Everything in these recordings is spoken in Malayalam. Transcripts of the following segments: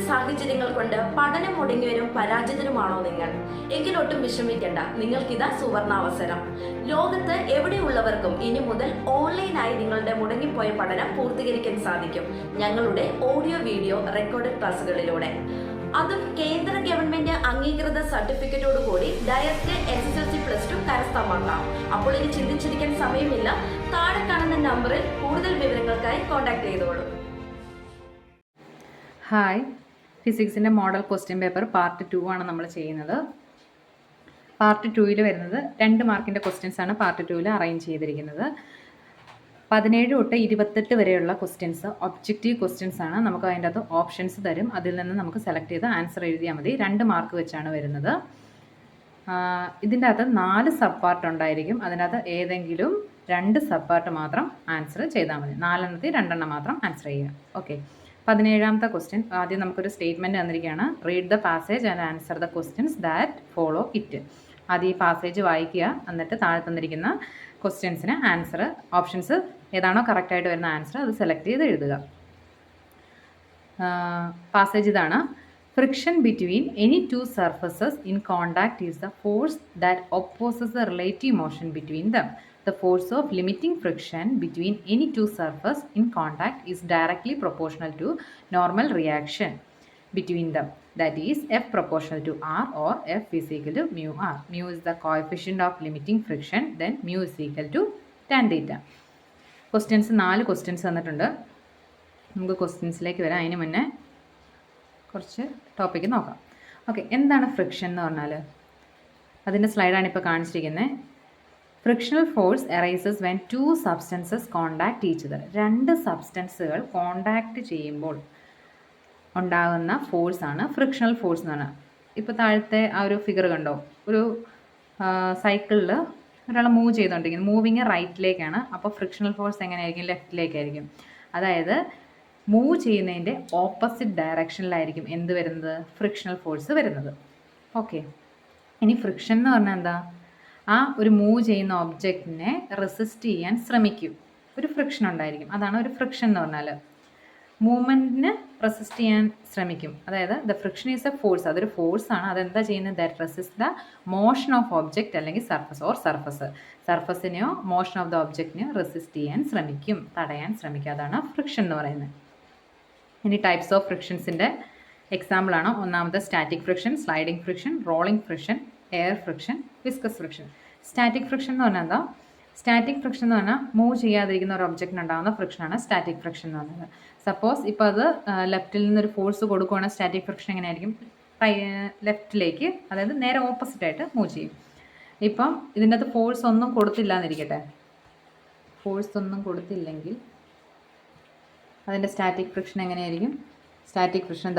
സാഹചര്യങ്ങൾ കൊണ്ട് പഠനം മുടങ്ങിയവരും പരാജിതരുമാണോ നിങ്ങൾ? എങ്കിലൊട്ടും വിഷമിക്കേണ്ട, നിങ്ങൾക്കിതാ സുവർണാവസരം. ലോകത്ത് എവിടെയുള്ളവർക്കും ഇനി മുതൽ ഓൺലൈനായി നിങ്ങളുടെ മുടങ്ങിപ്പോയ പഠനം പൂർത്തീകരിക്കാൻ സാധിക്കും ഞങ്ങളുടെ ഓഡിയോ വീഡിയോ റെക്കോർഡഡ് ക്ലാസ്സുകളിലൂടെ. അതും കേന്ദ്ര ഗവൺമെന്റ് അംഗീകൃത സർട്ടിഫിക്കറ്റോടുകൂടി ഡയറക്റ്റ് SSLC+2 കരസ്ഥമാക്കാം. അപ്പോൾ ഇനി ചിന്തിച്ചിരിക്കാൻ സമയമില്ല. താഴെ കാണുന്ന നമ്പറിൽ കൂടുതൽ വിവരങ്ങൾക്കായി കോൺടാക്ട് ചെയ്തോളൂ. ഹായ്, ഫിസിക്സിൻ്റെ മോഡൽ ക്വസ്റ്റ്യൻ പേപ്പർ പാർട്ട് 2 ആണ് നമ്മൾ ചെയ്യുന്നത്. പാർട്ട് 2 വരുന്നത് 2 മാർക്കിൻ്റെ ക്വസ്റ്റ്യൻസ് ആണ് പാർട്ട് 2 അറേഞ്ച് ചെയ്തിരിക്കുന്നത്. 17 തൊട്ട് 28 വരെയുള്ള ക്വസ്റ്റ്യൻസ് ഒബ്ജക്റ്റീവ് ക്വസ്റ്റ്യൻസ് ആണ്. നമുക്ക് അതിൻ്റെ അകത്ത് ഓപ്ഷൻസ് തരും. അതിൽ നിന്ന് നമുക്ക് സെലക്ട് ചെയ്ത് ആൻസർ എഴുതിയാൽ മതി. 2 മാർക്ക് വെച്ചാണ് വരുന്നത്. ഇതിൻ്റെ അകത്ത് 4 സബ് പാർട്ട് ഉണ്ടായിരിക്കും. അതിനകത്ത് ഏതെങ്കിലും 2 സബ് പാർട്ട് മാത്രം ആൻസർ ചെയ്താൽ മതി. 4 എണ്ണത്തിൽ 2 എണ്ണം മാത്രം ആൻസർ ചെയ്യുക. ഓക്കെ, 17ാമത്തെ ക്വസ്റ്റ്യൻ. ആദ്യം നമുക്കൊരു സ്റ്റേറ്റ്മെൻറ്റ് തന്നിരിക്കുകയാണ്. Read the passage and answer the questions that follow it. ആദ്യം ഈ പാസേജ് വായിക്കുക, എന്നിട്ട് താഴെ തന്നിരിക്കുന്ന ക്വസ്റ്റ്യൻസിന് ആൻസർ ഓപ്ഷൻസ് ഏതാണോ കറക്റ്റായിട്ട് വരുന്ന ആൻസർ അത് സെലക്ട് ചെയ്ത് എഴുതുക. പാസേജ് ഇതാണ്. Friction between any two surfaces in contact is the force that opposes the relative motion between them. The force of limiting friction between any two surfaces in contact is directly proportional to normal reaction between them. That is, F proportional to R or F is equal to mu R. Mu is the coefficient of limiting friction, then mu is equal to tan theta. Questions 4 questions തന്നിട്ടുണ്ട്. നമുക്ക് ക്വസ്റ്റ്യൻസിലേക്ക് വരാം. അതിന് മുന്നേ കുറച്ച് ടോപ്പിക്ക് നോക്കാം. ഓക്കെ, എന്താണ് ഫ്രിക്ഷൻ എന്ന് പറഞ്ഞാൽ? അതിൻ്റെ സ്ലൈഡാണ് ഇപ്പോൾ കാണിച്ചിരിക്കുന്നത്. Frictional force arises when 2 substances contact each other. 2 സബ്സ്റ്റൻസുകൾ കോണ്ടാക്ട് ചെയ്യുമ്പോൾ ഉണ്ടാകുന്ന ഫോഴ്സാണ് ഫ്രിക്ഷണൽ ഫോഴ്സ് എന്ന് പറഞ്ഞാൽ. ഇപ്പോൾ താഴത്തെ ആ ഒരു ഫിഗർ കണ്ടോ? ഒരു സൈക്കിളിൽ ഒരാൾ മൂവ് ചെയ്തുകൊണ്ടിരിക്കുന്നത്. മൂവിങ് റൈറ്റിലേക്കാണ്. അപ്പോൾ ഫ്രിക്ഷണൽ ഫോഴ്സ് എങ്ങനെയായിരിക്കും? ലെഫ്റ്റിലേക്കായിരിക്കും. അതായത് മൂവ് ചെയ്യുന്നതിൻ്റെ ഓപ്പോസിറ്റ് ഡയറക്ഷനിലായിരിക്കും എന്ത് വരുന്നത്? ഫ്രിക്ഷണൽ ഫോഴ്സ് വരുന്നത്. ഓക്കെ, ഇനി ഫ്രിക്ഷൻ എന്ന് പറഞ്ഞാൽ എന്താ? ആ ഒരു മൂവ് ചെയ്യുന്ന ഒബ്ജക്റ്റിനെ റെസിസ്റ്റ് ചെയ്യാൻ ശ്രമിക്കും. ഒരു ഫ്രിക്ഷൻ ഉണ്ടായിരിക്കും. അതാണ് ഒരു ഫ്രിക്ഷൻ എന്ന് പറഞ്ഞാൽ. മൂവ്മെൻറ്റിന് റെസിസ്റ്റ് ചെയ്യാൻ ശ്രമിക്കും. അതായത് the friction is a force. അതൊരു ഫോഴ്സാണ്. അതെന്താ ചെയ്യുന്നത്? That resist the motion of object അല്ലെങ്കിൽ സർഫസ് ഓർ സർഫസ്. സർഫസിനെയോ മോഷൻ ഓഫ് ദ ഒബ്ജക്റ്റിനെയോ റെസിസ്റ്റ് ചെയ്യാൻ ശ്രമിക്കും, തടയാൻ ശ്രമിക്കും. അതാണ് ഫ്രിക്ഷൻ എന്ന് പറയുന്നത്. ഇനി ടൈപ്സ് ഓഫ് ഫ്രിക്ഷൻസിൻ്റെ എക്സാമ്പിളാണ്. ഒന്നാമത്തെ static friction, sliding friction, rolling friction, air friction, viscous friction. Static friction എന്ന് പറഞ്ഞാൽ എന്താ? സ്റ്റാറ്റിക് ഫ്രിക്ഷൻ എന്ന് പറഞ്ഞാൽ മൂവ് ചെയ്യാതിരിക്കുന്ന ഒരു ഒബ്ജക്റ്റിന് ഉണ്ടാകുന്ന ഫ്രിക്ഷനാണ് സ്റ്റാറ്റിക് ഫ്രിക്ഷൻ എന്ന് പറയുന്നത്. സപ്പോസ് ഇപ്പോൾ അത് ലെഫ്റ്റിൽ നിന്നൊരു ഫോഴ്സ് കൊടുക്കുകയാണെങ്കിൽ സ്റ്റാറ്റിക് ഫ്രിക്ഷൻ എങ്ങനെയായിരിക്കും? ലെഫ്റ്റിലേക്ക്, അതായത് നേരെ ഓപ്പോസിറ്റായിട്ട് മൂവ് ചെയ്യും. ഇപ്പം ഇതിൻ്റെ അകത്ത് ഫോഴ്സ് ഒന്നും കൊടുത്തില്ല എന്നിരിക്കട്ടെ. ഫോഴ്സ് ഒന്നും കൊടുത്തില്ലെങ്കിൽ അതിൻ്റെ സ്റ്റാറ്റിക് ഫ്രിക്ഷൻ എങ്ങനെയായിരിക്കും? സ്റ്റാറ്റിക് ഫ്രിക്ഷൻ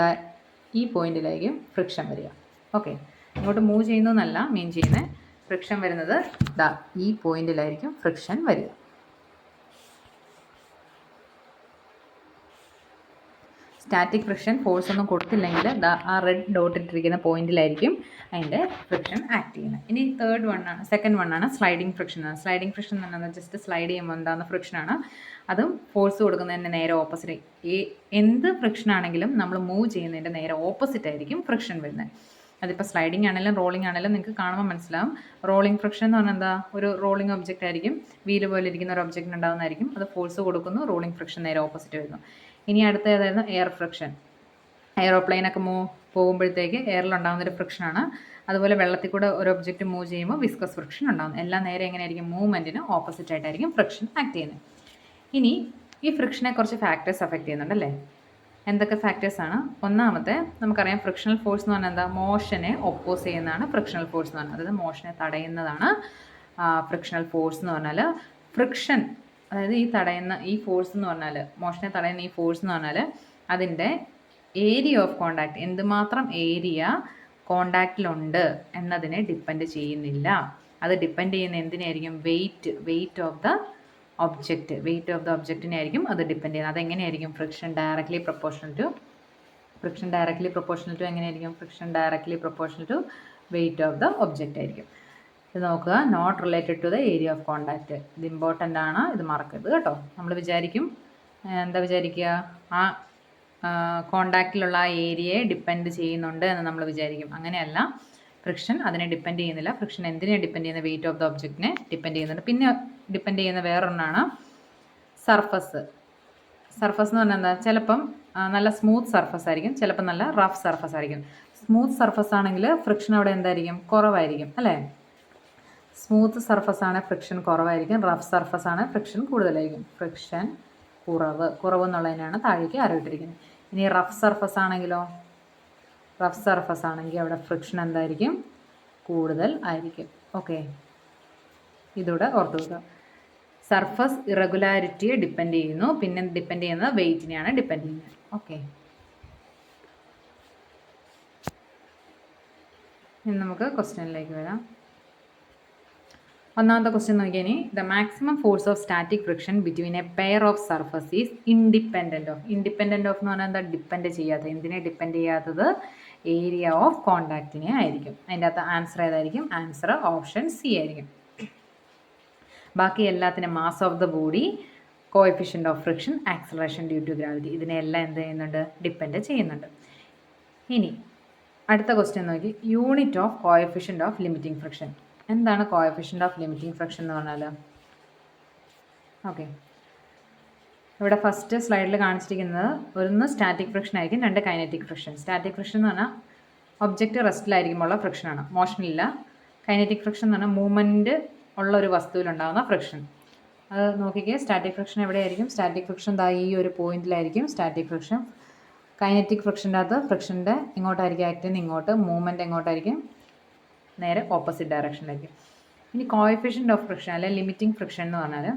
ഈ പോയിന്റിലായിരിക്കും ഫ്രിക്ഷൻ വരിക. ഓക്കെ, ഇങ്ങോട്ട് മൂവ് ചെയ്യുന്നതെന്നല്ല മീൻ ചെയ്യുന്നത്. ഫ്രിക്ഷൻ വരുന്നത് ഈ പോയിന്റിലായിരിക്കും ഫ്രിക്ഷൻ വരിക. സ്റ്റാറ്റിക് ഫ്രിക്ഷൻ ഫോഴ്സ് ഒന്നും കൊടുത്തില്ലെങ്കിൽ ആ റെഡ് ഡോട്ട് ഇട്ടിരിക്കുന്ന പോയിന്റിലായിരിക്കും അതിൻ്റെ ഫ്രിക്ഷൻ ആക്ട് ചെയ്യുന്നത്. ഇനി സെക്കൻഡ് വൺ ആണ് സ്ലൈഡിംഗ് ഫ്രിക്ഷൻ. സ്ലൈഡിംഗ് ഫ്രിക്ഷൻ എന്ന് പറഞ്ഞാൽ ജസ്റ്റ് സ്ലൈഡ് ചെയ്യുമ്പോൾ ഉണ്ടാകുന്ന ഫ്രിക്ഷനാണ്. അതും ഫോഴ്സ് കൊടുക്കുന്നതിൻ്റെ നേരെ ഓപ്പോസിറ്റ്. എന്ത് ഫ്രിക്ഷൻ ആണെങ്കിലും നമ്മൾ മൂവ് ചെയ്യുന്നതിൻ്റെ നേരെ ഓപ്പോസിറ്റ് ആയിരിക്കും ഫ്രിക്ഷൻ വരുന്നത്. അതിപ്പോൾ സ്ലൈഡിങ് ആണെങ്കിലും റോളിംഗ് ആണെങ്കിലും നിങ്ങൾക്ക് കാണുമ്പോൾ മനസ്സിലാവും. റോളിംഗ് ഫ്രിക്ഷൻ എന്ന് പറഞ്ഞാൽ എന്താ? ഒരു റോളിംഗ് ഒബ്ജക്റ്റ് ആയിരിക്കും, വീല് പോലെ ഇരിക്കുന്ന ഒരു ഒബ്ജക്റ്റിന് ഉണ്ടാകുന്നതായിരിക്കും. അത് ഫോഴ്സ് കൊടുക്കുന്നു, റോളിംഗ് ഫ്രിക്ഷൻ നേരെ ഓപ്പോസിറ്റ് വരുന്നു. ഇനി അടുത്ത ഏതായിരുന്നു? Air friction. എയറോപ്ലെയിനൊക്കെ പോകുമ്പോഴത്തേക്ക് എയറിലുണ്ടാകുന്നൊരു ഫ്രിക്ഷനാണ്. അതുപോലെ വെള്ളത്തിൽ കൂടെ ഒരു ഒബ്ജക്റ്റ് മൂവ് ചെയ്യുമ്പോൾ വിസ്കസ് ഫ്രിക്ഷൻ ഉണ്ടാകുന്നു. എല്ലാം നേരെ എങ്ങനെയായിരിക്കും? മൂവ്മെൻറ്റിന് ഓപ്പോസിറ്റ് ആയിട്ടായിരിക്കും ഫ്രിക്ഷൻ ആക്ട് ചെയ്യുന്നത്. ഇനി ഈ ഫ്രിക്ഷനെ കുറച്ച് ഫാക്ടേഴ്സ് അഫക്റ്റ് ചെയ്യുന്നുണ്ടല്ലേ? എന്തൊക്കെ ഫാക്ടേഴ്സാണ്? ഒന്നാമത്തെ നമുക്കറിയാം, ഫ്രിക്ഷണൽ ഫോഴ്സ് എന്ന് പറഞ്ഞാൽ എന്താ? മോഷനെ ഒപ്പോസ് ചെയ്യുന്നതാണ് ഫ്രിക്ഷണൽ ഫോഴ്സ് എന്ന് പറഞ്ഞാൽ. അതായത് മോഷനെ തടയുന്നതാണ് ഫ്രിക്ഷണൽ ഫോഴ്സ് എന്ന് പറഞ്ഞാൽ. ഫ്രിക്ഷൻ, അതായത് ഈ ഫോഴ്സ് എന്ന് പറഞ്ഞാൽ, മോഷനെ തടയുന്ന ഈ ഫോഴ്സ് എന്ന് പറഞ്ഞാൽ അതിൻ്റെ ഏരിയ ഓഫ് കോണ്ടാക്ട്, എന്തുമാത്രം ഏരിയ കോണ്ടാക്റ്റിലുണ്ട് എന്നതിനെ ഡിപ്പെൻഡ് ചെയ്യുന്നില്ല. അത് ഡിപ്പെൻഡ് ചെയ്യുന്ന എന്തിനായിരിക്കും? വെയിറ്റ് ഓഫ് ദ ഒബ്ജക്റ്റിനെ ആയിരിക്കും അത് ഡിപ്പെൻഡ് ചെയ്യുന്നത്. അതെങ്ങനെയായിരിക്കും? ഫ്രിക്ഷൻ ഡയറക്ട്ലി പ്രൊപ്പോർഷണൽ ടു എങ്ങനെയായിരിക്കും? Friction directly proportional to weight of the object ആയിരിക്കും. ഇത് നോക്കുക, not related to the area of contact. ഇത് ഇമ്പോർട്ടൻ്റ് ആണ്, ഇത് മറക്കരുത് കേട്ടോ. നമ്മൾ വിചാരിക്കും, എന്താ വിചാരിക്കുക? ആ കോണ്ടാക്റ്റിലുള്ള ആ ഏരിയയെ ഡിപ്പെൻഡ് ചെയ്യുന്നുണ്ട് എന്ന് നമ്മൾ വിചാരിക്കും. അങ്ങനെയല്ല, ഫ്രിക്ഷൻ അതിനെ ഡിപ്പെൻഡ് ചെയ്യുന്നില്ല. ഫ്രിക്ഷൻ എന്തിനെ ഡിപ്പെൻഡ് ചെയ്യുന്ന? വെയിറ്റ് ഓഫ് ദ ഒബ്ജക്റ്റിനെ ഡിപ്പെൻഡ് ചെയ്യുന്നുണ്ട്. പിന്നെ ഡിപ്പെൻഡ് ചെയ്യുന്ന വേറൊന്നാണ് സർഫസ്. സർഫസ് എന്ന് പറഞ്ഞാൽ എന്താ? ചിലപ്പം നല്ല സ്മൂത്ത് സർഫസ് ആയിരിക്കും, ചിലപ്പോൾ നല്ല റഫ് സർഫസ് ആയിരിക്കും. സ്മൂത്ത് സർഫസ് ആണെങ്കിൽ ഫ്രിക്ഷൻ അവിടെ എന്തായിരിക്കും? കുറവായിരിക്കും അല്ലേ? സ്മൂത്ത് സർഫസ് ആണ് ഫ്രിക്ഷൻ കുറവായിരിക്കും, റഫ് സർഫസ് ആണ് ഫ്രിക്ഷൻ കൂടുതലായിരിക്കും. ഫ്രിക്ഷൻ കുറവ് എന്നുള്ളതിനാണ് താഴേക്ക് അറിയിട്ടിരിക്കുന്നത്. ഇനി റഫ് സർഫസ് ആണെങ്കിലോ? റഫ് സർഫസ് ആണെങ്കിൽ അവിടെ ഫ്രിക്ഷൻ എന്തായിരിക്കും? കൂടുതൽ ആയിരിക്കും. ഓക്കെ, ഇതൂടെ ഓർത്ത് വെക്കുക. സർഫസ് ഇറഗുലാരിറ്റിയെ ഡിപ്പെൻഡ് ചെയ്യുന്നു, പിന്നെ ഡിപ്പെൻഡ് ചെയ്യുന്നത് വെയിറ്റിനെയാണ് ഡിപ്പെൻഡ് ചെയ്യുന്നത്. ഓക്കെ, ഇനി നമുക്ക് ക്വസ്റ്റ്യനിലേക്ക് വരാം. ഒന്നാമത്തെ ക്വസ്റ്റ്യൻ നോക്കിയാൽ, the maximum force of static friction between A pair of surface is independent of. Independent of എന്ന് പറഞ്ഞാൽ എന്താ? ഡിപ്പെൻഡ് ചെയ്യാത്തത്. എന്തിനെ ഡിപ്പെൻഡ് ചെയ്യാത്തത്? ഏരിയ ഓഫ് കോണ്ടാക്റ്റിനെ ആയിരിക്കും. അതിൻ്റെ അകത്ത് ആൻസർ ഏതായിരിക്കും? ആൻസർ ഓപ്ഷൻ സി ആയിരിക്കും. ബാക്കി എല്ലാത്തിനും mass of the body, coefficient of friction, acceleration due to gravity, ഇതിനെല്ലാം എന്ത് ചെയ്യുന്നുണ്ട്? ഡിപ്പെൻഡ് ചെയ്യുന്നുണ്ട്. ഇനി അടുത്ത ക്വസ്റ്റ്യൻ നോക്കി, unit of coefficient of limiting friction. എന്താണ് കോഎഫിഷ്യൻ്റ് ഓഫ് ലിമിറ്റിംഗ് ഫ്രിക്ഷൻ എന്ന് പറഞ്ഞാൽ? ഓക്കെ, ഇവിടെ ഫസ്റ്റ് സ്ലൈഡിൽ കാണിച്ചിരിക്കുന്നത് ഒന്ന് സ്റ്റാറ്റിക് ഫ്രിക്ഷൻ ആയിരിക്കും, രണ്ട് കൈനറ്റിക് ഫ്രിക്ഷൻ. സ്റ്റാറ്റിക് ഫ്രിക്ഷൻ എന്ന് പറഞ്ഞാൽ ഒബ്ജക്റ്റ് റെസ്റ്റിലായിരിക്കുമ്പോൾ ഉള്ള ഫ്രിക്ഷനാണ്, മോഷനില്ല. കൈനറ്റിക് ഫ്രിക്ഷൻ എന്ന് പറഞ്ഞാൽ മൂവ്മെൻറ്റ് ഉള്ള ഒരു വസ്തുവിലുണ്ടാകുന്ന ഫ്രിക്ഷൻ. അത് നോക്കിക്കേ, സ്റ്റാറ്റിക് ഫ്രിക്ഷൻ എവിടെയായിരിക്കും? സ്റ്റാറ്റിക് ഫ്രിക്ഷൻ ദാ ഈ ഒരു പോയിന്റിലായിരിക്കും സ്റ്റാറ്റിക് ഫ്രിക്ഷൻ. കൈനറ്റിക് ഫ്രിക്ഷൻ്റെ അകത്ത് ഫ്രിക്ഷൻ്റെ ഇങ്ങോട്ടായിരിക്കും ആക്ട് ചെയ്യുന്നത്, ഇങ്ങോട്ട്. മൂവ്മെൻറ്റ് എങ്ങോട്ടായിരിക്കും? നേരെ ഓപ്പോസിറ്റ് ഡയറക്ഷനിലേക്ക്. ഇനി കോഎഫിഷ്യൻ്റ് ഓഫ് ഫ്രിക്ഷൻ അല്ലെ ലിമിറ്റിംഗ് ഫ്രിക്ഷൻ എന്ന് പറഞ്ഞാൽ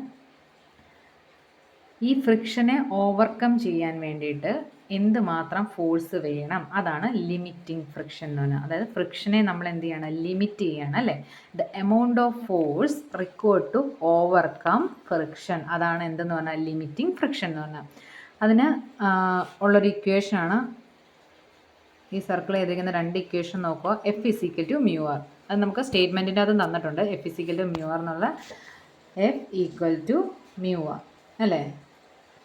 ഈ ഫ്രിക്ഷനെ ഓവർകം ചെയ്യാൻ വേണ്ടിയിട്ട് എന്തുമാത്രം ഫോഴ്സ് വേണം, അതാണ് ലിമിറ്റിംഗ് ഫ്രിക്ഷൻ എന്ന് പറഞ്ഞാൽ. അതായത് ഫ്രിക്ഷനെ നമ്മൾ എന്ത് ചെയ്യണം? ലിമിറ്റ് ചെയ്യണം അല്ലേ? The amount of force required to overcome friction, അതാണ് എന്തെന്ന് പറഞ്ഞാൽ ലിമിറ്റിംഗ് ഫ്രിക്ഷൻ എന്ന് പറഞ്ഞാൽ. അതിന് ഉള്ളൊരു ഇക്വേഷനാണ് ഈ സർക്കിൾ ചെയ്തിരിക്കുന്ന രണ്ട് ഇക്വേഷൻ നോക്കുക. F is equal to mu R, അത് നമുക്ക് സ്റ്റേറ്റ്മെൻറ്റിൻ്റെ അതും തന്നിട്ടുണ്ട്. F is equal to mu R എന്നുള്ള F equal to mu R അല്ലേ?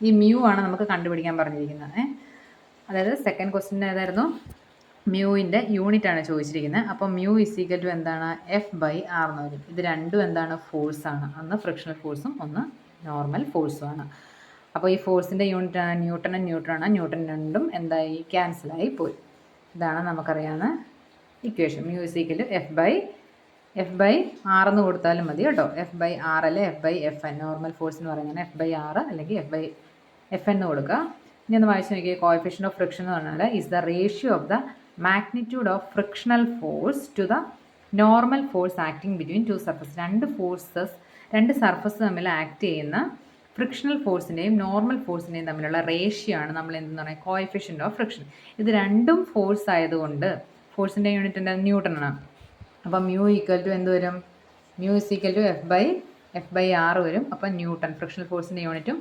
ഈ മ്യൂ ആണ് നമുക്ക് കണ്ടുപിടിക്കാൻ പറഞ്ഞിരിക്കുന്നത്. അതായത് സെക്കൻഡ് ക്വസ്റ്റ്യൻ ഏതായിരുന്നു? മ്യൂവിൻ്റെ യൂണിറ്റ് ആണ് ചോദിച്ചിരിക്കുന്നത്. അപ്പോൾ മ്യൂ ഇസിക്കൽ ടു എന്താണ്? എഫ് ബൈ ആർ എന്ന് വരും. ഇത് രണ്ടും എന്താണ്? ഫോഴ്സാണ്. ഒന്ന് ഫ്രിക്ഷണൽ ഫോഴ്സും ഒന്ന് നോർമൽ ഫോഴ്സും ആണ്. അപ്പോൾ ഈ ഫോഴ്സിൻ്റെ യൂണിറ്റ് ആണ് ന്യൂട്ടനും ന്യൂട്ടനാണ്. ന്യൂട്ടൻ രണ്ടും എന്തായി? ക്യാൻസലായി പോയി. ഇതാണ് നമുക്കറിയാവുന്ന equation. Mu is equal to F by R എന്ന് കൊടുത്താലും മതി കേട്ടോ. എഫ് ബൈ ആർ അല്ലെ F by F N, normal force എന്ന് പറയുന്നത് എഫ് ബൈ ആർ അല്ലെങ്കിൽ എഫ് ബൈ എഫ് എന്ന് കൊടുക്കുക. ഇനി ഒന്ന് വായിച്ച് നോക്കിയാൽ, കോഎഫിഷ്യൻ്റ് ഓഫ് ഫ്രിക്ഷൻ എന്ന് പറഞ്ഞാൽ is the ratio of the magnitude of frictional force to the normal force acting between two surface. രണ്ട് സർഫസ് തമ്മിൽ ആക്ട് ചെയ്യുന്ന ഫ്രിക്ഷണൽ ഫോഴ്സിൻ്റെയും നോർമൽ ഫോഴ്സിൻ്റെയും തമ്മിലുള്ള റേഷ്യോ ആണ് നമ്മൾ എന്തെന്ന് പറയുക? Coefficient of friction. ഇത് രണ്ടും ഫോഴ്സ് ആയതുകൊണ്ട് ഫോഴ്സിൻ്റെ യൂണിറ്റ് എന്താ? ന്യൂട്ടനാണ്. അപ്പം മ്യൂ ഈക്വൽ ടു എന്ത് വരും? Mu is equal to F by R വരും. അപ്പം ന്യൂട്ടൺ ഫ്രിക്ഷണൽ ഫോഴ്സിൻ്റെ യൂണിറ്റും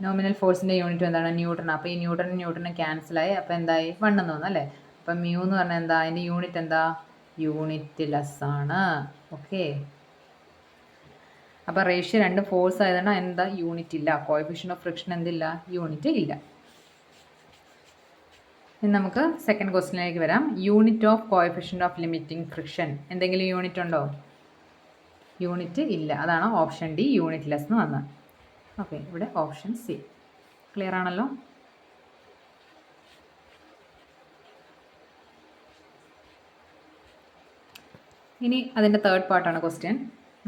നോമിനൽ ഫോഴ്സിൻ്റെ യൂണിറ്റും എന്താണ്? ന്യൂട്ടൺ. അപ്പോൾ ഈ ന്യൂട്ടനും ക്യാൻസലായി. അപ്പോൾ എന്തായി? 1 എന്ന് തോന്നുന്നു അല്ലേ? അപ്പം മ്യൂ എന്ന് പറഞ്ഞാൽ എന്താ? അതിൻ്റെ യൂണിറ്റ് എന്താ? യൂണിറ്റ് ലെസ് ആണ്. ഓക്കെ, അപ്പോൾ റേഷ്യോ രണ്ടും ഫോഴ്സ് ആയതുകൊണ്ട് എന്താ? യൂണിറ്റ് ഇല്ല. കോഎഫിഷ്യൻ്റ് ഓഫ് ഫ്രിക്ഷൻ എന്തില്ല? യൂണിറ്റ് ഇല്ല. ഇനി നമുക്ക് സെക്കൻഡ് ക്വസ്റ്റ്യനിലേക്ക് വരാം. Unit of coefficient of limiting friction. എന്തെങ്കിലും യൂണിറ്റ് ഉണ്ടോ? യൂണിറ്റ് ഇല്ല. അതാണ് ഓപ്ഷൻ ഡി, യൂണിറ്റ് ലെസ് എന്ന് വന്നത്. ഓക്കെ, ഇവിടെ ഓപ്ഷൻ സി. ക്ലിയർ ആണല്ലോ? ഇനി അതിൻ്റെ തേർഡ് പാർട്ടാണ് ക്വസ്റ്റ്യൻ.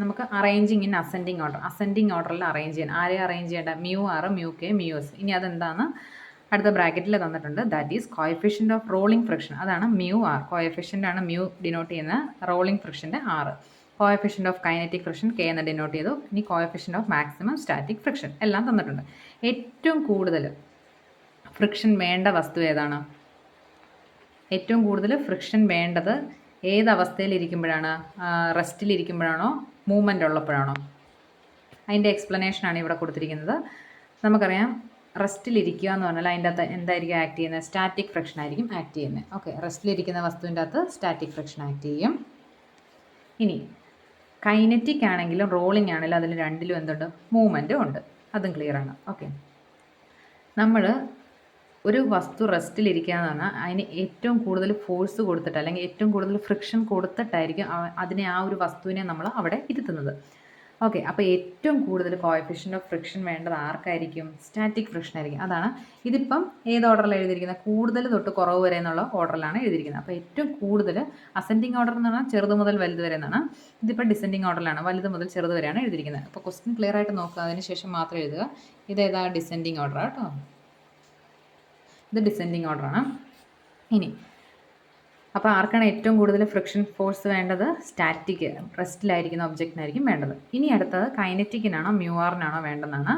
നമുക്ക് arranging in ascending order. Ascending ഓർഡറിൽ അറേഞ്ച് ചെയ്യാൻ. ആരെ അറേഞ്ച് ചെയ്യേണ്ട? Mu R, mu K, mu S. ഇനി അതെന്താണ്? അടുത്ത ബ്രാക്കറ്റിൽ തന്നിട്ടുണ്ട്. That is coefficient of rolling friction. അതാണ് മ്യൂ ആർ. കോഎഫിഷ്യൻ്റ് ആണ് മ്യൂ ഡിനോട്ട് ചെയ്യുന്ന റോളിംഗ് ഫ്രിക്ഷൻ്റെ R. Coefficient of kinetic friction K എന്ന് ഡിനോട്ട് ചെയ്തു. ഇനി coefficient of maximum static friction എല്ലാം തന്നിട്ടുണ്ട്. ഏറ്റവും കൂടുതൽ ഫ്രിക്ഷൻ വേണ്ട വസ്തു ഏതാണ്? ഏറ്റവും കൂടുതൽ ഫ്രിക്ഷൻ വേണ്ടത് ഏത് അവസ്ഥയിലിരിക്കുമ്പോഴാണ്? റെസ്റ്റിലിരിക്കുമ്പോഴാണോ മൂവ്മെൻ്റ് ഉള്ളപ്പോഴാണോ? അതിൻ്റെ എക്സ്പ്ലനേഷനാണ് ഇവിടെ കൊടുത്തിരിക്കുന്നത്. നമുക്കറിയാം, റെസ്റ്റിലിരിക്കുക എന്ന് പറഞ്ഞാൽ അതിൻ്റെ അകത്ത് എന്തായിരിക്കും ആക്ട് ചെയ്യുന്നത്? സ്റ്റാറ്റിക് ഫ്രിക്ഷൻ ആയിരിക്കും ആക്ട് ചെയ്യുന്നത്. ഓക്കെ, റെസ്റ്റിലിരിക്കുന്ന വസ്തുവിൻ്റെ അകത്ത് സ്റ്റാറ്റിക് ഫ്രിക്ഷൻ ആക്ട് ചെയ്യും. ഇനി കൈനറ്റിക് ആണെങ്കിലും റോളിംഗ് ആണെങ്കിലും അതിൽ രണ്ടിലും എന്തുണ്ട്? മൂവ്മെൻറ്റും ഉണ്ട്. അതും ക്ലിയർ ആണ്. ഓക്കെ, നമ്മൾ ഒരു വസ്തു റെസ്റ്റിലിരിക്കുക എന്ന് പറഞ്ഞാൽ അതിന് ഏറ്റവും കൂടുതൽ ഫോഴ്സ് കൊടുത്തിട്ട് അല്ലെങ്കിൽ ഏറ്റവും കൂടുതൽ ഫ്രിക്ഷൻ കൊടുത്തിട്ടായിരിക്കും അതിനെ ആ ഒരു വസ്തുവിനെ നമ്മൾ അവിടെ ഇരുത്തുന്നത്. ഓക്കെ, അപ്പോൾ ഏറ്റവും കൂടുതൽ കോഎഫിഷ്യൻ്റ് ഓഫ് ഫ്രിക്ഷൻ വേണ്ടത് ആർക്കായിരിക്കും? സ്റ്റാറ്റിക് ഫ്രിക്ഷൻ ആയിരിക്കും. അതാണ് ഇതിപ്പം ഏത് ഓർഡറിലാണ് എഴുതിയിരിക്കുന്നത്? കൂടുതൽ തൊട്ട് കുറവ് വരെ എന്നുള്ള ഓർഡറിലാണ് എഴുതിയിരിക്കുന്നത്. അപ്പോൾ ഏറ്റവും കൂടുതൽ അസെൻഡിങ് ഓർഡർ എന്ന് പറഞ്ഞാൽ ചെറുത് മുതൽ വലുത് വരെ എന്നാണ്. ഇതിപ്പോൾ ഡിസെൻഡിങ് ഓർഡറിലാണ്, വലുത് മുതൽ ചെറുത് വരെയാണ് എഴുതിയിരിക്കുന്നത്. അപ്പോൾ ക്വസ്റ്റ്യൻ ക്ലിയർ ആയിട്ട് നോക്കുക, അതിന് ശേഷം മാത്രം എഴുതുക. ഇതേതാ? ഡിസെൻഡിങ് ഓർഡർ കേട്ടോ. ഇത് ഡിസെൻഡിങ് ഓർഡറാണ്. ഇനി അപ്പോൾ ആർക്കാണ് ഏറ്റവും കൂടുതൽ ഫ്രിക്ഷൻ ഫോഴ്സ് വേണ്ടത്? സ്റ്റാറ്റിക് റെസ്റ്റിലായിരിക്കുന്ന ഒബ്ജക്റ്റിനായിരിക്കും വേണ്ടത്. ഇനി അടുത്തത് കൈനറ്റിക്കിനാണോ മ്യൂആറിനാണോ വേണ്ടതെന്നാണ്.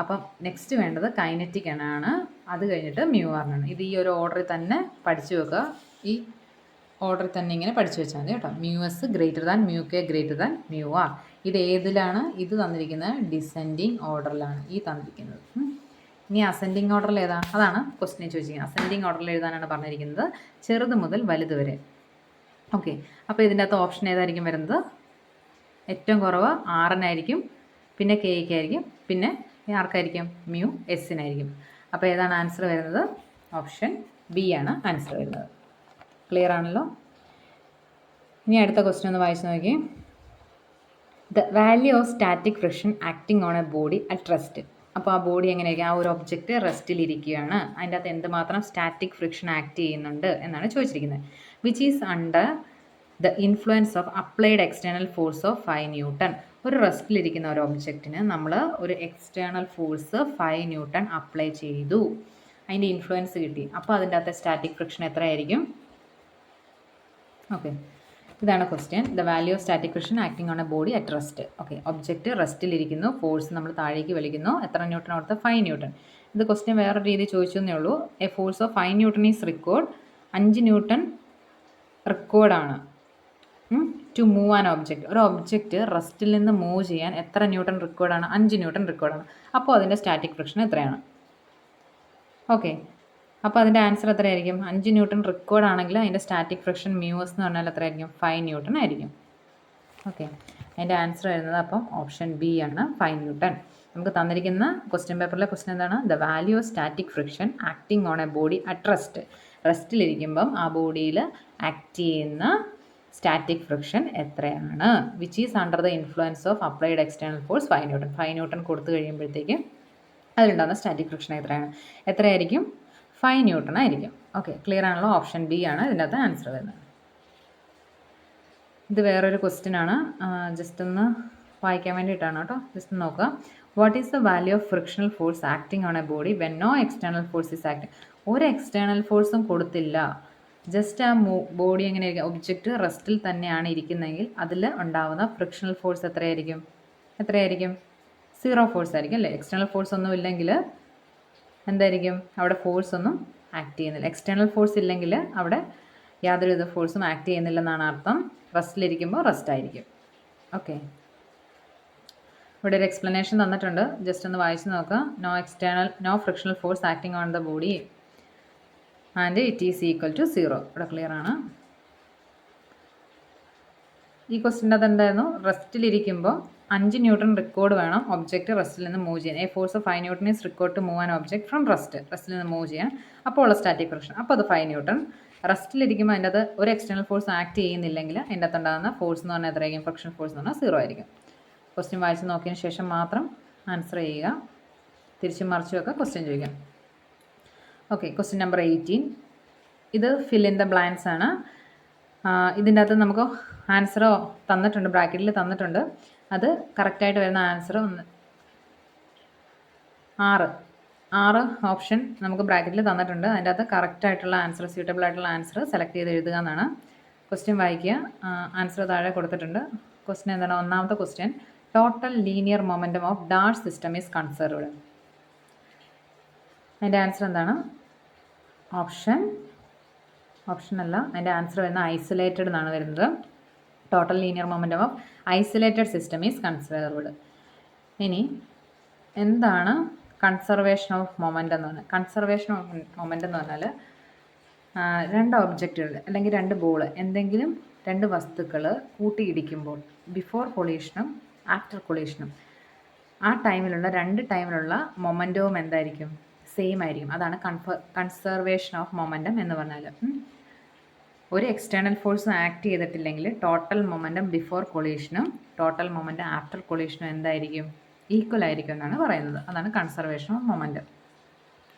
അപ്പം നെക്സ്റ്റ് വേണ്ടത് കൈനറ്റിക്കിനാണ്, അത് കഴിഞ്ഞിട്ട് മ്യൂആറിനാണ്. ഇത് ഈ ഒരു ഓർഡറിൽ തന്നെ പഠിച്ചു വെക്കുക. ഈ ഓർഡറിൽ തന്നെ ഇങ്ങനെ പഠിച്ചു വെച്ചാൽ മതി കേട്ടോ. Mu S greater than mu K greater than mu R. ഇത് ഏതിലാണ്? ഇത് തന്നിരിക്കുന്നത് ഡിസെൻഡിങ് ഓർഡറിലാണ് ഈ തന്നിരിക്കുന്നത്. ഇനി അസെൻഡിങ് ഓർഡറിൽ ഏതാ? അതാണ് ക്വസ്റ്റിനെ ചോദിച്ചിരിക്കുന്നത്. അസെൻഡിങ് ഓർഡറിൽ എഴുതാനാണ് പറഞ്ഞിരിക്കുന്നത്, ചെറുത് മുതൽ വലുത് വരെ. ഓക്കെ, അപ്പോൾ ഇതിൻ്റെ അകത്ത് ഓപ്ഷൻ ഏതായിരിക്കും വരുന്നത്? ഏറ്റവും കുറവ് ആറിനായിരിക്കും, പിന്നെ കെയ്ക്കായിരിക്കും, പിന്നെ ആർക്കായിരിക്കും? മ്യൂ എസിനായിരിക്കും. അപ്പോൾ ഏതാണ് ആൻസർ വരുന്നത്? ഓപ്ഷൻ ബി ആണ് ആൻസർ വരുന്നത്. ക്ലിയർ ആണല്ലോ? ഇനി അടുത്ത ക്വസ്റ്റ്യൻ ഒന്ന് വായിച്ച് നോക്കി. The value of static friction acting on a body at rest. അപ്പോൾ ആ ബോഡി എങ്ങനെയായിരിക്കും? ആ ഒരു ഒബ്ജക്റ്റ് റെസ്റ്റിലിരിക്കുകയാണ്, അതിൻ്റെ അകത്ത് എന്തുമാത്രം സ്റ്റാറ്റിക് ഫ്രിക്ഷൻ ആക്ട് ചെയ്യുന്നുണ്ട് എന്നാണ് ചോദിച്ചിരിക്കുന്നത്. Which is under the influence of applied external force of 5 newton. ഒരു റെസ്റ്റിലിരിക്കുന്ന ഒരു ഒബ്ജക്റ്റിന് നമ്മൾ ഒരു എക്സ്റ്റേണൽ ഫോഴ്സ് 5 ന്യൂട്ടൺ അപ്ലൈ ചെയ്തു, അതിൻ്റെ ഇൻഫ്ലുവൻസ് കിട്ടി. അപ്പോൾ അതിൻ്റെ അകത്തെ സ്റ്റാറ്റിക് ഫ്രിക്ഷൻ എത്രയായിരിക്കും? ഓക്കെ, ഇതാണ് question. The value of static friction acting on a body at rest. Okay, object റെസ്റ്റിലിരിക്കുന്നു, ഫോഴ്സ് നമ്മൾ താഴേക്ക് വലിക്കുന്നു, എത്ര ന്യൂട്ടൺ കൊടുത്ത്? 5 ന്യൂട്ടൺ. ഇത് ക്വസ്റ്റ്യൻ വേറെ രീതി ചോദിച്ചു എന്നേ ഉള്ളൂ. A force of 5 newton is required. 5 newton റിക്കോർഡാണ് ടു മൂവ് ആൻ ഒബ്ജക്റ്റ്. ഒരു ഒബ്ജക്റ്റ് റെസ്റ്റിൽ നിന്ന് മൂവ് ചെയ്യാൻ എത്ര ന്യൂട്ടൺ റിക്കോർഡാണ്? 5 ന്യൂട്ടൺ റിക്കോർഡാണ്. അപ്പോൾ അതിൻ്റെ സ്റ്റാറ്റിക് ഫ്രിക്ഷൻ എത്രയാണ്? ഓക്കെ, അപ്പോൾ അതിൻ്റെ ആൻസർ എത്രയായിരിക്കും? 5 ന്യൂട്ടൺ റിക്കോർഡ് ആണെങ്കിൽ അതിൻ്റെ സ്റ്റാറ്റിക് ഫ്രിക്ഷൻ മ്യൂസ് എന്ന് പറഞ്ഞാൽ എത്രയായിരിക്കും? 5 ന്യൂട്ടൺ ആയിരിക്കും. ഓക്കെ, അതിൻ്റെ ആൻസർ വരുന്നത് അപ്പം ഓപ്ഷൻ ബി ആണ്, 5 ന്യൂട്ടൺ. നമുക്ക് തന്നിരിക്കുന്ന ക്വസ്റ്റ്യൻ പേപ്പറിലെ ക്വസ്റ്റ്യൻ എന്താണ്? The value of static friction acting on a body at rest. റെസ്റ്റിലിരിക്കുമ്പം ആ ബോഡിയിൽ ആക്ട് ചെയ്യുന്ന സ്റ്റാറ്റിക് ഫ്രിക്ഷൻ എത്രയാണ്? Which is under the influence of applied external force 5 newton. 5 newton കൊടുത്തു കഴിയുമ്പോഴത്തേക്കും അതിലുണ്ടാകുന്ന സ്റ്റാറ്റിക് ഫ്രിക്ഷൻ എത്രയാണ്? എത്രയായിരിക്കും? 5 ന്യൂട്ടൺ ആയിരിക്കും. ഓക്കെ, ക്ലിയർ ആണല്ലോ? ഓപ്ഷൻ ബി ആണ് ഇതിൻ്റെ അകത്ത് ആൻസർ വരുന്നത്. ഇത് വേറൊരു ക്വസ്റ്റ്യൻ ആണ്, ജസ്റ്റ് ഒന്ന് വായിക്കാൻ വേണ്ടിയിട്ടാണ് കേട്ടോ. ജസ്റ്റ് നോക്കുക. What is the value of frictional force acting on a body when no external force is acting. ഒരു എക്സ്റ്റേണൽ ഫോഴ്സും കൊടുത്തില്ല, ജസ്റ്റ് ആ ബോഡി എങ്ങനെയായിരിക്കും? ഒബ്ജക്റ്റ് റെസ്റ്റിൽ തന്നെയാണ് ഇരിക്കുന്നതെങ്കിൽ അതിൽ ഉണ്ടാകുന്ന ഫ്രിക്ഷണൽ ഫോഴ്സ് എത്രയായിരിക്കും? 0 ഫോഴ്സ് ആയിരിക്കും അല്ലേ? എക്സ്റ്റേണൽ ഫോഴ്സ് ഒന്നും ഇല്ലെങ്കിൽ എന്തായിരിക്കും? അവിടെ ഫോഴ്സ് ഒന്നും ആക്ട് ചെയ്യുന്നില്ല. എക്സ്റ്റേണൽ ഫോഴ്സ് ഇല്ലെങ്കിൽ അവിടെ യാതൊരുവിധ ഫോഴ്സും ആക്ട് ചെയ്യുന്നില്ലെന്നാണ് അർത്ഥം. റെസ്റ്റിലിരിക്കുമ്പോൾ റെസ്റ്റ് ആയിരിക്കും. ഓക്കെ, ഇവിടെ ഒരു എക്സ്പ്ലനേഷൻ തന്നിട്ടുണ്ട്, ജസ്റ്റ് ഒന്ന് വായിച്ച് നോക്കുക. No frictional force acting on the body and it is equal to 0. ഇവിടെ ക്ലിയർ ആണ്. ഈ ക്വസ്റ്റിൻ്റെ അത് എന്തായിരുന്നു? റെസ്റ്റിലിരിക്കുമ്പോൾ 5 ന്യൂട്ടൺ റിക്കോർഡ് വേണം ഒബ്ജക്റ്റ് റെസ്റ്റിൽ നിന്ന് മൂവ് ചെയ്യാൻ. A force of 5 newton is required to move an object from റെസ്റ്റിൽ നിന്ന് മൂവ് ചെയ്യാൻ. അപ്പോൾ ഉള്ള സ്റ്റാറ്റിക് ഫ്രിക്ഷൻ, അപ്പോൾ അത് 5 ന്യൂട്ടൺ. റെസ്റ്റിലിരിക്കുമ്പോൾ അതിൻ്റെ അത് ഒരു എക്സ്റ്റേണൽ ഫോഴ്സ് ആക്ട് ചെയ്യുന്നില്ലെങ്കിൽ അതിൻ്റെ അകത്ത് ഉണ്ടാകുന്ന ഫോഴ്സ് എന്ന് പറഞ്ഞാൽ എത്രയായിരിക്കും? ഫ്രിക്ഷൻ ഫോഴ്സ് എന്ന് പറഞ്ഞാൽ 0 ആയിരിക്കും. ക്വസ്റ്റ്യൻ വായിച്ച് നോക്കിയതിന് ശേഷം മാത്രം ആൻസർ ചെയ്യുക. തിരിച്ചും മറിച്ചും ഒക്കെ ക്വസ്റ്റ്യൻ ചോദിക്കാം. Okay, question number 18. ഇത് ഫിൽ ഇൻ ദ ബ്ലാങ്ക്സ് ആണ്. ഇതിൻ്റെ അകത്ത് നമുക്ക് ആൻസർ തന്നിട്ടുണ്ട്, ബ്രാക്കറ്റിൽ തന്നിട്ടുണ്ട്. അത് കറക്റ്റായിട്ട് വരുന്ന ആൻസർ 6 ഓപ്ഷൻ നമുക്ക് ബ്രാക്കറ്റിൽ തന്നിട്ടുണ്ട്. അതിൻ്റെ അകത്ത് കറക്റ്റായിട്ടുള്ള ആൻസർ, സ്യൂട്ടബിൾ ആയിട്ടുള്ള ആൻസർ സെലക്ട് ചെയ്ത് എഴുതുക എന്നാണ്. ക്വസ്റ്റ്യൻ വായിക്കുക. ആൻസർ താഴെ കൊടുത്തിട്ടുണ്ട്. ക്വസ്റ്റ്യൻ എന്താണ്? ഒന്നാമത്തെ question, total linear momentum of dash system is conserved. അതിൻ്റെ ആൻസർ എന്താണ്? ഓപ്ഷൻ അല്ല, അതിൻ്റെ ആൻസർ വരുന്ന ഐസൊലേറ്റഡ് എന്നാണ് വരുന്നത്. Total linear momentum of isolated system is conserved. ഇനി എന്താണ് കൺസർവേഷൻ ഓഫ് മൊമെൻ്റ് എന്ന് പറഞ്ഞാൽ? കൺസർവേഷൻ ഓഫ് മൊമെൻ്റ് എന്ന് പറഞ്ഞാൽ 2 ഒബ്ജക്റ്റുകൾ അല്ലെങ്കിൽ 2 ബോൾ, എന്തെങ്കിലും 2 വസ്തുക്കൾ കൂട്ടിയിടിക്കുമ്പോൾ ബിഫോർ കൊളീഷനും ആഫ്റ്റർ കൊളീഷനും ആ ടൈമിലുള്ള 2 ടൈമിലുള്ള മൊമെൻറ്റവും എന്തായിരിക്കും? സെയിം ആയിരിക്കും. അതാണ് കൺസർവേഷൻ ഓഫ് മൊമെൻറ്റം എന്ന് പറഞ്ഞാൽ. ഒരു എക്സ്റ്റേണൽ ഫോഴ്സും ആക്ട് ചെയ്തിട്ടില്ലെങ്കിൽ ടോട്ടൽ മൊമെൻറ്റം ബിഫോർ കൊളീഷനും ടോട്ടൽ മൊമെൻറ്റം ആഫ്റ്റർ കൊളീഷനും എന്തായിരിക്കും? ഈക്വൽ ആയിരിക്കും എന്നാണ് പറയുന്നത്. അതാണ് കൺസർവേഷൻ ഓഫ് മൊമെൻറ്റം.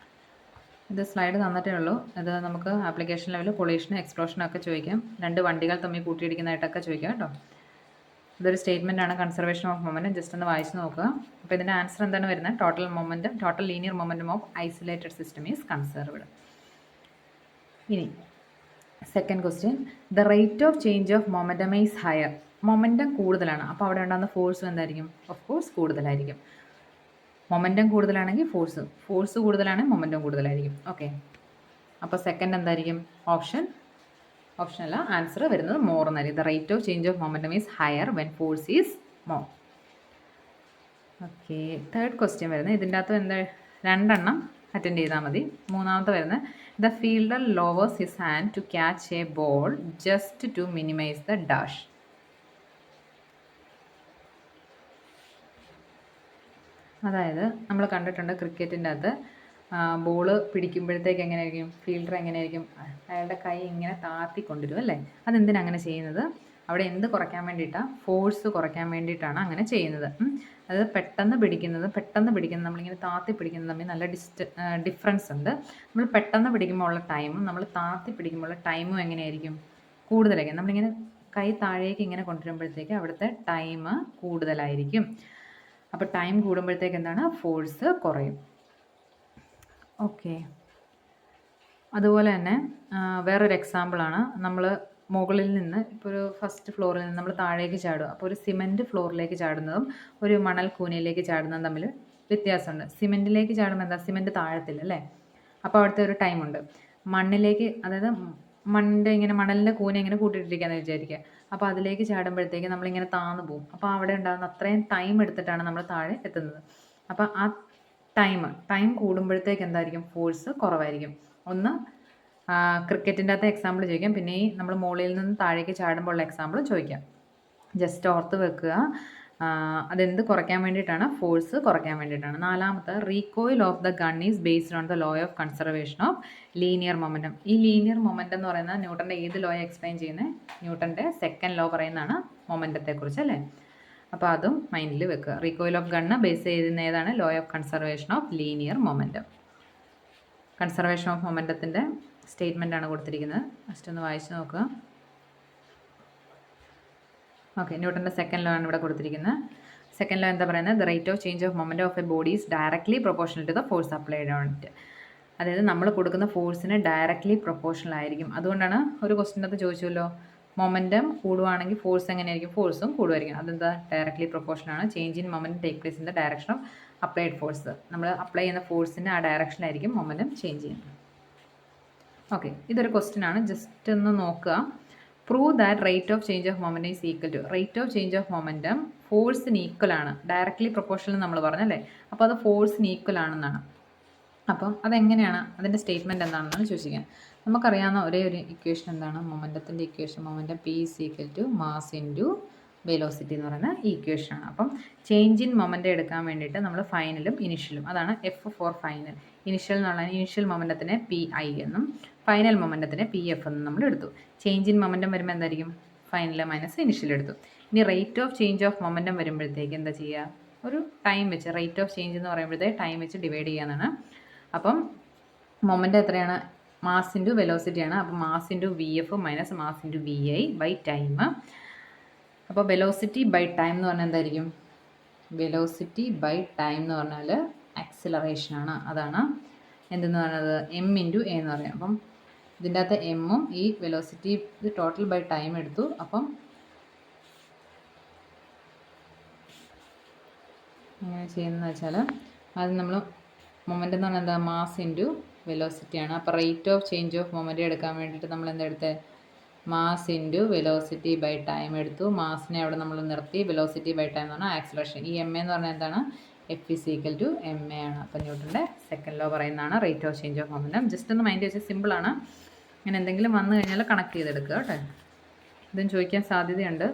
ഇത് സ്ലൈഡ് തന്നിട്ടേ ഉള്ളൂ. ഇത് നമുക്ക് ആപ്ലിക്കേഷൻ ലെവലിൽ കൊളീഷനും എക്സ്പ്ലോഷനും ഒക്കെ ചോദിക്കാം. രണ്ട് വണ്ടികൾ തമ്മിൽ കൂട്ടിയിടിക്കുന്നതായിട്ടൊക്കെ ചോദിക്കാം കേട്ടോ. ഇതൊരു സ്റ്റേറ്റ്മെൻ്റ് ആണ്, കൺസർവേഷൻ ഓഫ് മൊമെൻറ്റം. ജസ്റ്റ് ഒന്ന് വായിച്ച് നോക്കുക. അപ്പോൾ ഇതിൻ്റെ ആൻസർ എന്താണ് വരുന്നത്? Total linear momentum of isolated system is conserved. ഇനി second question, the rate of change of momentum is higher. Momentum കൂടുതലാണ്, അപ്പോൾ അവിടെ ഉണ്ടാകുന്ന ഫോഴ്സും എന്തായിരിക്കും? ഓഫ് കോഴ്സ് കൂടുതലായിരിക്കും. മൊമെൻറ്റം കൂടുതലാണെങ്കിൽ ഫോഴ്സ് കൂടുതലാണെങ്കിൽ മൊമെൻറ്റം കൂടുതലായിരിക്കും. ഓക്കെ, അപ്പോൾ സെക്കൻഡ് എന്തായിരിക്കും? ഓപ്ഷനല്ല, ആൻസർ വരുന്നത് മോർ എന്നായിരിക്കും. The rate of change of momentum is higher when force is more. Okay, third question വരുന്നത് ഇതിൻ്റെ അകത്ത് എന്താ, രണ്ടെണ്ണം അറ്റൻഡ് ചെയ്താൽ മതി. മൂന്നാമത്തെ വരുന്നത്, the fielder lowers his hand to catch a ball just to minimize the dash. അതായത് നമ്മൾ കണ്ടിട്ടുണ്ട് ക്രിക്കറ്റിൻ്റെ അകത്ത് ബോള് പിടിക്കുമ്പോഴത്തേക്ക് എങ്ങനെയായിരിക്കും ഫീൽഡർ എങ്ങനെയായിരിക്കും അയാളുടെ കൈ ഇങ്ങനെ താത്തിക്കൊണ്ടിരും അല്ലേ. അതെന്തിനാണ് അങ്ങനെ ചെയ്യുന്നത്? അവിടെ എന്ത് കുറയ്ക്കാൻ വേണ്ടിയിട്ടാണ്? ഫോഴ്സ് കുറയ്ക്കാൻ വേണ്ടിയിട്ടാണ് അങ്ങനെ ചെയ്യുന്നത്. അത് പെട്ടെന്ന് പിടിക്കുന്നത് നമ്മളിങ്ങനെ താത്തി പിടിക്കുന്നത് തമ്മിൽ നല്ല ഡിഫറൻസ് ഉണ്ട്. നമ്മൾ പെട്ടെന്ന് പിടിക്കുമ്പോൾ ഉള്ള ടൈമും നമ്മൾ താത്തി പിടിക്കുമ്പോൾ ഉള്ള ടൈമും എങ്ങനെയായിരിക്കും? കൂടുതലായിരിക്കും. നമ്മളിങ്ങനെ കൈ താഴേക്ക് ഇങ്ങനെ കൊണ്ടുവരുമ്പോഴത്തേക്ക് അവിടുത്തെ ടൈം കൂടുതലായിരിക്കും. അപ്പോൾ ടൈം കൂടുമ്പോഴത്തേക്ക് എന്താണ്? ഫോഴ്സ് കുറയും. ഓക്കെ, അതുപോലെ തന്നെ വേറൊരു എക്സാമ്പിളാണ്, നമ്മൾ മുകളിൽ നിന്ന് ഇപ്പോൾ ഒരു ഫസ്റ്റ് ഫ്ലോറിൽ നിന്ന് നമ്മൾ താഴേക്ക് ചാടുക. അപ്പോൾ ഒരു സിമൻറ്റ് ഫ്ലോറിലേക്ക് ചാടുന്നതും ഒരു മണൽ കൂനയിലേക്ക് ചാടുന്നതും തമ്മിൽ വ്യത്യാസമുണ്ട്. സിമൻറ്റിലേക്ക് ചാടുമ്പോൾ എന്താ, സിമൻറ്റ് താഴത്തില്ല അല്ലേ, അപ്പോൾ അവിടുത്തെ ഒരു ടൈമുണ്ട്. മണ്ണിലേക്ക്, അതായത് മണലിൻ്റെ കൂന ഇങ്ങനെ കൂട്ടിയിട്ടിരിക്കുകയെന്ന് വിചാരിക്കുക. അപ്പോൾ അതിലേക്ക് ചാടുമ്പോഴത്തേക്ക് നമ്മളിങ്ങനെ താന്നു പോകും. അപ്പോൾ അവിടെ ഉണ്ടാകുന്ന അത്രയും ടൈം എടുത്തിട്ടാണ് നമ്മൾ താഴെ എത്തുന്നത്. അപ്പോൾ ആ ടൈം കൂടുമ്പോഴത്തേക്ക് എന്തായിരിക്കും? ഫോഴ്സ് കുറവായിരിക്കും. ഒന്ന് ക്രിക്കറ്റിൻ്റെ അകത്ത് എക്സാമ്പിൾ ചോദിക്കാം, പിന്നെ ഈ നമ്മൾ മുകളിൽ നിന്ന് താഴേക്ക് ചാടുമ്പോൾ ഉള്ള എക്സാമ്പിൾ ചോദിക്കാം. ജസ്റ്റ് ഓർത്ത് വെക്കുക. അതെന്ത് കുറയ്ക്കാൻ വേണ്ടിയിട്ടാണ്? ഫോഴ്സ് കുറയ്ക്കാൻ വേണ്ടിയിട്ടാണ്. നാലാമത്തെ, recoil of the gun is based on the law of conservation of linear momentum. ഈ ലീനിയർ മൊമെൻറ്റം എന്ന് പറയുന്നത് ന്യൂട്ടൻ്റെ ഏത് ലോയെ എക്സ്പ്ലെയിൻ ചെയ്യുന്നത്? ന്യൂട്ടൻ്റെ സെക്കൻഡ് ലോ പറയുന്നതാണ് മൊമെൻറ്റത്തെക്കുറിച്ച് അല്ലേ. അപ്പോൾ അതും മൈൻഡിൽ വെക്കുക. റീകോയിൽ ഓഫ് ഗണ്ണ് ബേസ് ചെയ്യുന്ന ഏതാണ്? Law of conservation of linear momentum. Conservation of മൊമെൻറ്റത്തിൻ്റെ സ്റ്റേറ്റ്മെൻ്റ് ആണ് കൊടുത്തിരിക്കുന്നത്. ജസ്റ്റ് ഒന്ന് വായിച്ച് നോക്കുക. ഓക്കെ, ന്യൂട്ടൻ്റെ സെക്കൻഡ് ലോ ആണ് ഇവിടെ കൊടുത്തിരിക്കുന്നത്. സെക്കൻഡ് ലോ എന്താ പറയുന്നത്? The rate of change of momentum of a body is directly proportional to the force applied on it. അതായത് നമ്മൾ കൊടുക്കുന്ന ഫോഴ്സിന് ഡയറക്ട്ലി പ്രൊപ്പോർഷണൽ ആയിരിക്കും. അതുകൊണ്ടാണ് ഒരു ക്വസ്റ്റ്യൻ്റെ അകത്ത് ചോദിച്ചല്ലോ, മൊമെൻറ്റം കൂടുവാണെങ്കിൽ ഫോഴ്സ് എങ്ങനെയായിരിക്കും? ഫോഴ്സും കൂടുമായിരിക്കും. അതെന്താ? ഡയറക്ട്ലി പ്രൊപ്പോർഷണൽ ആണ്. Change in momentum take place in the direction of applied force. നമ്മൾ അപ്ലൈ ചെയ്യുന്ന ഫോഴ്സിൻ്റെ ആ ഡയറക്ഷനിലായിരിക്കും മൊമെൻറ്റം ചേഞ്ച് ചെയ്യുന്നത്. ഓക്കെ, ഇതൊരു ക്വസ്റ്റ്യൻ ആണ്, ജസ്റ്റ് ഒന്ന് നോക്കുക. Prove that rate of change of momentum is equal to. Rate of change of momentum ഫോഴ്സിന് ഈക്വൽ ആണ്. ഡയറക്ട്ലി പ്രൊപ്പോർഷണൽ നമ്മൾ പറഞ്ഞല്ലേ, അപ്പോൾ അത് ഫോഴ്സിന് ഈക്വൽ ആണെന്നാണ്. അപ്പം അതെങ്ങനെയാണ്? അതിൻ്റെ സ്റ്റേറ്റ്മെൻറ്റ് എന്താണെന്നാണ് ചോദിക്കുക. നമുക്കറിയാവുന്ന ഒരേ ഒരു ഇക്വേഷൻ എന്താണ്? മൊമെൻറ്റത്തിൻ്റെ equation. Momentum P is equal to mass into velocity എന്ന് പറയുന്ന ഈ ഇക്വേഷനാണ്. അപ്പം ചേഞ്ച് ഇൻ മൊമെൻറ്റം എടുക്കാൻ വേണ്ടിയിട്ട് നമ്മൾ ഫൈനലും ഇനിഷ്യലും, അതാണ് എഫ് ഫോർ ഫൈനൽ. ഇനിഷ്യൽ എന്നുള്ള ഇനിഷ്യൽ മൊമെൻറ്റത്തിനെ പി ഐ എന്നും ഫൈനൽ മൊമെൻറ്റത്തിനെ പി എഫ് എന്നും നമ്മൾ എടുത്തു. ചേഞ്ച് ഇൻ മൊമെൻറ്റം വരുമ്പോൾ എന്തായിരിക്കും? ഫൈനൽ മൈനസ് ഇനിഷ്യൽ എടുത്തു. ഇനി rate of change of momentum വരുമ്പോഴത്തേക്ക് എന്താ ചെയ്യുക? ഒരു ടൈം വെച്ച്, റേറ്റ് ഓഫ് ചേഞ്ച് എന്ന് പറയുമ്പോഴത്തേക്ക് ടൈം വെച്ച് ഡിവൈഡ് ചെയ്യാനാണ്. അപ്പം മൊമെൻറ്റം എത്രയാണ്? മാസ് ഇൻറ്റു വെലോസിറ്റിയാണ്. അപ്പം mass into V F minus mass into V I by time. അപ്പോൾ വെലോസിറ്റി ബൈ ടൈം എന്ന് പറഞ്ഞാൽ എന്തായിരിക്കും? വെലോസിറ്റി ബൈ ടൈം എന്ന് പറഞ്ഞാൽ ആക്സിലറേഷനാണ്. അതാണ് എന്തെന്ന് പറയുന്നത്? എം ഇൻറ്റു എ എന്ന് പറയാം. അപ്പം ഇതിൻ്റെ അകത്ത് എമ്മും ഈ വെലോസിറ്റി ഇത് ടോട്ടൽ ബൈ ടൈം എടുത്തു. അപ്പം എങ്ങനെ ചെയ്യുന്നതെന്ന് വെച്ചാൽ അത് നമ്മൾ മൊമെൻ്റ് എന്ന് പറഞ്ഞാൽ എന്താ? മാസ് ഇൻറ്റു വെലോസിറ്റിയാണ്. അപ്പോൾ rate of change of moment എടുക്കാൻ വേണ്ടിയിട്ട് നമ്മൾ എന്താ എടുത്തത്? Mass into velocity by time എടുത്തു. മാസിനെ അവിടെ നമ്മൾ നിർത്തി. വെലോസിറ്റി ബൈ ടൈം എന്ന് പറഞ്ഞാൽ ആക്സിലറേഷൻ. ഈ എം എന്ന് പറഞ്ഞാൽ എന്താണ്? F is equal to M A ആണ്. അപ്പോൾ ന്യൂട്ടൻ്റെ സെക്കൻഡ് ലോ പറയുന്നതാണ് rate of change of momentum. Just ഒന്ന് മൈൻഡ് വെച്ചാൽ സിമ്പിളാണ്. അങ്ങനെ എന്തെങ്കിലും വന്നു കഴിഞ്ഞാൽ കണക്ട് ചെയ്തെടുക്കുക കേട്ടോ. ഇതും ചോദിക്കാൻ സാധ്യതയുണ്ട്.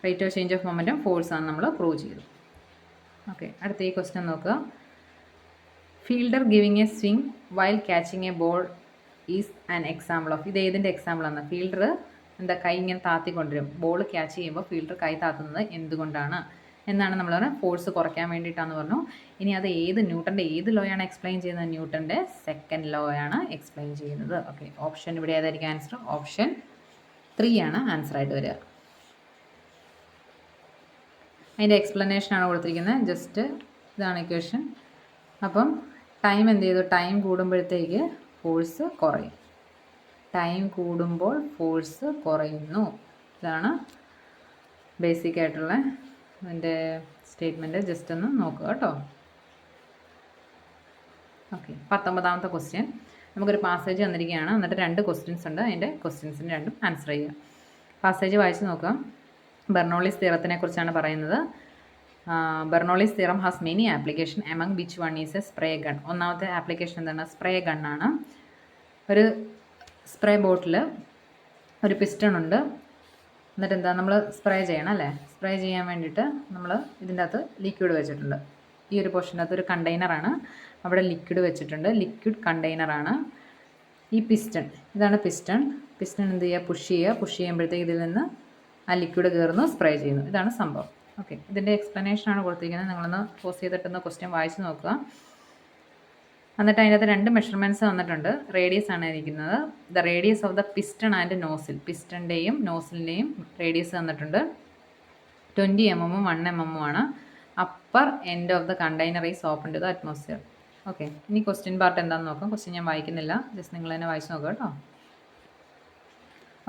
Rate of change of momentum force ആണ് നമ്മൾ പ്രൂവ് ചെയ്തു. ഓക്കെ, അടുത്ത ഈ ക്വസ്റ്റ്യൻ നോക്കുക. Fielder giving A swing while catching A ball is an example of. ഇത് ഏതിൻ്റെ എക്സാമ്പിളാണ്? ഫീൽഡർ എന്താ കൈ ഇങ്ങനെ താത്തിക്കൊണ്ടിരും. ബോൾ ക്യാച്ച് ചെയ്യുമ്പോൾ ഫീൽഡർ കൈ താത്തുന്നത് എന്തുകൊണ്ടാണ് എന്നാണ് നമ്മൾ പറഞ്ഞത്. ഫോഴ്സ് കുറയ്ക്കാൻ വേണ്ടിയിട്ടാണെന്ന് പറഞ്ഞു. ഇനി അത് ന്യൂട്ടൻ്റെ ഏത് ലോ ആണ് എക്സ്പ്ലെയിൻ ചെയ്യുന്നത്? ന്യൂട്ടൻ്റെ സെക്കൻഡ് ലോ ആണ് എക്സ്പ്ലെയിൻ ചെയ്യുന്നത്. ഓക്കെ, ഓപ്ഷൻ ഇവിടെ ഏതായിരിക്കും ആൻസർ? ഓപ്ഷൻ 3 ആണ് ആൻസർ ആയിട്ട് വരിക. അതിൻ്റെ എക്സ്പ്ലനേഷൻ ആണ് കൊടുത്തിരിക്കുന്നത്. ജസ്റ്റ് ഇതാണ് ഇക്വേഷൻ. അപ്പം ടൈം എന്ത് ചെയ്തു? ടൈം കൂടുമ്പോഴത്തേക്ക് ഫോഴ്സ് കുറയും. ടൈം കൂടുമ്പോൾ ഫോഴ്സ് കുറയുന്നു. ഇതാണ് ബേസിക് ആയിട്ടുള്ള അതിൻ്റെ സ്റ്റേറ്റ്മെൻറ്റ്. ജസ്റ്റ് ഒന്ന് നോക്കുക കേട്ടോ. ഓക്കെ, 19ാമത്തെ ക്വസ്റ്റ്യൻ. നമുക്കൊരു പാസേജ് തന്നിരിക്കുകയാണ്. എന്നിട്ട് 2 ക്വസ്റ്റ്യൻസ് ഉണ്ട്. അതിൻ്റെ ക്വസ്റ്റ്യൻസിന് രണ്ടും ആൻസർ ചെയ്യുക. പാസേജ് വായിച്ച് നോക്കാം. ബെർണോളിസ് തിയറത്തിനെ കുറിച്ചാണ് പറയുന്നത്. Bernoulli's theorem has many application among which one is A spray gun. ഒന്നാമത്തെ ആപ്ലിക്കേഷൻ എന്താണ്? സ്പ്രേ ഗണ്ണാണ്. ഒരു സ്പ്രേ ബോട്ടിൽ ഒരു പിസ്റ്റൺ ഉണ്ട്. എന്നിട്ട് എന്താ നമ്മൾ സ്പ്രേ ചെയ്യണം അല്ലേ? സ്പ്രേ ചെയ്യാൻ വേണ്ടിയിട്ട് നമ്മൾ ഇതിൻ്റെ അകത്ത് ലിക്വിഡ് വെച്ചിട്ടുണ്ട്. ഈ ഒരു പോർഷൻ്റെ അകത്ത് ഒരു കണ്ടെയ്നറാണ്. അവിടെ ലിക്വിഡ് വെച്ചിട്ടുണ്ട്. ലിക്വിഡ് കണ്ടെയ്നറാണ് ഈ പിസ്റ്റൺ. ഇതാണ് പിസ്റ്റൺ. പിസ്റ്റൺ എന്ത് ചെയ്യുക? പുഷ് ചെയ്യുക. പുഷ് ചെയ്യുമ്പോഴത്തേക്ക് ഇതിൽ നിന്ന് ആ ലിക്വിഡ് കയറുന്നു, സ്പ്രേ ചെയ്യുന്നു. ഇതാണ് സംഭവം. ഓക്കെ, ഇതിൻ്റെ എക്സ്പ്ലനേഷനാണ് കൊടുത്തിരിക്കുന്നത്. നിങ്ങളൊന്ന് പോസ് ചെയ്തിട്ടൊന്ന് ക്വസ്റ്റ്യൻ വായിച്ച് നോക്കുക. എന്നിട്ട് അതിനകത്ത് 2 മെഷർമെൻറ്റ്സ് തന്നിട്ടുണ്ട്. റേഡിയസ് ആണ് ഇരിക്കുന്നത്. The radius of the piston and nozzle. പിസ്റ്റൻ്റെയും നോസിലിൻ്റെയും റേഡിയസ് തന്നിട്ടുണ്ട്. 20 mm 1 mm ആണ്. Upper end of the container is open to the atmosphere. Okay, ഇനി ക്വസ്റ്റ്യൻ പാർട്ട് എന്താണെന്ന് നോക്കാം. ക്വസ്റ്റ്യൻ ഞാൻ വായിക്കുന്നില്ല, ജസ്റ്റ് നിങ്ങൾ തന്നെ വായിച്ച് നോക്കുക കേട്ടോ.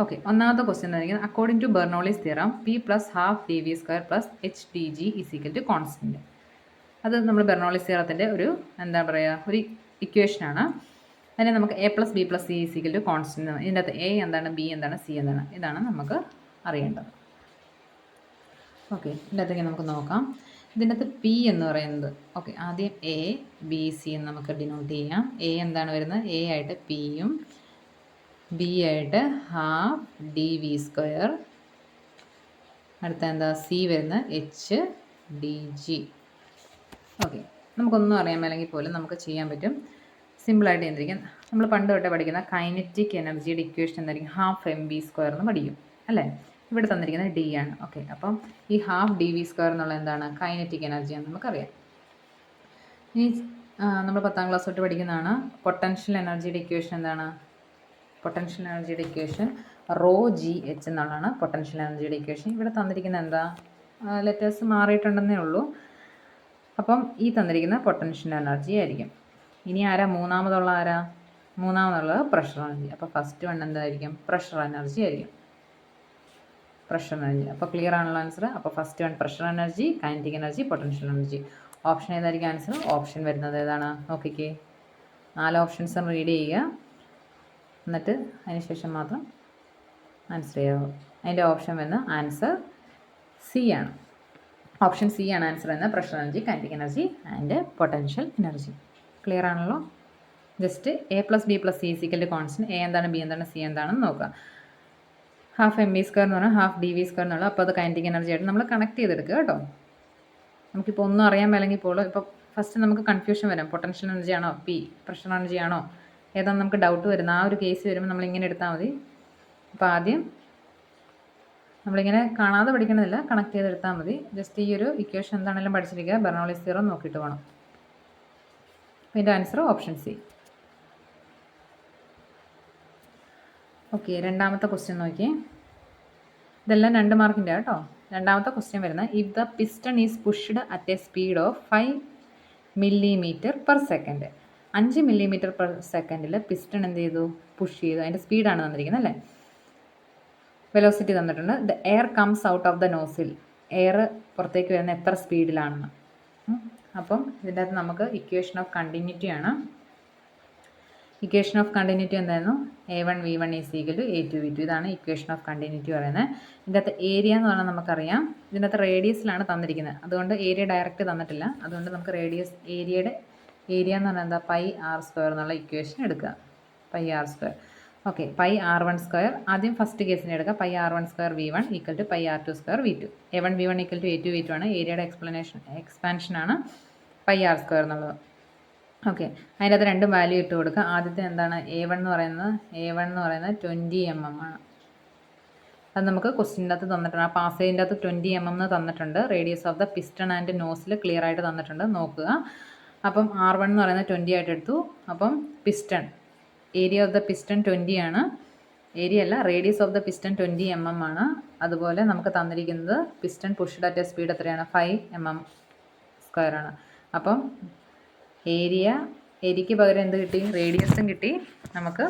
ഓക്കെ, ഒന്നാമത്തെ ക്വസ്റ്റ്യൻ എന്തായിരിക്കും? According to Bernoulli's theorem P plus half D V square plus H D G is equal to constant. അത് നമ്മൾ ബെർണോളിസ് തിയറത്തിൻ്റെ ഒരു എന്താ പറയുക, ഒരു ഇക്വേഷനാണ്. അതിനെ നമുക്ക് A plus B plus C is equal to constant. ഇതിൻ്റെ അകത്ത് എ എന്താണ്, ബി എന്താണ്, സി എന്താണ്, ഇതാണ് നമുക്ക് അറിയേണ്ടത്. ഓക്കെ, ഇതിൻ്റെ അകത്തേക്ക് നമുക്ക് നോക്കാം. ഇതിൻ്റെ അകത്ത് പി എന്ന് പറയുന്നത്, ഓക്കെ, ആദ്യം എ ബി സി എന്ന് നമുക്ക് ഡിനോട്ട് ചെയ്യാം. എ എന്താണ് വരുന്നത്? എ ആയിട്ട് പിയും ബി ആയിട്ട് ഹാഫ് ഡി വി സ്ക്വയർ. അടുത്ത എന്താ? സി വരുന്ന എച്ച് ഡി ജി. ഓക്കെ, നമുക്കൊന്നും അറിയാൻ മേലെങ്കിൽ പോലും നമുക്ക് ചെയ്യാൻ പറ്റും. സിമ്പിളായിട്ട് എന്തിരിക്കും, നമ്മൾ പണ്ട് തൊട്ടേ പഠിക്കുന്ന കൈനറ്റിക് എനർജിയുടെ ഇക്വേഷൻ എന്തായിരിക്കും? ഹാഫ് എം വി സ്ക്വയർ എന്ന് പഠിക്കും അല്ലേ? ഇവിടെ തന്നിരിക്കുന്നത് ഡി ആണ്. ഓക്കെ, അപ്പം ഈ ഹാഫ് ഡി വി സ്ക്വയർ എന്നുള്ള എന്താണ്? കൈനറ്റിക് എനർജിയാണ് നമുക്കറിയാം. ഇനി നമ്മൾ 10ാം ക്ലാസ് തൊട്ട് പഠിക്കുന്നതാണ് പൊട്ടൻഷ്യൽ എനർജിയുടെ ഇക്വേഷൻ. എന്താണ് പൊട്ടൻഷ്യൽ എനർജിയുടെ ഇക്വേഷൻ? റോ ജി എച്ച് എന്നുള്ളതാണ് പൊട്ടൻഷ്യൽ എനർജിയുടെ ഇക്വേഷൻ. ഇവിടെ തന്നിരിക്കുന്നത് എന്താ? ലെറ്റേഴ്സ് മാറിയിട്ടുണ്ടെന്നേ ഉള്ളൂ. അപ്പം ഈ തന്നിരിക്കുന്ന പൊട്ടൻഷ്യൽ എനർജി ആയിരിക്കും. ഇനി ആരാ മൂന്നാമതുള്ള? മൂന്നാമതുള്ളത് പ്രഷർ എനർജി. അപ്പോൾ ഫസ്റ്റ് വൺ എന്തായിരിക്കും? പ്രഷർ എനർജി ആയിരിക്കും. Pressure energy. അപ്പോൾ ക്ലിയർ ആണല്ലോ ആൻസർ. അപ്പോൾ first one pressure energy, kinetic energy, potential energy. Option ഏതായിരിക്കും ആൻസർ? ഓപ്ഷൻ വരുന്നത് ഏതാണ്? നോക്കിക്കേ, 4 ഓപ്ഷൻസ് റീഡ് ചെയ്യുക, എന്നിട്ട് അതിന് ശേഷം മാത്രം ആൻസർ ചെയ്യാവൂ. അതിൻ്റെ ഓപ്ഷൻ വരുന്ന ആൻസർ സി ആണ്. ഓപ്ഷൻ സി ആണ് ആൻസർ വരുന്നത്. Pressure energy, kinetic energy and potential energy. Clear ആണല്ലോ? Just A plus B plus C equal to constant. A എന്താണ്, ബി എന്താണ്, സി എന്താണെന്ന് നോക്കുക. ഹാഫ് എം വി സ്ക്വയർ എന്ന് പറഞ്ഞാൽ ഹാഫ് ഡി വി സ്ക്വയർ എന്നുള്ള, അപ്പോൾ അത് കൈനറ്റിക് എനർജി ആയിട്ട് നമ്മൾ കണക്ട് ചെയ്തെടുക്കുക കേട്ടോ. നമുക്കിപ്പോൾ ഒന്നും അറിയാൻ മേലെങ്കിൽ പോലും ഇപ്പോൾ ഫസ്റ്റ് നമുക്ക് കൺഫ്യൂഷൻ വരാം. പൊട്ടൻഷ്യൽ എനർജി ആണോ, പി പ്രഷർ എനർജി ആണോ, ഏതാണെന്ന് നമുക്ക് ഡൗട്ട് വരുന്ന ആ ഒരു കേസ് വരുമ്പോൾ നമ്മളിങ്ങനെ എടുത്താൽ മതി. അപ്പോൾ ആദ്യം നമ്മളിങ്ങനെ കാണാതെ പഠിക്കണമെന്നില്ല, കണക്ട് ചെയ്തെടുത്താൽ മതി. ജസ്റ്റ് ഈ ഒരു ഇക്വേഷൻ എന്താണെങ്കിലും പഠിച്ചിരിക്കുക. ബെർണോളിസ് തിയറം നോക്കിയിട്ട് വേണം. ഇതിൻ്റെ ആൻസർ ഓപ്ഷൻ സി. ഓക്കെ, രണ്ടാമത്തെ ക്വസ്റ്റ്യൻ നോക്കി. ഇതെല്ലാം 2 മാർക്കിൻ്റെ കേട്ടോ. രണ്ടാമത്തെ ക്വസ്റ്റ്യൻ വരുന്നത്, if the piston is pushed at A speed of 5 millimeter per second. 5 millimeter per second piston എന്ത് ചെയ്തു? പുഷ് ചെയ്തു. അതിൻ്റെ സ്പീഡാണ് തന്നിരിക്കുന്നത് അല്ലേ? വെലോസിറ്റി തന്നിട്ടുണ്ട്. The air comes out of the nozzle. Air പുറത്തേക്ക് വരുന്ന എത്ര സ്പീഡിലാണെന്ന്. അപ്പം ഇതിൻ്റെ അകത്ത് നമുക്ക് ഇക്വേഷൻ ഓഫ് കണ്ടിന്യൂറ്റി ആണ്. ഇക്വേഷൻ ഓഫ് കണ്ടിന്യൂറ്റി എന്തായിരുന്നു? A1 V1 is equal to A2 V2. ഇതാണ് ഇക്വേഷൻ ഓഫ് കണ്ടിന്യൂറ്റി പറയുന്നത്. ഇതിൻ്റെ അകത്ത് ഏരിയ എന്ന് പറഞ്ഞാൽ നമുക്കറിയാം. ഇതിൻ്റെ അകത്ത് റേഡിയസിലാണ് തന്നിരിക്കുന്നത്. അതുകൊണ്ട് ഏരിയ ഡയറക്റ്റ് തന്നിട്ടില്ല. അതുകൊണ്ട് നമുക്ക് ഏരിയയുടെ ഏരിയ എന്ന് പറഞ്ഞാൽ എന്താ? പൈ ആർ സ്ക്വയർ എന്നുള്ള ഇക്വേഷൻ എടുക്കുക. Pi R square. Okay, pi R1 square ആദ്യം ഫസ്റ്റ് കേസിന് എടുക്കുക. Pi R1 square V1 equal to pi R2 square V2. A1 V1 equal to A2 V2 ആണ്. ഏരിയയുടെ എക്സ്പാൻഷനാണ് പൈ ആർ സ്ക്വയർ എന്നുള്ളത്. ഓക്കെ, അതിൻ്റെ അകത്ത് രണ്ട് വാല്യൂ ഇട്ട് കൊടുക്കുക. ആദ്യത്തെ എന്താണ്, A1 എന്ന് പറയുന്നത് 20 mm ആണ്. അത് നമുക്ക് ക്വസ്റ്റ്യൻ്റെ അകത്ത് തന്നിട്ടുണ്ട്. ആ പാസേജിൻ്റെ അകത്ത് 20 mm എന്ന് തന്നിട്ടുണ്ട്. Radius of the piston and nozzle clear ആയിട്ട് തന്നിട്ടുണ്ട്, നോക്കുക. അപ്പം R1 എന്ന് പറയുന്നത് 20 ആയിട്ട് എടുത്തു. അപ്പം piston area of the piston 20 ആണ്. ഏരിയ അല്ല, radius of the piston 20 mm ആണ്. അതുപോലെ നമുക്ക് തന്നിരിക്കുന്നത് പിസ്റ്റൺ പുഷ്ഡ് അറ്റ് സ്പീഡ് എത്രയാണ്, 5 mm² ആണ്. അപ്പം ഏരിയയ്ക്ക് പകരം എന്ത് കിട്ടി, റേഡിയസും കിട്ടി, നമുക്ക്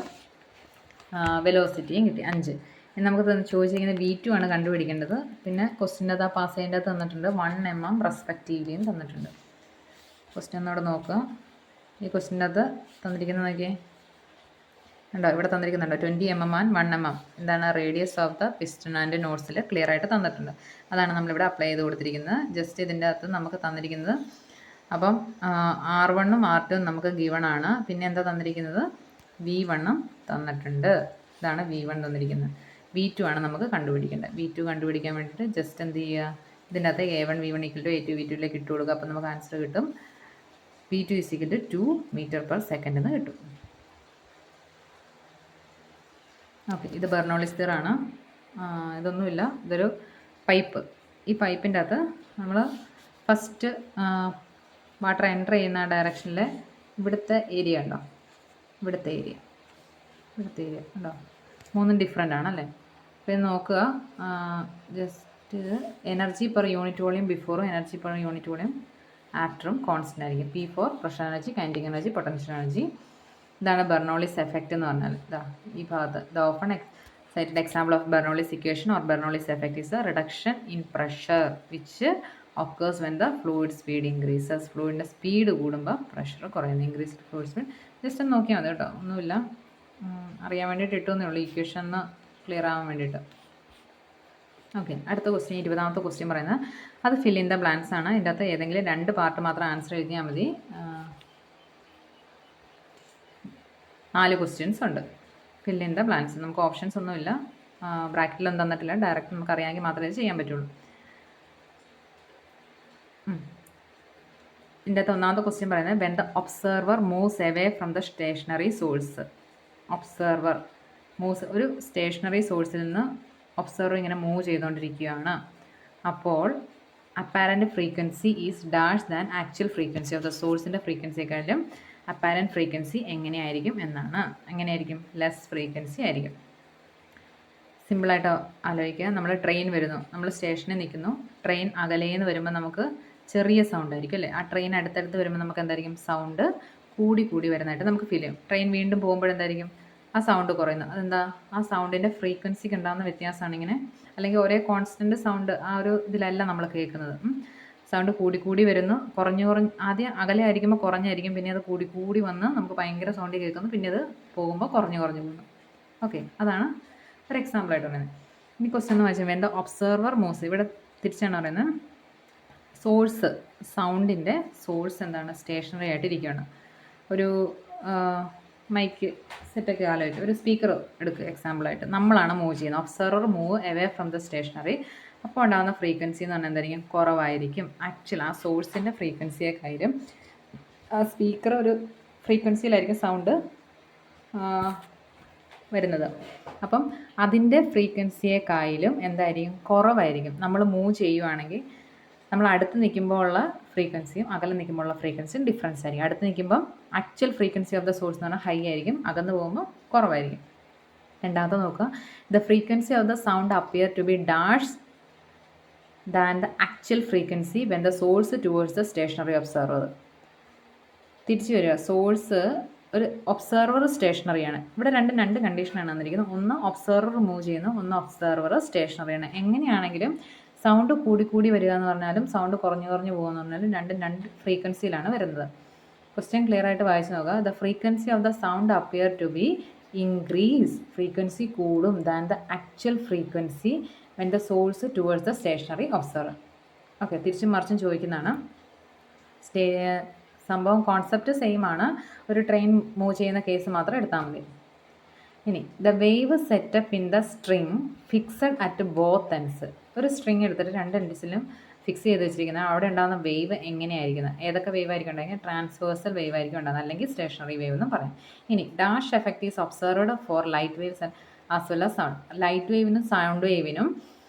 വെലോസിറ്റിയും കിട്ടി 5. ഇനി നമുക്ക് ചോദിച്ചിരിക്കുന്നത് V2 ആണ് കണ്ടുപിടിക്കേണ്ടത്. പിന്നെ ക്വസ്റ്റ്യൻ്റെ അത് ആ പാസേജിൻ്റെ അകത്ത് തന്നിട്ടുണ്ട് 1 mm റെസ്പെക്റ്റീവ്ലിയും തന്നിട്ടുണ്ട്. ക്വസ്റ്റ്യൻ ഒന്നോടെ നോക്കുക. ഈ ക്വസ്റ്റ്യൻ്റെ അകത്ത് തന്നിരിക്കുന്നത് നോക്കിയേ, ഉണ്ടോ, ഇവിടെ തന്നിരിക്കുന്നുണ്ടോ 20 mm ആൻഡ് 1 mm എന്താണ് radius of the piston and നോട്ട്സിൽ ക്ലിയർ ആയിട്ട് തന്നിട്ടുണ്ട്. അതാണ് നമ്മളിവിടെ അപ്ലൈ ചെയ്ത് കൊടുത്തിരിക്കുന്നത്. ജസ്റ്റ് ഇതിൻ്റെ അകത്ത് നമുക്ക് തന്നിരിക്കുന്നത്, അപ്പം R1 ഉം R2 ഉം നമുക്ക് ഗിവൺ ആണ്. പിന്നെ എന്താ തന്നിരിക്കുന്നത്, V1 ഉം തന്നിട്ടുണ്ട്. ഇതാണ് V1 തന്നിരിക്കുന്നത്. V2 ആണ് നമുക്ക് കണ്ടുപിടിക്കേണ്ടത്. V2 കണ്ടുപിടിക്കാൻ വേണ്ടിയിട്ട് ജസ്റ്റ് എന്ത് ചെയ്യുക, ഇതിൻ്റെ അകത്ത് A1 V1 = A2 V2 ഇട്ട് കൊടുക്കുക. അപ്പം നമുക്ക് ആൻസർ കിട്ടും V2 = 2 m/s എന്ന് കിട്ടും. ഓക്കെ, ഇത് ബെർണോളിസ് തിയറം ആണ്. ഇതൊന്നുമില്ല, ഇതൊരു പൈപ്പ്. ഈ പൈപ്പിൻ്റെ അകത്ത് നമ്മൾ ഫസ്റ്റ് വാട്ടർ എൻ്റർ ചെയ്യുന്ന ഡയറക്ഷനിൽ ഇവിടുത്തെ ഏരിയ ഉണ്ടോ, ഇവിടുത്തെ ഏരിയ ഉണ്ടോ, മൂന്നും ഡിഫറെൻ്റ് ആണല്ലേ. അപ്പോൾ ഇത് നോക്കുക, ജസ്റ്റ് ഇത് എനർജി പെർ യൂണിറ്റ് വോളിയം ബിഫോറും എനർജി പെർ യൂണിറ്റ് വോളിയം ആഫ്റ്ററും കോൺസ്റ്റൻ്റ് ആയിരിക്കും. P4 pressure energy, kinetic energy, potential energy. ഇതാണ് ബെർണോളിസ് എഫക്റ്റ് എന്ന് പറഞ്ഞാൽ. ഇതാ ഈ ഭാഗത്ത് the open cited example of Bernoulli's equation or Bernoulli's effect is a reduction in pressure which occurs when the fluid speed increases. ഫ്ലൂയിഡിൻ്റെ സ്പീഡ് കൂടുമ്പോൾ പ്രഷർ കുറയുന്നു. ഇൻക്രീസ്ഡ് ഫ്ലൂയിഡ് സ്പീഡ് ജസ്റ്റ് ഒന്ന് നോക്കിയാൽ മതി കേട്ടോ, ഒന്നുമില്ല, അറിയാൻ വേണ്ടിയിട്ട് ഇട്ടുവെന്നേ ഉള്ളൂ, ഇക്വേഷൻ ഒന്ന് ക്ലിയർ ആവാൻ വേണ്ടിയിട്ട്. ഓക്കെ, അടുത്ത ക്വസ്റ്റ്യൻ 20ാമത്തെ ക്വസ്റ്റ്യൻ പറയുന്നത് അത് ഫിൽ ഇൻ ദ ബ്ലാങ്ക്സ് ആണ്. ഇതിൻ്റെ അകത്ത് ഏതെങ്കിലും 2 പാർട്ട് മാത്രം ആൻസർ എഴുതിയാൽ മതി. 4 ക്വസ്റ്റ്യൻസ് ഉണ്ട്. ഫിൽ ഇൻ ദ ബ്ലാങ്ക്സ്, നമുക്ക് ഓപ്ഷൻസ് ഒന്നുമില്ല, ബ്രാക്കറ്റിലൊന്നും തന്നിട്ടില്ല, ഡയറക്റ്റ് നമുക്ക് അറിയാമെങ്കിൽ മാത്രമേ ചെയ്യാൻ പറ്റുള്ളൂ. ഇതിൻ്റെ അകത്ത് 1ാമത്തെ ക്വസ്റ്റ്യൻ പറയുന്നത് when the observer moves away from the stationary source. Observer moves, ഒരു സ്റ്റേഷനറി സോഴ്സിൽ നിന്ന് ഒബ്സർവർ ഇങ്ങനെ മൂവ് ചെയ്തുകൊണ്ടിരിക്കുകയാണ്. അപ്പോൾ apparent frequency is dash than actual frequency of the സോഴ്സിൻ്റെ ഫ്രീക്വൻസിയെക്കാളും അപ്പാരൻറ്റ് ഫ്രീക്വൻസി എങ്ങനെയായിരിക്കും എന്നാണ്. എങ്ങനെയായിരിക്കും, ലെസ് ഫ്രീക്വൻസി ആയിരിക്കും. സിമ്പിളായിട്ട് ആലോചിക്കുക, നമ്മൾ ട്രെയിൻ വരുന്നു, നമ്മൾ സ്റ്റേഷനിൽ നിൽക്കുന്നു, ട്രെയിൻ അകലേന്ന് വരുമ്പോൾ നമുക്ക് ചെറിയ സൗണ്ട് ആയിരിക്കും അല്ലേ. ആ ട്രെയിൻ അടുത്തടുത്ത് വരുമ്പോൾ നമുക്ക് എന്തായിരിക്കും, സൗണ്ട് കൂടി വരുന്നതായിട്ട് നമുക്ക് ഫീൽ ചെയ്യും. ട്രെയിൻ വീണ്ടും പോകുമ്പോഴെന്തായിരിക്കും, ആ സൗണ്ട് കുറയുന്നു. അതെന്താ, ആ സൗണ്ടിൻ്റെ ഫ്രീക്വൻസിക്ക് ഉണ്ടാകുന്ന വ്യത്യാസമാണ് ഇങ്ങനെ. അല്ലെങ്കിൽ ഒരേ കോൺസ്റ്റൻറ്റ് സൗണ്ട് ആ ഒരു ഇതിലല്ല നമ്മൾ കേൾക്കുന്നത്. സൗണ്ട് കൂടി വരുന്നു, കുറഞ്ഞ് ആദ്യം അകലെ ആയിരിക്കുമ്പോൾ കുറഞ്ഞായിരിക്കും, പിന്നെ അത് കൂടി വന്ന് നമുക്ക് ഭയങ്കര സൗണ്ട് കേൾക്കുന്നു, പിന്നെ അത് പോകുമ്പോൾ കുറഞ്ഞ് പോകുന്നു. ഓക്കെ, അതാണ് ഒരു എക്സാമ്പിളായിട്ട് പറയുന്നത്. ഇനി ക്വസ്റ്റ്യൻ എന്ന് വെച്ചാൽ വേണ്ട ഒബ്സർവർ മൂവ്സ്, ഇവിടെ തിരിച്ചാണ് പറയുന്നത്. സോഴ്സ്, സൗണ്ടിൻ്റെ സോഴ്സ് എന്താണ്, സ്റ്റേഷനറി ആയിട്ടിരിക്കുകയാണ്. ഒരു മൈക്ക് സെറ്റൊക്കെ ആലോചിക്കുക, ഒരു സ്പീക്കർ എടുക്കുക എക്സാമ്പിളായിട്ട്, നമ്മളാണ് മൂവ് ചെയ്യുന്നത്. Observer move away from the stationary. അപ്പോൾ ഉണ്ടാകുന്ന ഫ്രീക്വൻസി എന്ന് പറഞ്ഞാൽ എന്തായിരിക്കും, കുറവായിരിക്കും. ആക്ച്വൽ ആ സോഴ്സിൻ്റെ ഫ്രീക്വൻസിയെക്കാളും ആ സ്പീക്കർ ഒരു ഫ്രീക്വൻസിയിലായിരിക്കും സൗണ്ട് വരുന്നത്. അപ്പം അതിൻ്റെ ഫ്രീക്വൻസിയെക്കാളും എന്തായിരിക്കും, കുറവായിരിക്കും. നമ്മൾ മൂവ് ചെയ്യുവാണെങ്കിൽ നമ്മൾ അടുത്ത് നിൽക്കുമ്പോൾ ഉള്ള ഫ്രീക്വൻസിയും അകലെ നിൽക്കുമ്പോൾ ഉള്ള ഫ്രീക്വൻസിയും ഡിഫറൻസ് ആയിരിക്കും. അടുത്ത് നിൽക്കുമ്പോൾ actual frequency of the source എന്ന് പറഞ്ഞാൽ ഹൈ ആയിരിക്കും, അകന്ന് പോകുമ്പോൾ കുറവായിരിക്കും. രണ്ടാമത്തെ നോക്കുക, the frequency of the sound appear to be dash than the actual frequency when the source towards the stationary observer. തിരിച്ചു വരിക, സോഴ്സ് ഒരു ഒബ്സർവർ സ്റ്റേഷനറിയാണ്. ഇവിടെ രണ്ട് കണ്ടീഷനാണ് തന്നിരിക്കുന്നത്. ഒന്ന് ഒബ്സർവർ മൂവ് ചെയ്യുന്നു, ഒന്ന് ഒബ്സർവർ സ്റ്റേഷനറിയാണ്. എങ്ങനെയാണെങ്കിലും സൗണ്ട് കൂടി വരിക എന്ന് പറഞ്ഞാലും സൗണ്ട് കുറഞ്ഞു പോകുക എന്ന് പറഞ്ഞാലും രണ്ട് ഫ്രീക്വൻസിയിലാണ് വരുന്നത്. ക്വസ്റ്റ്യൻ ക്ലിയർ ആയിട്ട് വായിച്ച് നോക്കുക. The frequency of the sound appear to be increase, frequency കൂടും, than the actual frequency when the source towards the stationary observer. Okay, തിരിച്ചും മറിച്ചും ചോദിക്കുന്നതാണ്. സംഭവം കോൺസെപ്റ്റ് സെയിം ആണ്. ഒരു ട്രെയിൻ മൂവ് ചെയ്യുന്ന കേസ് മാത്രം എടുത്താൽ മതി. ഇനി the wave setup in the string fixed at both ends. ഒരു സ്ട്രിങ് എടുത്തിട്ട് 2 എൻഡ്സിലും ഫിക്സ് ചെയ്ത് വെച്ചിരിക്കുന്നത് അവിടെ ഉണ്ടാകുന്ന വേവ് എങ്ങനെയായിരിക്കുന്നത്, ഏതൊക്കെ വേവ് ആയിരിക്കും ഉണ്ടെങ്കിൽ ട്രാൻസ്വേഴ്സൽ വേവ് ആയിരിക്കും ഉണ്ടാകുന്നത്, അല്ലെങ്കിൽ സ്റ്റേഷണറി വേവ് എന്നും പറയാം. ഇനി dash effect is observed for light waves as well as sound. Light വേവിനും സൗണ്ട് വേവിനും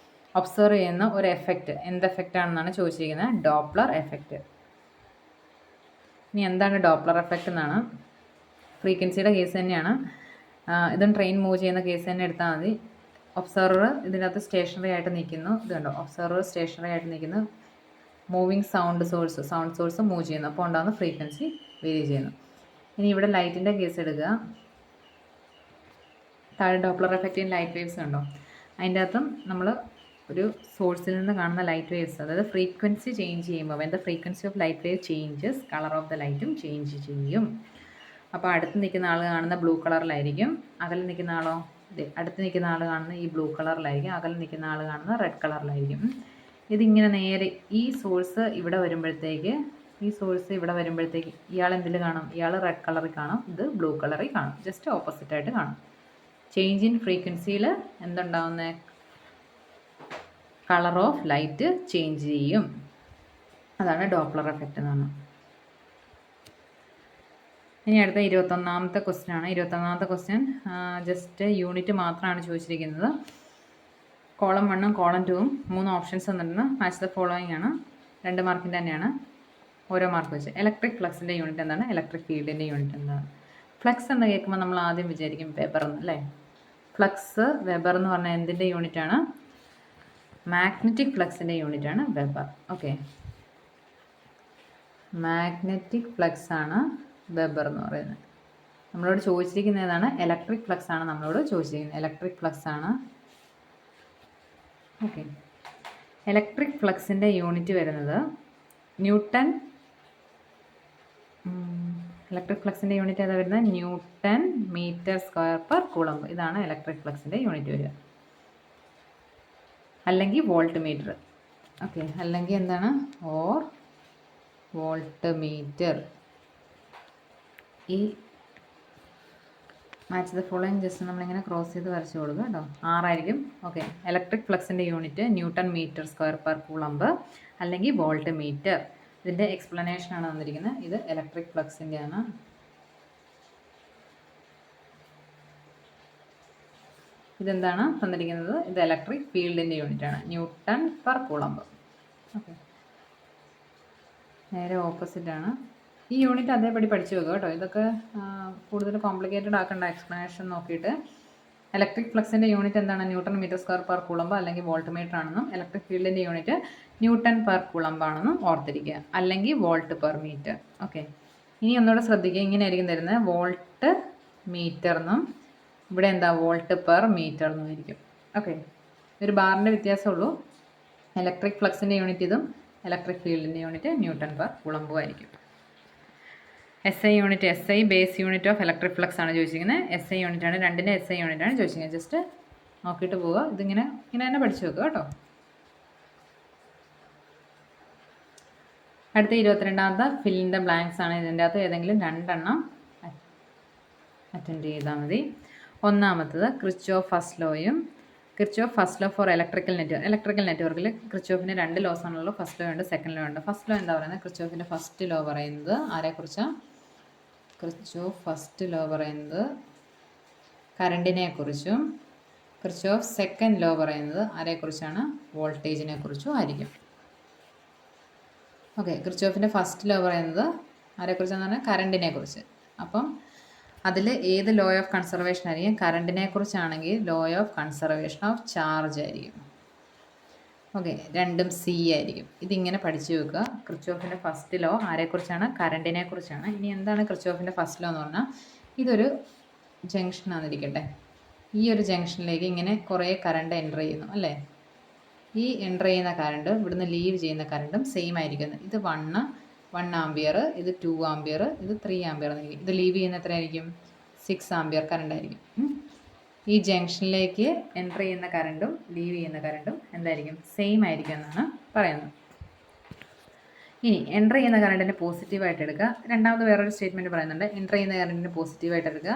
ഒബ്സർവ് ചെയ്യുന്ന ഒരു എഫക്റ്റ്, എന്ത് എഫക്റ്റ് ആണെന്നാണ് ചോദിച്ചിരിക്കുന്നത്? Doppler effect. ഇനി എന്താണ് ഡോപ്ലർ എഫക്റ്റ് എന്നാണ്, ഫ്രീക്വൻസിയുടെ കേസ് തന്നെയാണ്. ഇതും ട്രെയിൻ മൂവ് ചെയ്യുന്ന കേസ് തന്നെ എടുത്താൽ മതി. ഒബ്സർവർ ഇതിനകത്ത് സ്റ്റേഷനറി ആയിട്ട് നിൽക്കുന്നു, ഇത് കണ്ടോ, ഒബ്സർവർ സ്റ്റേഷനറി ആയിട്ട് നിൽക്കുന്നു, മൂവിങ് സൗണ്ട് സോഴ്സ് മൂവ് ചെയ്യുന്നു, അപ്പോൾ ഉണ്ടാകുന്ന ഫ്രീക്വൻസി വേരി ചെയ്യുന്നു. ഇനി ഇവിടെ ലൈറ്റിൻ്റെ കേസ് എടുക്കുക. താഴെ Doppler effect in light waves കണ്ടോ, അതിൻ്റെ അകത്തും നമ്മൾ ഒരു സോഴ്സിൽ നിന്ന് കാണുന്ന ലൈറ്റ് വേവ്സ്, അതായത് ഫ്രീക്വൻസി ചേഞ്ച് ചെയ്യുമ്പോൾ when the frequency of light wave changes colour of the ലൈറ്റും ചേഞ്ച് ചെയ്യും. അപ്പോൾ അടുത്ത് നിൽക്കുന്ന ആൾ കാണുന്ന ബ്ലൂ കളറിലായിരിക്കും, അകലിൽ നിൽക്കുന്ന ആളോ, അടുത്ത് നിൽക്കുന്ന ആൾ കാണുന്ന ഈ ബ്ലൂ കളറിലായിരിക്കും, അകലിൽ നിൽക്കുന്ന ആൾ കാണുന്ന റെഡ് കളറിലായിരിക്കും. ഇതിങ്ങനെ നേരെ ഈ സോഴ്സ് ഇവിടെ വരുമ്പോഴത്തേക്ക് ഇയാൾ എന്തിൽ കാണും? ഇയാൾ റെഡ് കളറിൽ കാണും, ഇത് ബ്ലൂ കളറിൽ കാണും, ജസ്റ്റ് ഓപ്പോസിറ്റായിട്ട് കാണും. ചേഞ്ച് ഇൻ ഫ്രീക്വൻസിയിൽ എന്തുണ്ടാവുന്നത്? കളർ ഓഫ് ലൈറ്റ് ചേഞ്ച് ചെയ്യും. അതാണ് ഡോപ്ലർ എഫക്റ്റ് എന്ന് പറഞ്ഞാൽ. ഇനി അടുത്ത 21ാമത്തെ ക്വസ്റ്റ്യൻ ആണ്. 21ാമത്തെ ക്വസ്റ്റ്യൻ ജസ്റ്റ് യൂണിറ്റ് മാത്രമാണ് ചോദിച്ചിരിക്കുന്നത്. കോളം 1ഉം കോളം 2ഉം 3 ഓപ്ഷൻസ് തന്നിട്ടുണ്ട്. മാച്ച് ദ ഫോളോയിങ് ആണ്. 2 മാർക്കിൻ്റെ തന്നെയാണ്, ഓരോ മാർക്ക് വെച്ച്. ഇലക്ട്രിക് ഫ്ലക്സിൻ്റെ യൂണിറ്റ് എന്താണ്? ഇലക്ട്രിക് ഫീൽഡിൻ്റെ യൂണിറ്റ് എന്താണ്? ഫ്ലക്സ് എന്ന് കേൾക്കുമ്പോൾ നമ്മൾ ആദ്യം വിചാരിക്കും വെബർ എന്ന്, അല്ലേ? ഫ്ലക്സ് വെബർ എന്ന് പറഞ്ഞാൽ എന്തിൻ്റെ യൂണിറ്റാണ്? മാഗ്നറ്റിക് ഫ്ലക്സിൻ്റെ യൂണിറ്റാണ് വെബർ. ഓക്കെ, മാഗ്നറ്റിക് ഫ്ലക്സ് ആണ് വെബർ എന്ന് പറയുന്നത്. നമ്മളോട് ചോദിച്ചിരിക്കുന്ന ഏതാണ്? ഇലക്ട്രിക് ഫ്ലക്സ് ആണ് നമ്മളോട് ചോദിച്ചിരിക്കുന്നത്. ഇലക്ട്രിക് ഫ്ലക്സ് ആണ്. ഓക്കെ, ഇലക്ട്രിക് ഫ്ലക്സിൻ്റെ യൂണിറ്റ് വരുന്നത് ന്യൂട്ടൺ. ഇലക്ട്രിക് ഫ്ലക്സിൻ്റെ യൂണിറ്റ് ഏതാ വരുന്നത്? Newton metre square per coulomb. ഇതാണ് ഇലക്ട്രിക് ഫ്ലക്സിൻ്റെ യൂണിറ്റ് വരിക, അല്ലെങ്കിൽ വോൾട്ട് മീറ്റർ. ഓക്കെ, അല്ലെങ്കിൽ എന്താണ്? Or volt metre. ഈ മാച്ച് ദ ഫോളോയിങ് ജസ്റ്റ് നമ്മളിങ്ങനെ ക്രോസ് ചെയ്ത് വരച്ച് കൊടുക്കുക കേട്ടോ. 6 ആയിരിക്കും. ഓക്കെ, ഇലക്ട്രിക് ഫ്ലക്സിൻ്റെ unit newton metre square per coulomb, അല്ലെങ്കിൽ വോൾട്ട് മീറ്റർ. ഇതിൻ്റെ എക്സ്പ്ലനേഷനാണ് തന്നിരിക്കുന്നത്. ഇത് ഇലക്ട്രിക് ഫ്ലക്സിൻ്റെ ആണ്. ഇതെന്താണ് തന്നിരിക്കുന്നത്? ഇത് ഇലക്ട്രിക് ഫീൽഡിൻ്റെ യൂണിറ്റ് ആണ്, ന്യൂട്ടൺ പെർ കൂളംബ്. ഓക്കെ, നേരെ ഓപ്പോസിറ്റാണ്. ഈ യൂണിറ്റ് അതേപടി പഠിച്ചു വെക്കുക കേട്ടോ. ഇതൊക്കെ കൂടുതൽ കോംപ്ലിക്കേറ്റഡ് ആക്കേണ്ട, എക്സ്പ്ലനേഷൻ നോക്കിയിട്ട്. ഇലക്ട്രിക് ഫ്ലക്സിൻ്റെ യൂണിറ്റ് എന്താണ്? Newton metre square per coulomb, അല്ലെങ്കിൽ വോൾട്ട് മീറ്റർ ആണെന്നും, ഇലക്ട്രിക് ഫീൽഡിൻ്റെ യൂണിറ്റ് ന്യൂട്ടൺ പെർ കൂളംബ് ആണെന്നും ഓർത്തിരിക്കുക, അല്ലെങ്കിൽ വോൾട്ട് പെർ മീറ്റർ. ഓക്കെ, ഇനി ഒന്നുകൂടെ ശ്രദ്ധിക്കുക. ഇങ്ങനെ ആയിരിക്കും തരുന്നത്, വോൾട്ട് മീറ്റർ എന്നും ഇവിടെ എന്താ? വോൾട്ട് പെർ മീറ്റർ എന്നും ആയിരിക്കും. ഓക്കെ, ഒരു ബാറിൻ്റെ വ്യത്യാസമുള്ളൂ. ഇലക്ട്രിക് ഫ്ലക്സിൻ്റെ യൂണിറ്റ് ഇതും, ഇലക്ട്രിക് ഫീൽഡിൻ്റെ യൂണിറ്റ് ന്യൂട്ടൺ പെർ കൂളംബും ആയിരിക്കും. SI unit, SI base unit of electric flux ആണ് ചോദിച്ചിരിക്കുന്നത്. SI യൂണിറ്റ് ആണ്, 2ൻ്റെ SI യൂണിറ്റ് ആണ് ചോദിച്ചിരിക്കുന്നത്. ജസ്റ്റ് നോക്കിയിട്ട് പോവുക. ഇതിങ്ങനെ തന്നെ പഠിച്ചു വെക്കുക കേട്ടോ. അടുത്ത 22ാമത്തെ ഫിൽ ഇൻ ദ ബ്ലാങ്ക്സ് ആണ്. ഇതിൻ്റെ അകത്ത് ഏതെങ്കിലും 2 എണ്ണം അറ്റൻഡ് ചെയ്താൽ മതി. ഒന്നാമത്തത് ക്രിച്ച്ഓഫ് ഫസ്റ്റ് ലോയും, Kirchhoff first law for electrical network. Electrical നെറ്റ്വർക്കിൽ ക്രിച്ച്ഓഫിന് 2 ലോസ് ആണുള്ളത്. ഫസ്റ്റ് ലോ ഉണ്ട്, സെക്കൻഡ് ലോ ഉണ്ട്. ഫസ്റ്റ് ലോ എന്താ പറയുന്നത്? ക്രിച്ച്ഓഫിൻ്റെ ഫസ്റ്റ് ലോ പറയുന്നത് ആരെക്കുറിച്ചാണ്? ക്രിച്ച്ഓഫ് ഫസ്റ്റ് ലോ പറയുന്നത് കറണ്ടിനെ കുറിച്ചും, ക്രിച്ച്ഓഫ് സെക്കൻഡ് ലോ പറയുന്നത് ആരെക്കുറിച്ചാണ്? വോൾട്ടേജിനെ കുറിച്ചും ആയിരിക്കും. ഓക്കെ, ക്രിച്ച്ഓഫിൻ്റെ ഫസ്റ്റ് ലോ പറയുന്നത് ആരെക്കുറിച്ചാണെന്ന് പറഞ്ഞാൽ കറണ്ടിനെ കുറിച്ച്. അപ്പം അതിൽ ഏത് ലോ ഓഫ് കൺസർവേഷൻ ആയിരിക്കും? കറണ്ടിനെ കുറിച്ചാണെങ്കിൽ law of conservation of charge ആയിരിക്കും. ഓക്കെ, രണ്ടും സി ആയിരിക്കും. ഇതിങ്ങനെ പഠിച്ചു വെക്കുക. ക്രിച്ച്ഓഫിൻ്റെ ഫസ്റ്റ് ലോ ആരെക്കുറിച്ചാണ്? കറണ്ടിനെ കുറിച്ചാണ്. ഇനി എന്താണ് ക്രിച്ച്ഓഫിൻ്റെ ഫസ്റ്റ് ലോ എന്ന് പറഞ്ഞാൽ? ഇതൊരു ജംഗ്ഷനാണെന്നിരിക്കട്ടെ. ഈ ഒരു ജംഗ്ഷനിലേക്ക് ഇങ്ങനെ കുറേ കറണ്ട് എൻ്റർ ചെയ്യുന്നു, അല്ലേ? ഈ എൻ്റർ ചെയ്യുന്ന കറണ്ട് ഇവിടുന്ന് ലീവ് ചെയ്യുന്ന കറണ്ടും സെയിം ആയിരിക്കും. ഇത് 1 ആംബിയർ, ഇത് 2 ആംബിയർ, ഇത് 3 ആംബിയർ എന്നായിരിക്കും. ഇത് ലീവ് ചെയ്യുന്ന എത്രയായിരിക്കും? 6 ആംബിയർ കറണ്ട് ആയിരിക്കും. ഈ ജംഗ്ഷനിലേക്ക് എൻ്റർ ചെയ്യുന്ന കറണ്ടും ലീവ് ചെയ്യുന്ന കറണ്ടും എന്തായിരിക്കും? സെയിം ആയിരിക്കും എന്നാണ് പറയുന്നത്. ഇനി എൻ്റർ ചെയ്യുന്ന കറണ്ടിനെ പോസിറ്റീവായിട്ട് എടുക്കുക. രണ്ടാമത് വേറൊരു സ്റ്റേറ്റ്മെൻറ്റ് പറയുന്നുണ്ട്, എൻ്റർ ചെയ്യുന്ന കറണ്ടിനെ പോസിറ്റീവായിട്ട് എടുക്കുക,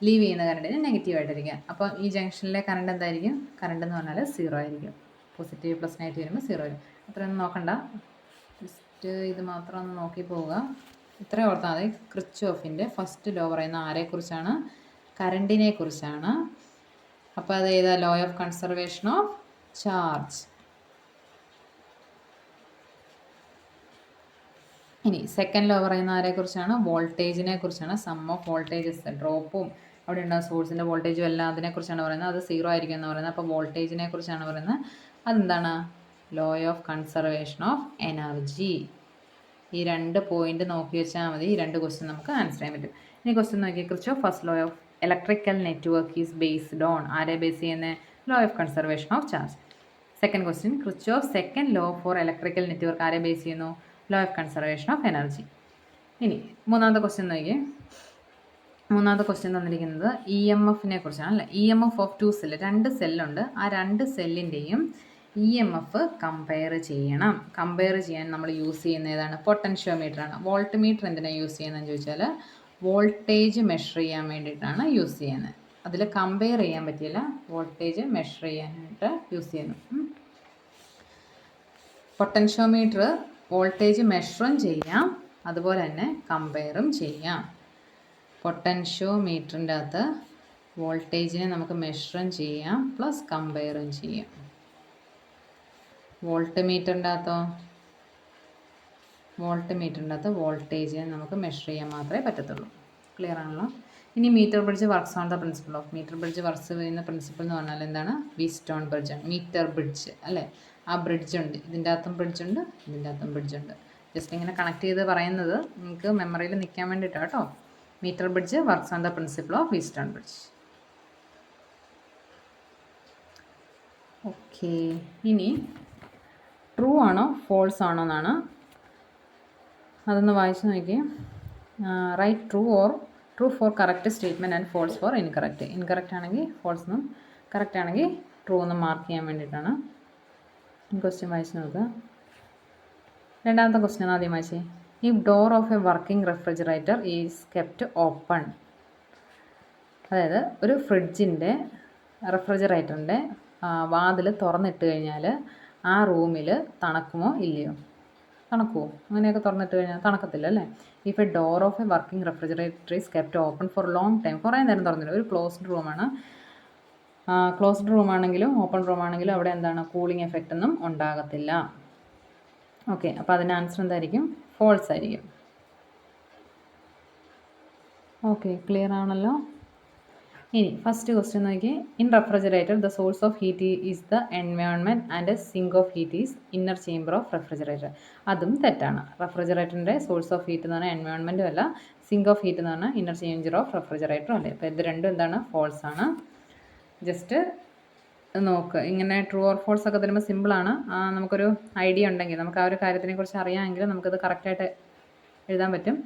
ലീവ് ചെയ്യുന്ന കറണ്ടിനെ നെഗറ്റീവായിട്ട് എടുക്കുക. അപ്പോൾ ഈ ജംഗ്ഷനിലെ കറണ്ട് എന്തായിരിക്കും? കറണ്ട് എന്ന് പറഞ്ഞാൽ 0 ആയിരിക്കും. പോസിറ്റീവ് പ്ലസ് നെഗറ്റീവ് വരുമ്പോൾ 0 വരും. അത്രയൊന്നും നോക്കണ്ട, ജസ്റ്റ് ഇത് മാത്രം ഒന്ന് നോക്കി പോവുക. ഇത്രയും ഓർത്താൽ മതി. ക്രിച്ച്ഹോഫിൻ്റെ ഫസ്റ്റ് ലോ പറയുന്ന ആരെക്കുറിച്ചാണ്? കറണ്ടിനെ കുറിച്ചാണ്. അപ്പോൾ അത് ഏതാ? Law of conservation of charge. ഇനി സെക്കൻഡ് ലോ പറയുന്ന ആരെക്കുറിച്ചാണ്? വോൾട്ടേജിനെ കുറിച്ചാണ്. സം ഓഫ് വോൾട്ടേജസ്, ഡ്രോപ്പും അവിടെ ഉണ്ടാകും സോഴ്സിൻ്റെ വോൾട്ടേജും എല്ലാം അതിനെക്കുറിച്ചാണ് പറയുന്നത്. അത് 0 ആയിരിക്കും എന്ന് പറയുന്നത്. അപ്പോൾ വോൾട്ടേജിനെ കുറിച്ചാണ് പറയുന്നത്. അതെന്താണ്? Law of conservation of energy. ഈ 2 പോയിന്റ് നോക്കി വെച്ചാൽ മതി. ഈ 2 ക്വസ്റ്റ്യൻ നമുക്ക് ആൻസർ ചെയ്യാൻ പറ്റും. ഇനി ക്വസ്റ്റ്യൻ നോക്കി, Kirchhoff first law of electrical network is based on. ആരെ ബേസ് ചെയ്യുന്നത്? Law of conservation of charge. Second question, Kirchhoff second law for electrical network ആരെ ബേസ് ചെയ്യുന്നു? Law of conservation of energy. ഇനി മൂന്നാമത്തെ ക്വസ്റ്റ്യൻ നോക്കിയേ. മൂന്നാമത്തെ ക്വസ്റ്റ്യൻ തന്നിരിക്കുന്നത് EMFനെ കുറിച്ചാണ് അല്ലേ. EMF ഓഫ് 2 സെല്ല്, 2 സെല്ലുണ്ട്. ആ 2 സെല്ലിൻ്റെയും EMF കമ്പയർ ചെയ്യണം. കമ്പയർ ചെയ്യാൻ നമ്മൾ യൂസ് ചെയ്യുന്ന ഏതാണ്? പൊട്ടൻഷ്യോമീറ്റർ ആണ്. വോൾട്ട് മീറ്റർ എന്തിനാണ് യൂസ് ചെയ്യുന്നതെന്ന് ചോദിച്ചാൽ വോൾട്ടേജ് മെഷർ ചെയ്യാൻ വേണ്ടിയിട്ടാണ് യൂസ് ചെയ്യുന്നത്. അതിൽ കമ്പയർ ചെയ്യാൻ പറ്റില്ല, വോൾട്ടേജ് മെഷർ ചെയ്യാനായിട്ട് യൂസ് ചെയ്യുന്നു. പൊട്ടൻഷ്യോമീറ്റർ വോൾട്ടേജ് മെഷറും ചെയ്യാം, അതുപോലെ തന്നെ കമ്പയറും ചെയ്യാം. പൊട്ടൻഷ്യോമീറ്ററിൻ്റെ അകത്ത് വോൾട്ടേജിനെ നമുക്ക് മെഷറും ചെയ്യാം പ്ലസ് കമ്പയറും ചെയ്യാം. വോൾട്ട് മീറ്ററിൻ്റെ അകത്ത് വോൾട്ടേജിനെ നമുക്ക് മെഷർ ചെയ്യാൻ മാത്രമേ പറ്റത്തുള്ളൂ. ക്ലിയർ ആണല്ലോ. ഇനി meter bridge works on the principle of. Meter bridge works ചെയ്യുന്ന പ്രിൻസിപ്പിൾ എന്ന് പറഞ്ഞാൽ എന്താണ്? വീറ്റ്സ്റ്റോൺ ബ്രിഡ്ജാണ്. മീറ്റർ ബ്രിഡ്ജ് അല്ലേ. ആ ബ്രിഡ്ജുണ്ട്, ഇതിൻ്റെ അകത്തും ബ്രിഡ്ജുണ്ട്, ഇതിൻ്റെ അകത്തും ബ്രിഡ്ജുണ്ട്. ജസ്റ്റ് ഇങ്ങനെ കണക്ട് ചെയ്ത് പറയുന്നത് നിങ്ങൾക്ക് മെമ്മറിയിൽ നിൽക്കാൻ വേണ്ടിയിട്ടാണ് കേട്ടോ. Meter bridge works on the principle of Wheatstone bridge. Okay, ഇനി ട്രൂ ആണോ ഫോൾസ് ആണോ എന്നാണ്. അതൊന്ന് വായിച്ച് നോക്കി. Right true for correct statement and false for incorrect. Incorrect ആണെങ്കിൽ ഫോൾസ് എന്നും കറക്റ്റ് ആണെങ്കിൽ ട്രൂ എന്നും മാർക്ക് ചെയ്യാൻ വേണ്ടിയിട്ടാണ്. ക്വസ്റ്റ്യൻ വായിച്ച് നോക്കുക. രണ്ടാമത്തെ ക്വസ്റ്റ്യൻ ആദ്യം വായിച്ചേ. If door of a working refrigerator is kept open. അതായത് ഒരു ഫ്രിഡ്ജിൻ്റെ റെഫ്രിജറേറ്ററിൻ്റെ വാതിൽ തുറന്നിട്ട് കഴിഞ്ഞാൽ ആ റൂമിൽ തണുക്കുമോ ഇല്ലയോ? തണുക്കുമോ? അങ്ങനെയൊക്കെ തുറന്നിട്ട് കഴിഞ്ഞാൽ തണുക്കത്തില്ല അല്ലേ. If A door of a working refrigerator is kept open for long time, കുറേ നേരം തുറന്നില്ല, ഒരു ക്ലോസ്ഡ് റൂമാണ്. ക്ലോസ്ഡ് റൂം ആണെങ്കിലും ഓപ്പൺ റൂം ആണെങ്കിലും അവിടെ എന്താണ്? കൂളിംഗ് എഫക്റ്റ് ഒന്നും ഉണ്ടാകത്തില്ല. ഓക്കെ, അപ്പോൾ അതിൻ്റെ ആൻസർ എന്തായിരിക്കും? ഫോൾസ് ആയിരിക്കും. ഓക്കെ, ക്ലിയർ ആണല്ലോ. ഇനി ഫസ്റ്റ് ക്വസ്റ്റ്യൻ നോക്കി. In refrigerator the source of heat is the environment and sink of heat is inner chamber of refrigerator. അതും തെറ്റാണ്. റെഫ്രിജറേറ്ററിൻ്റെ സോഴ്സ് ഓഫ് ഹീറ്റ് എന്ന് പറഞ്ഞാൽ എൻവയോൺമെൻറ്റും അല്ല, സിങ്ക് ഓഫ് ഹീറ്റ് എന്ന് പറഞ്ഞാൽ ഇന്നർ ചേംബർ ഓഫ് റെഫ്രിജറേറ്ററും അല്ലേ. അപ്പോൾ ഇത് രണ്ടും എന്താണ്? ഫോൾസ് ആണ്. ജസ്റ്റ് നോക്ക്, ഇങ്ങനെ ട്രൂ ഓർ ഫോൾസ് ഒക്കെ തരുമ്പോൾ സിമ്പിളാണ്. നമുക്കൊരു ഐഡിയ ഉണ്ടെങ്കിൽ, നമുക്ക് ആ ഒരു കാര്യത്തിനെ കുറിച്ച് അറിയാമെങ്കിൽ നമുക്കത് കറക്റ്റായിട്ട് എഴുതാൻ പറ്റും.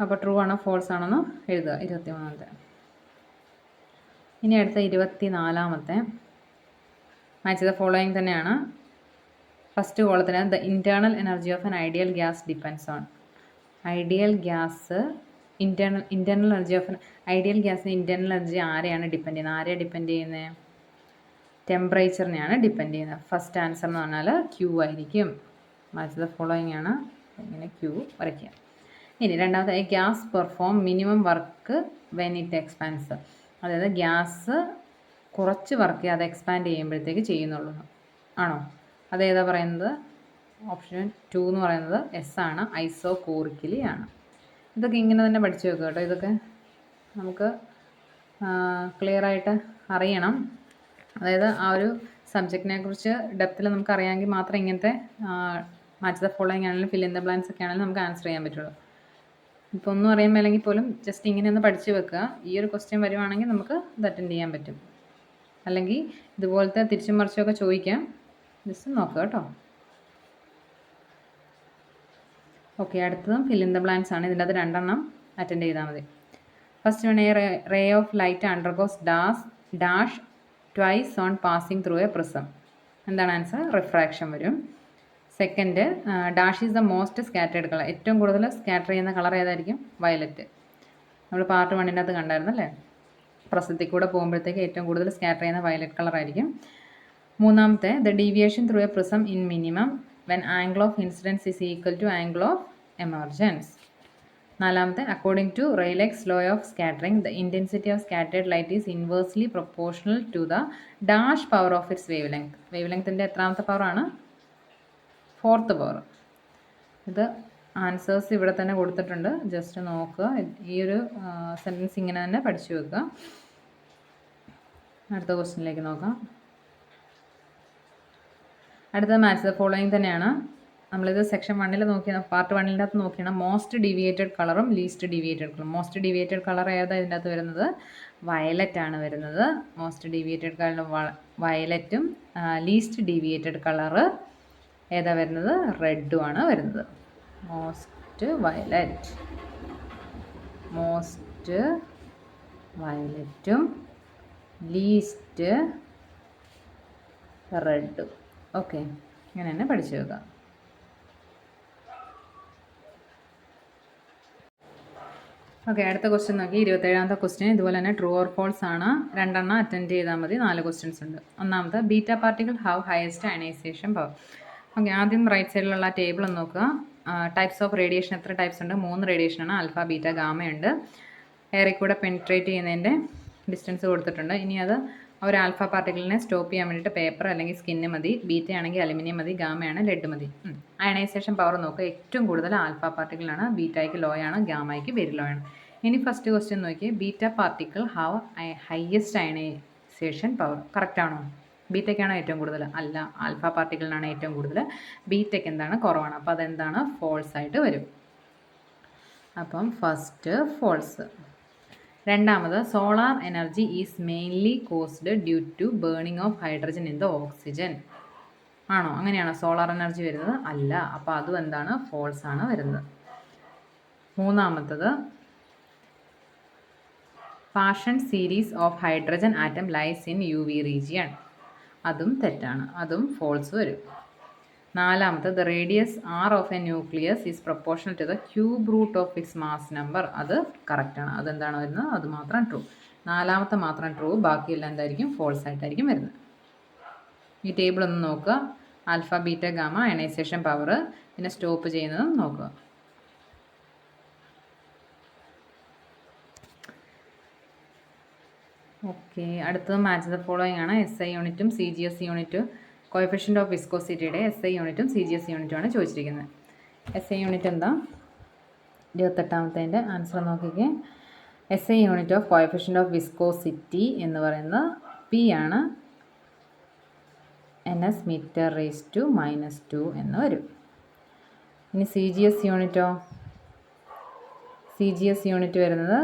അപ്പോൾ ട്രൂ ആണോ ഫോൾസ് ആണെന്ന് എഴുതുക. 23ാമത്തെ. ഇനി അടുത്ത 24ാമത്തെ. മാച്ച് ദ ഫോളോയിങ് തന്നെയാണ്. ഫസ്റ്റ് കോളത്തിന് the internal energy of an ideal gas depends on. Ideal gas internal energy of ideal ഗ്യാസിന് ഇൻറ്റേർണൽ എനർജി ആരെയാണ് ഡിപ്പെൻഡ് ചെയ്യുന്നത്? ആരെയാണ് ഡിപ്പെൻഡ് ചെയ്യുന്നത്? ടെമ്പറേച്ചറിനെയാണ് ഡിപ്പെൻഡ് ചെയ്യുന്നത്. ഫസ്റ്റ് ആൻസർ എന്ന് പറഞ്ഞാൽ ക്യൂ ആയിരിക്കും. മാച്ച് ദ ഫോളോയിങ് ആണ്. ഇങ്ങനെ ക്യൂ വരയ്ക്കുക. ഇനി രണ്ടാമത്തെ, gas perform minimum work when it expanse. അതായത് ഗ്യാസ് കുറച്ച് വർക്ക് അത് എക്സ്പാൻഡ് ചെയ്യുമ്പോഴത്തേക്ക് ചെയ്യുന്നുള്ളൂ ആണോ? അതേതാ പറയുന്നത്? ഓപ്ഷൻ 2 എന്ന് പറയുന്നത് എസ് ആണ്, ഐസോകോറിക്കലി ആണ്. ഇതൊക്കെ ഇങ്ങനെ തന്നെ പഠിച്ചു വെക്കുക കേട്ടോ. ഇതൊക്കെ നമുക്ക് ക്ലിയറായിട്ട് അറിയണം. അതായത് ആ ഒരു സബ്ജക്റ്റിനെ കുറിച്ച് ഡെപ്തിൽ നമുക്ക് അറിയാമെങ്കിൽ മാത്രമേ ഇങ്ങനത്തെ മാച്ച് ദ ഫോളോയിങ് ആണെങ്കിലും ഫിൽ ഇൻ ദ ബ്ലാങ്ക്സ് ഒക്കെ ആണെങ്കിലും നമുക്ക് ആൻസർ ചെയ്യാൻ പറ്റുള്ളൂ. ഇപ്പോൾ ഒന്നും അറിയാൻ മേലെങ്കിൽ പോലും ജസ്റ്റ് ഇങ്ങനെ ഒന്ന് പഠിച്ചു വെക്കുക. ഈ ഒരു ക്വസ്റ്റ്യൻ വരുവാണെങ്കിൽ നമുക്ക് ഇത് അറ്റൻഡ് ചെയ്യാൻ പറ്റും. അല്ലെങ്കിൽ ഇതുപോലത്തെ തിരിച്ചും മറിച്ചുമൊക്കെ ചോദിക്കാം. ജസ്റ്റ് നോക്കുക കേട്ടോ. ഓക്കെ, അടുത്തതും ഫിൽ ഇൻ ദ ബ്ലാങ്ക്സ് ആണ്. ഇതിൻ്റെ അത് 2 എണ്ണം അറ്റൻഡ് ചെയ്താൽ മതി. First one, ray of light undergoes dash twice on passing through a prism. എന്താണ് ആൻസർ? റിഫ്രാക്ഷൻ വരും. Second, dash is the most scattered colour. ഏറ്റവും കൂടുതൽ സ്കാറ്റർ ചെയ്യുന്ന കളർ ഏതായിരിക്കും? വയലറ്റ്. നമ്മൾ പാർട്ട് 1 അകത്ത് കണ്ടായിരുന്നു അല്ലേ. പ്രസത്തിൽ കൂടെ പോകുമ്പോഴത്തേക്ക് ഏറ്റവും കൂടുതൽ സ്കാറ്റർ ചെയ്യുന്ന വയലറ്റ് കളറായിരിക്കും. മൂന്നാമത്തെ the deviation through a prism in minimum when angle of incidence is equal to angle of emergence. നാലാമത്തെ according to Rayleigh's law of scattering the intensity of scattered light is inversely proportional to the dash power of its wave length. Wave ലെങ്ത്തിൻ്റെ എത്രാമത്തെ പവറാണ്? 4th power. ഇത് ആൻസേഴ്സ് ഇവിടെ തന്നെ കൊടുത്തിട്ടുണ്ട്, ജസ്റ്റ് നോക്കുക. ഈ ഒരു സെൻറ്റൻസ് ഇങ്ങനെ തന്നെ പഠിച്ചു വെക്കുക. അടുത്ത ക്വസ്റ്റ്യനിലേക്ക് നോക്കാം. അടുത്ത മാച്ച് ദ ഫോളോയിങ് തന്നെയാണ്. നമ്മളിത് സെക്ഷൻ 1 നോക്കിയ പാർട്ട് 1 അകത്ത് നോക്കിയാണ് മോസ്റ്റ് ഡീവിയേറ്റഡ് കളറും ലീസ്റ്റ് ഡീവിയേറ്റഡ് കളറും. മോസ്റ്റ് ഡീവിയേറ്റഡ് കളർ ഏതാ ഇതിൻ്റെ അകത്ത് വരുന്നത്? വയലറ്റ് ആണ് വരുന്നത്. മോസ്റ്റ് ഡീവിയേറ്റഡ് കളർ വയലറ്റും ലീസ്റ്റ് ഡീവിയേറ്റഡ് കളറ് ഏതാ വരുന്നത്? റെഡും ആണ് വരുന്നത്. മോസ്റ്റ് വയലറ്റും ലീസ്റ്റ് റെഡും. ഓക്കെ, ഇങ്ങനെ തന്നെ പഠിച്ചു വെക്കാം. ഓക്കെ, അടുത്ത ക്വസ്റ്റ്യൻ നോക്കി. 27ാമത്തെ ക്വസ്റ്റ്യൻ ഇതുപോലെ തന്നെ ട്രൂ ഓർ ഫോൾസ് ആണ്. 2 എണ്ണം അറ്റൻഡ് ചെയ്താൽ മതി. 4 ക്വസ്റ്റ്യൻസ് ഉണ്ട്. ഒന്നാമത്തെ beta particle have highest ionisation power. Okay, ആദ്യം റൈറ്റ് സൈഡിലുള്ള ടേബിൾ ഒന്ന് നോക്കുക. ടൈപ്സ് ഓഫ് റേഡിയേഷൻ എത്ര ടൈപ്സ് ഉണ്ട്? 3 റേഡിയേഷനാണ്. ആൽഫ, ബീറ്റ, ഗാമ ഉണ്ട്. എയറിൽ കൂടെ പെനിട്രേറ്റ് ചെയ്യുന്നതിൻ്റെ ഡിസ്റ്റൻസ് കൊടുത്തിട്ടുണ്ട്. ഇനി അത് ഒരു ആൽഫ പാർട്ടിക്കിളിനെ സ്റ്റോപ്പ് ചെയ്യാൻ വേണ്ടിയിട്ട് പേപ്പർ അല്ലെങ്കിൽ സ്കിന്ന് മതി. ബീറ്റ ആണെങ്കിൽ അലുമിനിയം മതി. ഗാമയാണ് ലെഡ് മതി. അയണൈസേഷൻ പവർ നോക്കുക. ഏറ്റവും കൂടുതൽ ആൽഫ പാർട്ടിക്കിളാണ്. ബീറ്റയ്ക്ക് ലോ ആണ്, ഗാമയ്ക്ക് വെരി ലോ ആണ്. ഇനി ഫസ്റ്റ് ക്വസ്റ്റ്യൻ നോക്കി. Beta particle have highest ionisation power. Correct ആണോ? ബീറ്റയ്ക്കാണോ ഏറ്റവും കൂടുതൽ? അല്ല, ആൽഫ പാർട്ടിക്കിളിനാണ് ഏറ്റവും കൂടുതൽ. ബീറ്റയ്ക്ക് എന്താണ്? കുറവാണ്. അപ്പോൾ അതെന്താണ്? ഫോൾസ് ആയിട്ട് വരും. അപ്പം ഫസ്റ്റ് ഫോൾസ്. രണ്ടാമത് solar energy is mainly caused due to burning of hydrogen in the oxygen. ആണോ? അങ്ങനെയാണോ സോളാർ എനർജി വരുന്നത്? അല്ല. അപ്പോൾ അതും എന്താണ്? ഫോൾസ് ആണ് വരുന്നത്. മൂന്നാമത്തത് Paschen series of hydrogen atom lies in UV region. അതും തെറ്റാണ്. അതും ഫോൾസ് വരും. നാലാമത്തെ the radius R of a nucleus is proportional to the cube root of its mass number. അത് കറക്റ്റാണ്. അതെന്താണ് വരുന്നത്? അത് മാത്രം ട്രൂ. നാലാമത്തെ മാത്രം ട്രൂ, ബാക്കിയെല്ലാം എന്തായിരിക്കും? ഫോൾസ് ആയിട്ടായിരിക്കും വരുന്നത്. ഈ ടേബിൾ ഒന്ന് നോക്കുക. Alpha, beta, gamma, ionisation power, പിന്നെ സ്റ്റോപ്പ് ചെയ്യുന്നതും നോക്കുക. ഓക്കെ, അടുത്തത് മാച്ച് ദ ഫോളോയിങ് ആണ്. SI യൂണിറ്റും CGS യൂണിറ്റും കോഎഫിഷ്യൻ്റ് ഓഫ് വിസ്കോസിറ്റിയുടെ SI യൂണിറ്റും CGS യൂണിറ്റും ആണ് ചോദിച്ചിരിക്കുന്നത്. SI യൂണിറ്റ് എന്താ? 28ാമത്തേൻ്റെ ആൻസർ നോക്കിക്കേ. SI unit of coefficient of viscosity എന്ന് പറയുന്നത് P ആണ്. NS മീറ്റർ റേസ് ടു -2 എന്ന് വരും. ഇനി CGS യൂണിറ്റോ? CGS യൂണിറ്റ് വരുന്നത്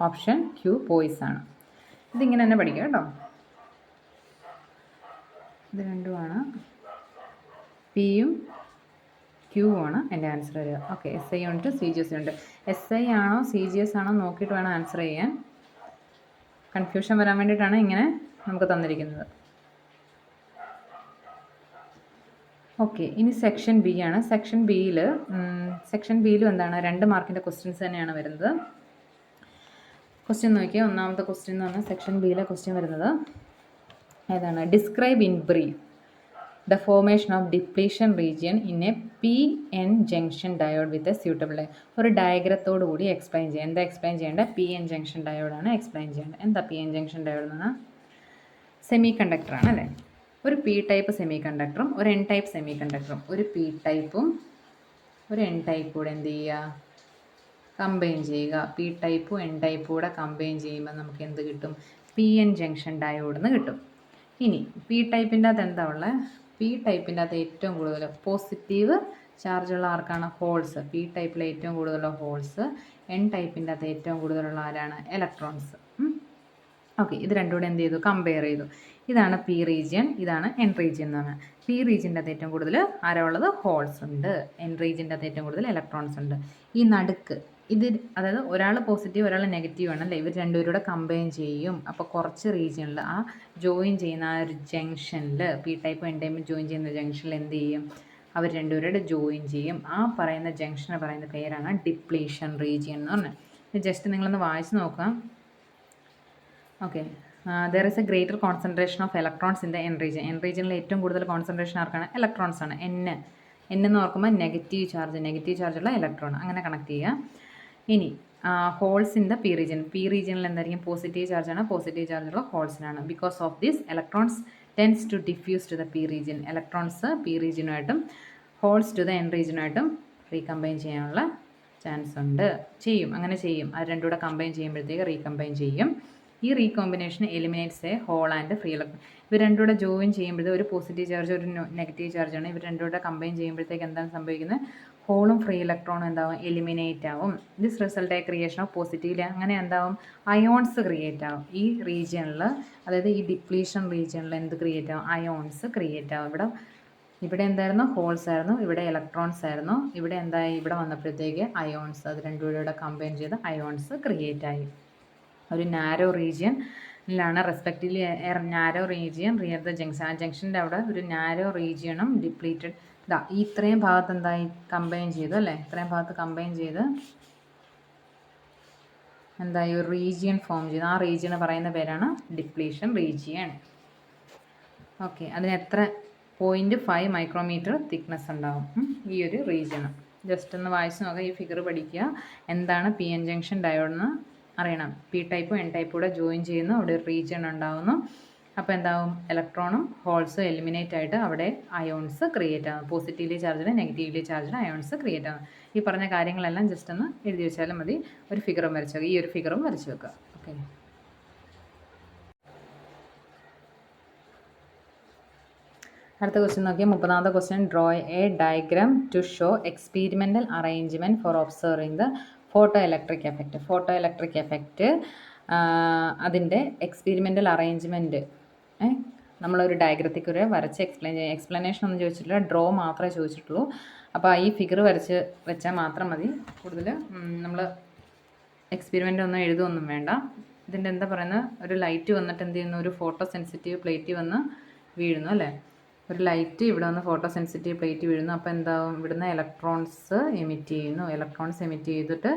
ഓപ്ഷൻ Q പോയിസ് ആണ്. ഇതിങ്ങനെ തന്നെ പഠിക്കുക കേട്ടോ. ഇത് രണ്ടുമാണ്. പിയും Qയുമാണ് എൻ്റെ ആൻസർ വരിക. Okay, SI unit CGS unit. SI ആണോ CGS ആണോ നോക്കിയിട്ട് വേണം ആൻസർ ചെയ്യാൻ. കൺഫ്യൂഷൻ വരാൻ വേണ്ടിയിട്ടാണ് ഇങ്ങനെ നമുക്ക് തന്നിരിക്കുന്നത്. ഓക്കെ, ഇനി സെക്ഷൻ B ആണ്. സെക്ഷൻ ബിയിലും എന്താണ്? 2 മാർക്കിൻ്റെ ക്വസ്റ്റ്യൻസ് തന്നെയാണ് വരുന്നത്. ക്വസ്റ്റ്യൻ നോക്കിയാൽ ഒന്നാമത്തെ ക്വസ്റ്റ്യൻ എന്ന് പറഞ്ഞാൽ സെക്ഷൻ ബിയിലെ ക്വസ്റ്റ്യൻ വരുന്നത് ഏതാണ്? Describe in brief the formation of depletion region in A PN junction diode with a suitable. ഒരു ഡയഗ്രത്തോടു കൂടി എക്സ്പ്ലെയിൻ ചെയ്യുക. എന്താ എക്സ്പ്ലെയിൻ ചെയ്യേണ്ടത്? PN ജംഗ്ഷൻ ഡയോഡാണ് എക്സ്പ്ലെയിൻ ചെയ്യേണ്ടത്. എന്താ PN ജംഗ്ഷൻ ഡയോഡ് എന്ന് പറഞ്ഞാൽ? സെമി കണ്ടക്ടറാണ് അല്ലേ? ഒരു P ടൈപ്പ് സെമി കണ്ടക്ടറും ഒരു N ടൈപ്പ് സെമി കണ്ടക്ടറും. ഒരു P ടൈപ്പും ഒരു N ടൈപ്പും കൂടെ എന്ത് ചെയ്യുക? കമ്പൈൻ ചെയ്യുക. P ടൈപ്പും N ടൈപ്പും കൂടെ കമ്പൈൻ ചെയ്യുമ്പോൾ നമുക്ക് എന്ത് കിട്ടും? PN ജംഗ്ഷൻ ഡയോഡ് എന്ന് കിട്ടും. ഇനി P ടൈപ്പിൻ്റെ അകത്ത് എന്താ ഉള്ളത്? P ടൈപ്പിൻ്റെ അകത്ത് ഏറ്റവും കൂടുതൽ പോസിറ്റീവ് ചാർജുള്ള ആർക്കാണ്? ഹോൾസ്. P ടൈപ്പിലെ ഏറ്റവും കൂടുതലുള്ള ഹോൾസ്. N ടൈപ്പിൻ്റെ അകത്ത് ഏറ്റവും കൂടുതലുള്ള ആരാണ്? ഇലക്ട്രോൺസ്. ഓക്കെ, ഇത് രണ്ടും കൂടെ എന്ത് ചെയ്തു? കമ്പയർ ചെയ്തു. ഇതാണ് P റീജിയൻ, ഇതാണ് N റീജിയൻ എന്ന് പറഞ്ഞാൽ. P റീജിയൻ്റെ അകത്ത് ഏറ്റവും കൂടുതൽ ആരാ ഉള്ളത്? ഹോൾസ് ഉണ്ട്. N റീജിയൻ്റെ അകത്ത് ഏറ്റവും കൂടുതൽ ഇലക്ട്രോൺസ് ഉണ്ട്. ഈ നടുക്ക് ഇത്, അതായത് ഒരാൾ പോസിറ്റീവ് ഒരാൾ നെഗറ്റീവ് ആണല്ലേ, ഇവർ രണ്ടുപേരും കൂടെ കമ്പൈൻ ചെയ്യും. അപ്പോൾ കുറച്ച് റീജിയനിൽ ആ ജോയിൻ ചെയ്യുന്ന ആ ഒരു ജംഗ്ഷനിൽ P type N type join ചെയ്യുന്ന ജംഗ്ഷനിൽ എന്ത് ചെയ്യും? അവർ രണ്ടുപേരുടെ ജോയിൻ ചെയ്യും. ആ പറയുന്ന ജംഗ്ഷനെ പറയുന്ന പേരാണ് ഡിപ്ലീഷൻ റീജിയൻ എന്ന് പറഞ്ഞാൽ. ജസ്റ്റ് നിങ്ങളൊന്ന് വായിച്ച് നോക്കാം. Okay, there is A greater concentration of electrons in the N region. N റീജിയനിൽ ഏറ്റവും കൂടുതൽ കോൺസെൻട്രേഷൻ ആർക്കാണ്? ഇലക്ട്രോൺസ് ആണ്. എന്ന് ഓർക്കുമ്പോൾ നെഗറ്റീവ് ചാർജുള്ള ഇലക്ട്രോൺ അങ്ങനെ കണക്ട് ചെയ്യുക. ഇനി ഹോൾസ് ഇൻ ദ പി റീജിയനിൽ എന്തായിരിക്കും? പോസിറ്റീവ് ചാർജാണ്. പോസിറ്റീവ് ചാർജുള്ള ഹോൾസിനാണ്. Because of this electrons tends to diffuse to the P region. Electrons P റീജിയനുമായിട്ടും ഹോൾസ് ടു ദ എൻ റീജിയനുമായിട്ടും റീകമ്പൈൻ ചെയ്യാനുള്ള ചാൻസ് ഉണ്ട്. അങ്ങനെ ചെയ്യും. അത് രണ്ടും കൂടെ കമ്പൈൻ ചെയ്യുമ്പോഴത്തേക്ക് റീകമ്പൈൻ ചെയ്യും. ഈ recombination eliminates a hole and free electron. ഇവർ രണ്ടും കൂടെ ജോയിൻ ചെയ്യുമ്പോഴത്തേക്ക് ഒരു പോസിറ്റീവ് ചാർജ് ഒരു നെഗറ്റീവ് ചാർജാണ്. ഇവർ രണ്ടും കൂടെ കമ്പൈൻ ചെയ്യുമ്പോഴത്തേക്ക് എന്താണ് സംഭവിക്കുന്നത്? ഹോളും ഫ്രീ ഇലക്ട്രോണും എന്താവും? എലിമിനേറ്റ് ആവും. This result A creation of positive. അങ്ങനെ എന്താവും? അയോൺസ് ക്രിയേറ്റ് ആവും. ഈ റീജിയനിൽ, അതായത് ഈ ഡിപ്ലീഷൻ റീജിയനിൽ എന്ത് ക്രിയേറ്റ് ആവും? അയോൺസ് ക്രിയേറ്റ് ആവും. ഇവിടെ എന്തായിരുന്നു? ഹോൾസ് ആയിരുന്നു. ഇവിടെ ഇലക്ട്രോൺസ് ആയിരുന്നു. ഇവിടെ എന്തായി? ഇവിടെ വന്നപ്പോഴത്തേക്ക് അയോൺസ്. അത് രണ്ടും കൂടെ കമ്പൈൻ ചെയ്ത് അയോൺസ് ക്രിയേറ്റ് ആയി. ഒരു നാരോ റീജിയനിലാണ് respectively narrow region near the junction. ആ ജംഗ്ഷൻ്റെ അവിടെ ഒരു നാരോ റീജിയണും ഡിപ്ലീറ്റഡ് ഈ ഇത്രയും ഭാഗത്ത് എന്തായി? കമ്പൈൻ ചെയ്തു അല്ലേ? ഇത്രയും ഭാഗത്ത് കമ്പൈൻ ചെയ്ത് എന്തായി? ഒരു റീജിയൻ ഫോം ചെയ്തു. ആ റീജിയന് പറയുന്ന പേരാണ് ഡിപ്ലീഷൻ റീജിയൻ. ഓക്കെ, അതിന് എത്ര 0.5 മൈക്രോമീറ്റർ തിക്നെസ് ഉണ്ടാവും ഈ ഒരു റീജിയന്. ജസ്റ്റ് ഒന്ന് വായിച്ച് നോക്കുക. ഈ ഫിഗർ പഠിക്കുക. എന്താണ് പി എൻ ജംഗ്ഷൻ ഡയോഡെന്ന് അറിയണം. പി ടൈപ്പും എൻ ടൈപ്പും കൂടെ ജോയിൻ ചെയ്യുന്നു. അവിടെ ഒരു റീജിയൻ ഉണ്ടാവുന്നു. അപ്പോൾ എന്താവും? ഇലക്ട്രോണും ഹോൾസും എലിമിനേറ്റ് ആയിട്ട് അവിടെ അയോൺസ് ക്രിയേറ്റ് ആകും. പോസിറ്റീവ്ലി ചാർജിന് നെഗറ്റീവ്ലി ചാർജിന് അയോൺസ് ക്രിയേറ്റ് ആകും. ഈ പറഞ്ഞ കാര്യങ്ങളെല്ലാം ജസ്റ്റ് ഒന്ന് എഴുതി വെച്ചാലും മതി. ഒരു ഫിഗറും വരച്ച് വെക്കുക. ഈ ഒരു ഫിഗറും വരച്ച് വെക്കുക. ഓക്കെ, അടുത്ത ക്വസ്റ്റ്യൻ നോക്കിയാൽ 30ാമത്തെ question. Draw a diagram to show experimental arrangement for observing the photo electric effect. അതിൻ്റെ എക്സ്പീരിമെൻ്റൽ അറേഞ്ച്മെൻറ്റ് നമ്മളൊരു ഡയഗ്രത്തിൽ കൂടെ വരച്ച് എക്സ്പ്ലെയിൻ ചെയ്യാം. എക്സ്പ്ലനേഷൻ ഒന്നും ചോദിച്ചിട്ടില്ല, ഡ്രോ മാത്രമേ ചോദിച്ചിട്ടുള്ളൂ. അപ്പോൾ ഈ ഫിഗർ വരച്ച് വെച്ചാൽ മാത്രം മതി. കൂടുതൽ നമ്മൾ എക്സ്പെരിമെൻ്റ് ഒന്നും എഴുതുമൊന്നും വേണ്ട. ഇതിൻ്റെ എന്താ പറയുന്നത്? ഒരു ലൈറ്റ് വന്നിട്ട് എന്ത് ചെയ്യുന്നു? ഒരു ഫോട്ടോ സെൻസിറ്റീവ് പ്ലേറ്റ് വന്ന് വീഴുന്നു അല്ലേ? ഒരു ലൈറ്റ് ഇവിടെ വന്ന് ഫോട്ടോ സെൻസിറ്റീവ് പ്ലേറ്റ് വീഴുന്നു. അപ്പോൾ എന്താവും? ഇവിടുന്ന് ഇലക്ട്രോൺസ് എമിറ്റ് ചെയ്യുന്നു. ഇലക്ട്രോൺസ് എമിറ്റ് ചെയ്തിട്ട്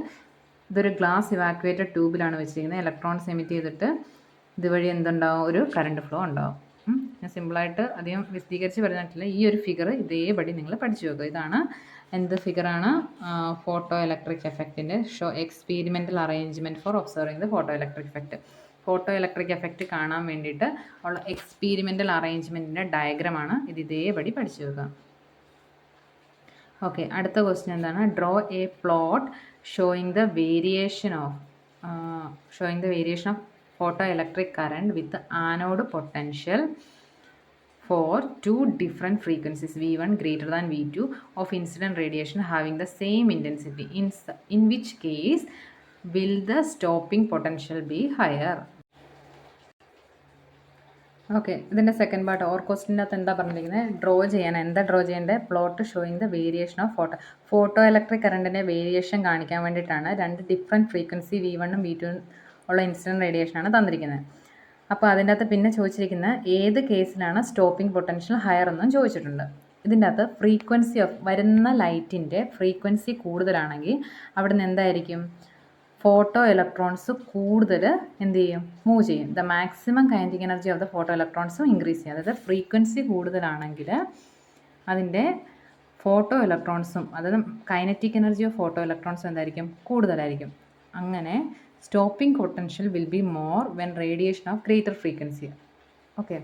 ഇതൊരു ഗ്ലാസ് ഇവാക്യുവേറ്റഡ് ട്യൂബിലാണ് വെച്ചിരിക്കുന്നത്. ഇലക്ട്രോൺസ് എമിറ്റ് ചെയ്തിട്ട് ഇതുവഴി എന്തുണ്ടാവും? ഒരു കറണ്ട് ഫ്ലോ ഉണ്ടാവും. ഞാൻ സിമ്പിളായിട്ട് അധികം വിശദീകരിച്ച് പറഞ്ഞിട്ടില്ല. ഈ ഒരു ഫിഗർ ഇതേപടി നിങ്ങൾ പഠിച്ചു വെക്കുക. ഇതാണ് എന്ത് ഫിഗറാണ്? ഫോട്ടോ ഇലക്ട്രിക് എഫക്റ്റിൻ്റെ show experimental arrangement for observing the photo electric effect. Photo electric effect കാണാൻ വേണ്ടിയിട്ട് ഉള്ള എക്സ്പീരിമെൻ്റൽ അറേഞ്ച്മെൻറ്റിൻ്റെ ഡയഗ്രമാണ്. ഇതേപടി പഠിച്ചു വെക്കുക. ഓക്കെ, അടുത്ത ക്വസ്റ്റ്യൻ എന്താണ്? Draw A plot showing the variation of photoelectric current with anode potential for two different frequencies V1 greater than V2 of incident radiation having the same intensity. In which case will the stopping potential be higher? Okay, ഇതിൻ്റെ സെക്കൻഡ് പാർട്ട് ഓർ ക്വസ്റ്റിൻ്റെ അകത്ത് എന്താ പറഞ്ഞിരിക്കുന്നത്? ഡ്രോ ചെയ്യേണ്ടത്? Plot showing the variation of photo electric കറണ്ടിൻ്റെ വേരിയേഷൻ കാണിക്കാൻ വേണ്ടിയിട്ടാണ്. രണ്ട് ഡിഫറെൻറ്റ് ഫ്രീക്വൻസി V1 ഉം V2 ഉള്ള ഇൻസിഡൻറ്റ് റേഡിയേഷനാണ് തന്നിരിക്കുന്നത്. അപ്പോൾ അതിൻ്റെ അകത്ത് പിന്നെ ചോദിച്ചിരിക്കുന്നത് ഏത് കേസിലാണ് സ്റ്റോപ്പിംഗ് പൊട്ടൻഷ്യൽ ഹയർ എന്നും ചോദിച്ചിട്ടുണ്ട്. ഇതിൻ്റെ അകത്ത് ഫ്രീക്വൻസി ഓഫ് വരുന്ന ലൈറ്റിൻ്റെ ഫ്രീക്വൻസി കൂടുതലാണെങ്കിൽ അവിടെ നിന്ന് എന്തായിരിക്കും? ഫോട്ടോ ഇലക്ട്രോൺസ് കൂടുതൽ എന്ത് ചെയ്യും? മൂവ് ചെയ്യും. The maximum kinetic energy of the photo ഇലക്ട്രോൺസും ഇൻക്രീസ് ചെയ്യും. അതായത് ഫ്രീക്വൻസി കൂടുതലാണെങ്കിൽ അതിൻ്റെ ഫോട്ടോ ഇലക്ട്രോൺസും, അതായത് കൈനറ്റിക് എനർജി ഓഫ് ഫോട്ടോ ഇലക്ട്രോൺസും എന്തായിരിക്കും? കൂടുതലായിരിക്കും. അങ്ങനെ stopping potential will be more when radiation of greater frequency. Okay,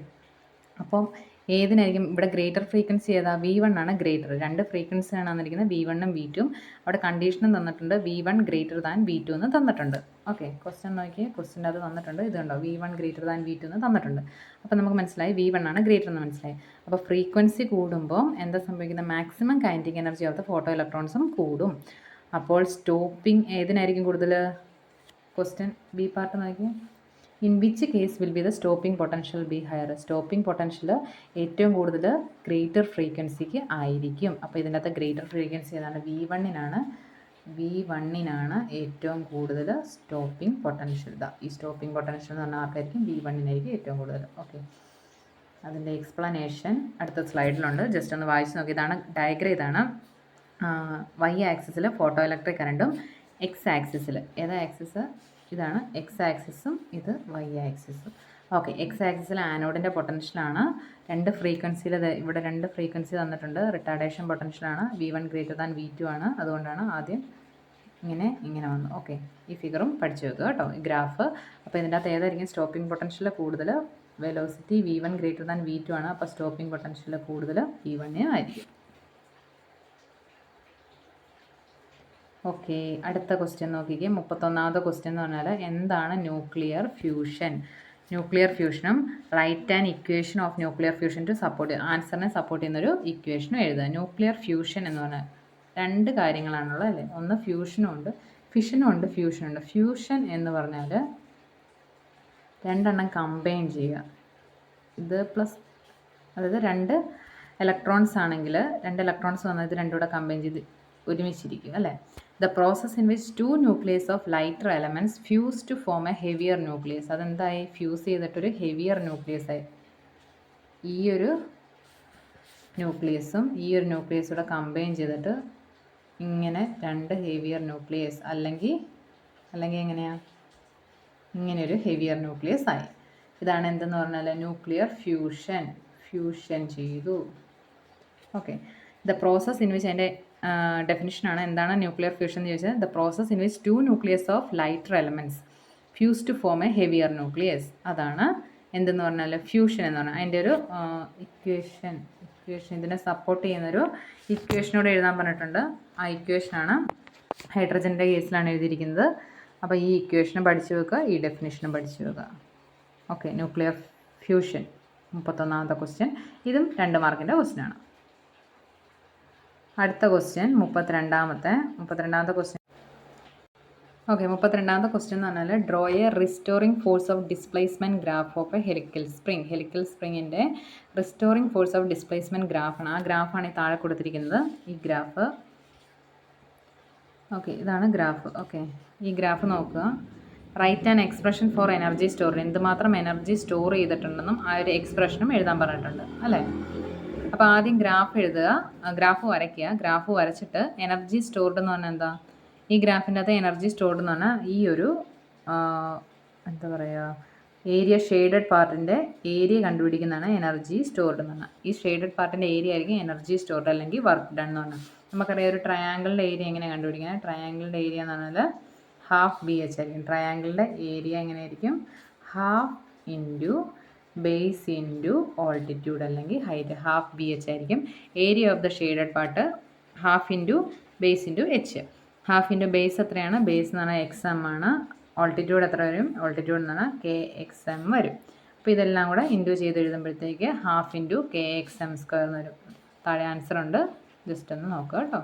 അപ്പം ഏതിനായിരിക്കും ഇവിടെ ഗ്രേറ്റർ ഫ്രീക്വൻസി? ഏതാ? V1 ആണ് ഗ്രേറ്റർ. രണ്ട് ഫ്രീക്വൻസിയാണ് തന്നിരിക്കുന്നത്, V1 ഉം V2 ഉം. അവിടെ കണ്ടീഷനും തന്നിട്ടുണ്ട്, V1 ഗ്രേറ്റർ ദാൻ V2 എന്ന് തന്നിട്ടുണ്ട്. ഓക്കെ, ക്വസ്റ്റ്യൻ നോക്കിയേ, ക്വസ്റ്റ്യൻ്റെ അത് തന്നിട്ടുണ്ട്. ഇതുണ്ടോ? V1 ഗ്രേറ്റർ ദാൻ V2 എന്ന് തന്നിട്ടുണ്ട്. അപ്പോൾ നമുക്ക് മനസ്സിലായി V1 ആണ് ഗ്രേറ്റർ എന്ന് മനസ്സിലായി. അപ്പോൾ ഫ്രീക്വൻസി കൂടുമ്പോൾ എന്താ സംഭവിക്കുന്നത്? Maximum kinetic energy of the photo ഇലക്ട്രോൺസും കൂടും. അപ്പോൾ സ്റ്റോപ്പിംഗ് ഏതിനായിരിക്കും കൂടുതൽ? ക്വസ്റ്റ്യൻ ബി പാർട്ട് നോക്കിയേ. In which case will be the stopping potential be higher? Stopping potential ഏറ്റവും കൂടുതൽ ഗ്രേറ്റർ ഫ്രീക്വൻസിക്ക് ആയിരിക്കും. അപ്പോൾ ഇതിൻ്റെ അകത്ത് ഗ്രേറ്റർ ഫ്രീക്വൻസി ഏതാണ്? V1-നാണ് ഏറ്റവും കൂടുതൽ സ്റ്റോപ്പിംഗ് പൊട്ടൻഷ്യൽ. ഈ സ്റ്റോപ്പിംഗ് പൊട്ടൻഷ്യൽ എന്ന് പറഞ്ഞാൽ ആർക്കായിരിക്കും? V1-നായിരിക്കും ഏറ്റവും കൂടുതൽ. ഓക്കെ, അതിൻ്റെ എക്സ്പ്ലനേഷൻ അടുത്ത സ്ലൈഡിലുണ്ട്. ജസ്റ്റ് ഒന്ന് വായിച്ച് നോക്കി. ഇതാണ് ഡയഗ്രം. ഇതാണ് Y ആക്സിസിൽ ഫോട്ടോ ഇലക്ട്രിക് കറണ്ടും X ആക്സിസിൽ ഏതാ ആക്സിസ്? ഇതാണ് X ആക്സിസും ഇത് Y ആക്സിസും. ഓക്കെ, എക്സ് ആക്സിസിൽ ആനോഡിൻ്റെ പൊട്ടൻഷ്യലാണ്. രണ്ട് ഫ്രീക്വൻസിയിൽ ഇവിടെ രണ്ട് ഫ്രീക്വൻസി തന്നിട്ടുണ്ട്. റിട്ടാർഡേഷൻ പൊട്ടൻഷ്യലാണ്. V1 V2 ആണ്. അതുകൊണ്ടാണ് ആദ്യം ഇങ്ങനെ വന്നു. ഓക്കെ, ഈ ഫിഗറും പഠിച്ചു വെക്കുക കേട്ടോ, ഈ ഗ്രാഫ്. അപ്പോൾ ഇതിൻ്റെ അകത്ത് ഏതായിരിക്കും സ്റ്റോപ്പിംഗ് പൊട്ടൻഷ്യൽ കൂടുതൽ? വെലോസിറ്റി V1 V2 ആണ്. അപ്പോൾ സ്റ്റോപ്പിംഗ് പൊട്ടൻഷ്യൽ കൂടുതൽ V1 ആയിരിക്കും. ഓക്കെ, അടുത്ത ക്വസ്റ്റ്യൻ നോക്കിക്കേ. 31ാമത്തെ ക്വസ്റ്റ്യൻ എന്ന് പറഞ്ഞാൽ എന്താണ് ന്യൂക്ലിയർ ഫ്യൂഷൻ? ന്യൂക്ലിയർ ഫ്യൂഷനും write and equation of nuclear fusion to support ആൻസറിനെ സപ്പോർട്ട് ചെയ്യുന്നൊരു ഇക്വേഷനും എഴുതുക. ന്യൂക്ലിയർ ഫ്യൂഷൻ എന്ന് പറഞ്ഞാൽ രണ്ട് കാര്യങ്ങളാണുള്ളത് അല്ലേ? ഒന്ന് ഫ്യൂഷനും ഉണ്ട്, ഫിഷനും ഉണ്ട്, ഫ്യൂഷനും ഉണ്ട്. ഫ്യൂഷൻ എന്ന് പറഞ്ഞാൽ രണ്ടെണ്ണം കമ്പൈൻ ചെയ്യുക. ഇത് പ്ലസ്, അതായത് രണ്ട് ഇലക്ട്രോൺസ് ആണെങ്കിൽ രണ്ട് ഇലക്ട്രോൺസ് വന്നാൽ ഇത് രണ്ടും കൂടെ കമ്പൈൻ ചെയ്ത് ഒരുമിച്ചിരിക്കും അല്ലേ? The process in which two nucleus of lighter elements fuse to form a heavier nucleus. അതെന്തായി? ഫ്യൂസ് ചെയ്തിട്ടൊരു ഹെവിയർ ന്യൂക്ലിയസ് ആയി. ഈ ഒരു ന്യൂക്ലിയസും ഈ ഒരു ന്യൂക്ലിയസും കൂടെ കമ്പൈൻ ചെയ്തിട്ട് ഇങ്ങനെ രണ്ട് ഹെവിയർ ന്യൂക്ലിയസ്, അല്ലെങ്കിൽ എങ്ങനെയാണ്? ഇങ്ങനെയൊരു ഹെവിയർ ന്യൂക്ലിയസ് ആയി. ഇതാണ് എന്തെന്ന് പറഞ്ഞാൽ ന്യൂക്ലിയർ ഫ്യൂഷൻ ചെയ്തു. Okay, the process in which, അതിൻ്റെ ഡെഫിനിഷനാണ് എന്താണ് ന്യൂക്ലിയർ ഫ്യൂഷൻ എന്ന് ചോദിച്ചാൽ the process in which two nucleus of lighter elements fuse to form a heavier nucleus. അതാണ് എന്തെന്ന് പറഞ്ഞാൽ ഫ്യൂഷൻ എന്ന് പറഞ്ഞാൽ. അതിൻ്റെ ഒരു ഇക്വേഷൻ ഇതിനെ സപ്പോർട്ട് ചെയ്യുന്നൊരു ഇക്വേഷനോട് എഴുതാൻ പറഞ്ഞിട്ടുണ്ട്. ആ ഇക്വേഷനാണ് ഹൈഡ്രജൻ്റെ കേസിലാണ് എഴുതിയിരിക്കുന്നത്. അപ്പോൾ ഈ ഇക്വേഷനും പഠിച്ചു വെക്കുക, ഈ ഡെഫിനിഷനും പഠിച്ചു വെക്കുക. ഓക്കെ, ന്യൂക്ലിയർ ഫ്യൂഷൻ 31ാമത്തെ ക്വസ്റ്റ്യൻ. ഇതും 2 മാർക്കിൻ്റെ ക്വസ്റ്റ്യനാണ്. അടുത്ത ക്വസ്റ്റ്യൻ 32ാമത്തെ ക്വസ്റ്റ്യൻ. ഓക്കെ, 32ാമത്തെ ക്വസ്റ്റ്യൻ എന്ന് പറഞ്ഞാൽ draw a restoring force of displacement graph of a helical സ്പ്രിങ്ങിൻ്റെ റിസ്റ്റോറിംഗ് ഫോഴ്സ് ഓഫ് ഡിസ്പ്ലേസ്മെൻറ്റ് ഗ്രാഫാണ്. ആ ഗ്രാഫാണ് ഈ താഴെ കൊടുത്തിരിക്കുന്നത്, ഈ ഗ്രാഫ്. ഓക്കെ, ഇതാണ് ഗ്രാഫ്. ഓക്കെ, ഈ ഗ്രാഫ് നോക്കുക. Write and expression for energy store, എന്തുമാത്രം എനർജി സ്റ്റോർ ചെയ്തിട്ടുണ്ടെന്നും ആ ഒരു എക്സ്പ്രഷനും എഴുതാൻ പറഞ്ഞിട്ടുണ്ട് അല്ലേ? അപ്പോൾ ആദ്യം ഗ്രാഫ് എഴുതുക, ഗ്രാഫ് വരയ്ക്കുക. ഗ്രാഫ് വരച്ചിട്ട് എനർജി സ്റ്റോർഡ് എന്ന് പറഞ്ഞാൽ എന്താ? ഈ ഗ്രാഫിൻ്റെ അകത്ത് എനർജി സ്റ്റോർഡ് എന്ന് പറഞ്ഞാൽ ഈ ഒരു എന്താ പറയുക, ഏരിയ, ഷെയ്ഡഡ് പാർട്ടിൻ്റെ ഏരിയ കണ്ടുപിടിക്കുന്നതാണ് എനർജി സ്റ്റോർഡ് എന്ന് പറഞ്ഞാൽ. ഈ ഷെയ്ഡഡ് പാർട്ടിൻ്റെ ഏരിയ ആയിരിക്കും എനർജി സ്റ്റോർഡ് അല്ലെങ്കിൽ വർക്ക് ഡൺ എന്ന് പറഞ്ഞാൽ. നമുക്കറിയാം ഒരു ട്രയാങ്കിളിൻ്റെ ഏരിയ എങ്ങനെ കണ്ടുപിടിക്കുന്നത്? ട്രയാങ്കിളിൻ്റെ ഏരിയ എന്ന് പറഞ്ഞാൽ ഹാഫ് BH ആയിരിക്കും. ട്രയാങ്കിളിൻ്റെ ഏരിയ എങ്ങനെയായിരിക്കും? Half into base into altitude അല്ലെങ്കിൽ ഹൈറ്റ്, ഹാഫ് BH ആയിരിക്കും. Area of the shaded part half into base into H. Half into base എത്രയാണ്? ബേസ് എന്ന് പറഞ്ഞാൽ XM ആണ്. ഓൾട്ടിറ്റ്യൂഡ് എത്ര വരും? ഓൾട്ടിറ്റ്യൂഡ് എന്ന് പറഞ്ഞാൽ KXM വരും. അപ്പോൾ ഇതെല്ലാം കൂടെ ഇൻറ്റു ചെയ്ത് എഴുതുമ്പോഴത്തേക്ക് ഹാഫ് ഇൻറ്റു KXM² എന്ന് വരും. താഴെ ആൻസർ ഉണ്ട്, ജസ്റ്റ് ഒന്ന് നോക്കുക കേട്ടോ.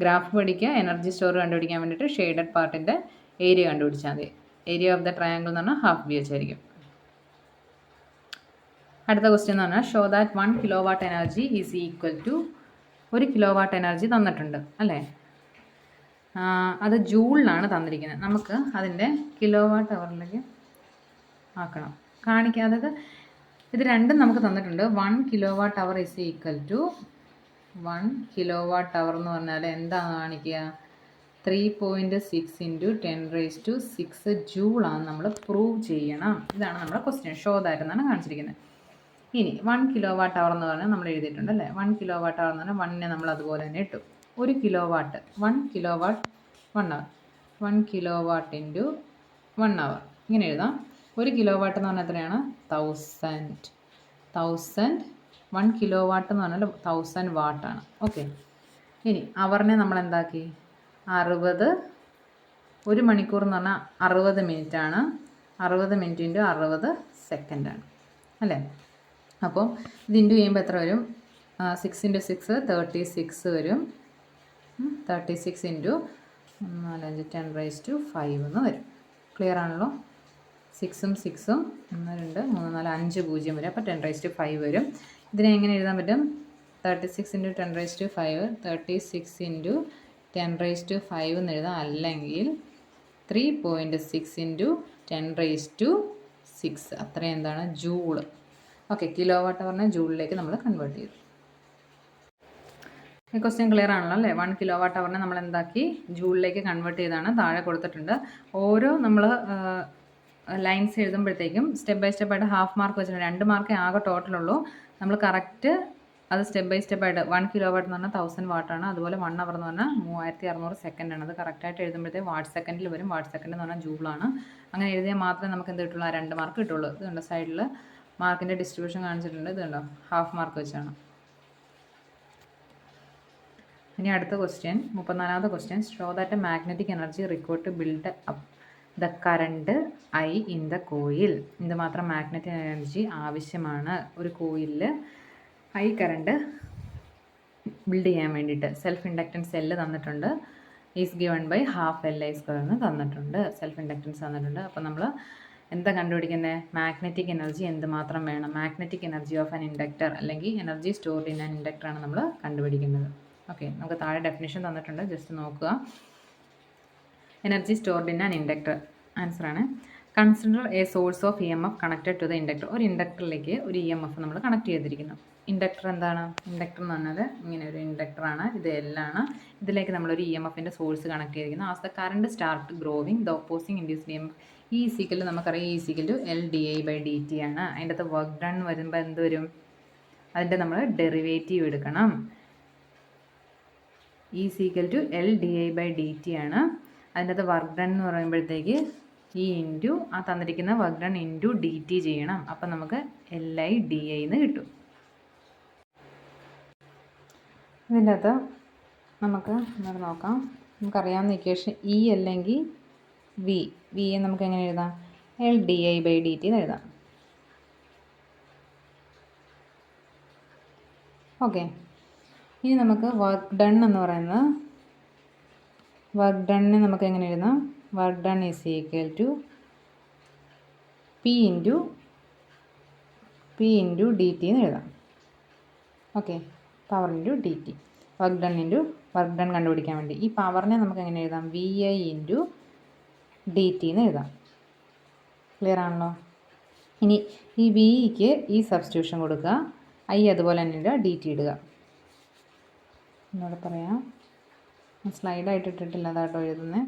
ഗ്രാഫ് പഠിക്കുക, എനർജി സ്റ്റോർ കണ്ടുപിടിക്കാൻ വേണ്ടിയിട്ട് ഷെയ്ഡഡ് പാർട്ടിൻ്റെ ഏരിയ കണ്ടുപിടിച്ചാൽ മതി. ഏരിയ ഓഫ് ദ ട്രയാങ്കിൾ എന്ന് പറഞ്ഞാൽ ഹാഫ് BH ആയിരിക്കും. അടുത്ത ക്വസ്റ്റ്യൻ എന്ന് പറഞ്ഞാൽ show that 1 kilowatt energy is equal to, 1 kilowatt energy തന്നിട്ടുണ്ട് അല്ലേ? അത് ജൂളിലാണ് തന്നിരിക്കുന്നത്. നമുക്ക് അതിൻ്റെ കിലോവാട്ട് അവറിലേക്ക് ആക്കണം, കാണിക്കാം. അതായത് ഇത് രണ്ടും നമുക്ക് തന്നിട്ടുണ്ട്. 1 kilowatt hour is equal to 1 kilowatt hour എന്ന് പറഞ്ഞാൽ എന്താണ് കാണിക്കുക? 3.6 ഇൻറ്റു 10⁻⁶ ജൂളാണ് നമ്മൾ പ്രൂവ് ചെയ്യണം. ഇതാണ് നമ്മുടെ ക്വസ്റ്റ്യൻ. ഷോ ദാറ്റ് എന്നാണ് കാണിച്ചിരിക്കുന്നത്. ഇനി 1 കിലോവാട്ട് അവർ എന്ന് പറഞ്ഞാൽ നമ്മൾ എഴുതിയിട്ടുണ്ട് അല്ലേ? 1 കിലോവാട്ട് അവർ എന്ന് പറഞ്ഞാൽ 1നെ നമ്മൾ അതുപോലെ തന്നെ ഇട്ടു. 1 കിലോവാട്ട് 1 കിലോവാട്ട് 1 അവർ, 1 കിലോവാട്ട് ഇൻറ്റു 1 അവർ ഇങ്ങനെ എഴുതാം. 1 കിലോവാട്ട് എന്ന് പറഞ്ഞാൽ എത്രയാണ്? 1000. 1 കിലോവാട്ട് എന്ന് പറഞ്ഞാൽ 1000 വാട്ടാണ്. ഓക്കെ, ഇനി അവറിനെ നമ്മൾ എന്താക്കി? 60, 1 മണിക്കൂർ എന്ന് പറഞ്ഞാൽ 60 മിനിറ്റാണ്. 60 മിനിറ്റ് ഇൻറ്റു 60 സെക്കൻഡാണ് അല്ലേ? അപ്പോൾ ഇത് ഇൻറ്റു ചെയ്യുമ്പോൾ എത്ര വരും? 6 ഇൻറ്റു 6 36 വരും. 36 ഇൻറ്റു 4 10⁻⁵ എന്ന് വരും. ക്ലിയർ ആണല്ലോ? 6ഉം 6ഉം 1 2 3 4 5 0 വരും. അപ്പോൾ 10⁻⁵ വരും. ഇതിനെ എങ്ങനെ എഴുതാൻ പറ്റും? 36 ഇൻറ്റു 10⁻⁵, 36 ഇൻറ്റു 10⁻⁵ എന്ന് എഴുതാം. അല്ലെങ്കിൽ 3.6 ഇൻറ്റു 10⁻⁶, അത്രയും എന്താണ്? ജൂള്. ഓക്കെ, കിലോവാട്ട് പറഞ്ഞാൽ ജൂളിലേക്ക് നമ്മൾ കൺവേർട്ട് ചെയ്തു. ഈ ക്വസ്റ്റ്യൻ ക്ലിയർ ആണല്ലോ അല്ലേ? 1 കിലോവാട്ട് അവറിനെ നമ്മൾ എന്താക്കി? ജൂളിലേക്ക് കൺവേർട്ട് ചെയ്താണ്. താഴെ കൊടുത്തിട്ടുണ്ട്. ഓരോ നമ്മൾ ലൈൻസ് എഴുതുമ്പോഴത്തേക്കും സ്റ്റെപ്പ് ബൈ സ്റ്റെപ്പായിട്ട് ഹാഫ് മാർക്ക് വെച്ചിട്ടുണ്ട്. 2 മാർക്കേ ആകെ ടോട്ടലുള്ളൂ. നമ്മൾ കറക്റ്റ് അത് സ്റ്റെപ്പ് ബൈ സ്റ്റെപ്പായിട്ട് 1 കിലോ വാട്ട് എന്ന് പറഞ്ഞാൽ 1000 വാട്ടാണ്. അതുപോലെ 1 അവർ എന്ന് പറഞ്ഞാൽ 3600 സെക്കൻഡാണ്. അത് കറക്റ്റായിട്ട് എഴുതുമ്പോഴത്തേക്ക് വാട്ട് സെക്കൻഡിൽ വരും. വാട്ട് സെക്കൻഡ് എന്ന് പറഞ്ഞാൽ ജൂളാണ്. അങ്ങനെ എഴുതിയാൽ മാത്രമേ നമുക്ക് എന്ത് കിട്ടുള്ളൂ, 2 മാർക്ക് കിട്ടുള്ളൂ. ഇതുണ്ട് സൈഡിൽ മാർക്കിൻ്റെ ഡിസ്ട്രിബ്യൂഷൻ കാണിച്ചിട്ടുണ്ട്. ഇതുണ്ടോ ഹാഫ് മാർക്ക് വെച്ചാണ്. ഇനി അടുത്ത ക്വസ്റ്റ്യൻ 34ാമത്തെ question. Show that a magnetic energy required to build up the current I in the coil. എന്തുമാത്രം മാഗ്നറ്റിക് എനർജി ആവശ്യമാണ് ഒരു കോയിലിൽ ഐ കറണ്ട് ബിൽഡ് ചെയ്യാൻ വേണ്ടിയിട്ട്. സെൽഫ് ഇൻഡക്റ്റൻസ് എൽ തന്നിട്ടുണ്ട്. Is given by half L I square എന്ന് തന്നിട്ടുണ്ട്. സെൽഫ് ഇൻഡക്റ്റൻസ് തന്നിട്ടുണ്ട്. അപ്പോൾ നമ്മൾ എന്താ കണ്ടുപിടിക്കുന്നത്? മാഗ്നറ്റിക് എനർജി എന്തുമാത്രം വേണം, magnetic energy of an inductor അല്ലെങ്കിൽ എനർജി സ്റ്റോർഡ് ഇൻ ആൻ ഇൻഡക്ടറാണ് നമ്മൾ കണ്ടുപിടിക്കുന്നത്. ഓക്കെ, നമുക്ക് താഴെ ഡെഫിനിഷൻ തന്നിട്ടുണ്ട്, ജസ്റ്റ് നോക്കുക. Energy stored in an inductor. ആൻസറാണ് consider a source of E M F connected to the inductor. ഒരു ഇൻഡക്ടറിലേക്ക് ഒരു ഇ എം എഫ് നമ്മൾ കണക്ട് ചെയ്തിരിക്കുന്നു. ഇൻഡക്ടർ എന്താണ്? ഇൻഡക്ടർ എന്ന് പറഞ്ഞാൽ ഇങ്ങനെ ഒരു ഇൻഡക്ടറാണ്, ഇത് എല്ലാണ്. ഇതിലേക്ക് നമ്മളൊരു ഇ എം എഫിൻ്റെ സോഴ്സ് കണക്ട് ചെയ്തിരിക്കുന്നു. As the current start growing the opposing induced E M F E equal നമുക്കറിയാം E equal to L D I by D T ആണ്. അതിൻ്റെ അകത്ത് വർക്ക് ഡൺ വരുമ്പോൾ എന്ത് വരും? അതിൻ്റെ നമ്മൾ ഡെറിവേറ്റീവ് എടുക്കണം. E equal to L D I by D T ആണ്. അതിൻ്റെ അകത്ത് വർക്ക് ഡൺ എന്ന് പറയുമ്പോഴത്തേക്ക് ഈ ഇൻറ്റു ആ തന്നിരിക്കുന്ന work done into D T ചെയ്യണം. അപ്പം നമുക്ക് എൽ ഐ ഡി ഐ എന്ന് കിട്ടും. ഇതിൻ്റെ അകത്ത് നമുക്ക് നമുക്ക് നോക്കാം. നമുക്കറിയാവുന്ന ഇക്വേഷൻ ഇ അല്ലെങ്കിൽ വി എ നമുക്ക് എങ്ങനെ എഴുതാം? L D I by D T എന്ന് എഴുതാം. ഓക്കെ, ഇനി നമുക്ക് വർക്ക് ഡൺ എന്ന് പറയുന്നത് വർക്ക് ഡണ്ണിനെ നമുക്ക് എങ്ങനെ എഴുതാം? Work done is equal to P into D T എന്ന് എഴുതാം. Okay, power into D T. Work done കണ്ടുപിടിക്കാൻ വേണ്ടി ഈ പവറിനെ നമുക്ക് എങ്ങനെ എഴുതാം? V I into D T എന്ന് എഴുതാം. ക്ലിയർ ആണല്ലോ? ഇനി ഈ വിക്ക് ഈ സബ്സ്റ്റിറ്റ്യൂഷൻ കൊടുക്കുക, ഐ അതുപോലെ തന്നെ ഇടുക, ഡി ടി ഇടുക. എന്നോട് പറയാം, സ്ലൈഡായിട്ട് ഇട്ടിട്ടില്ല അതാട്ടോ എഴുതുന്നത്.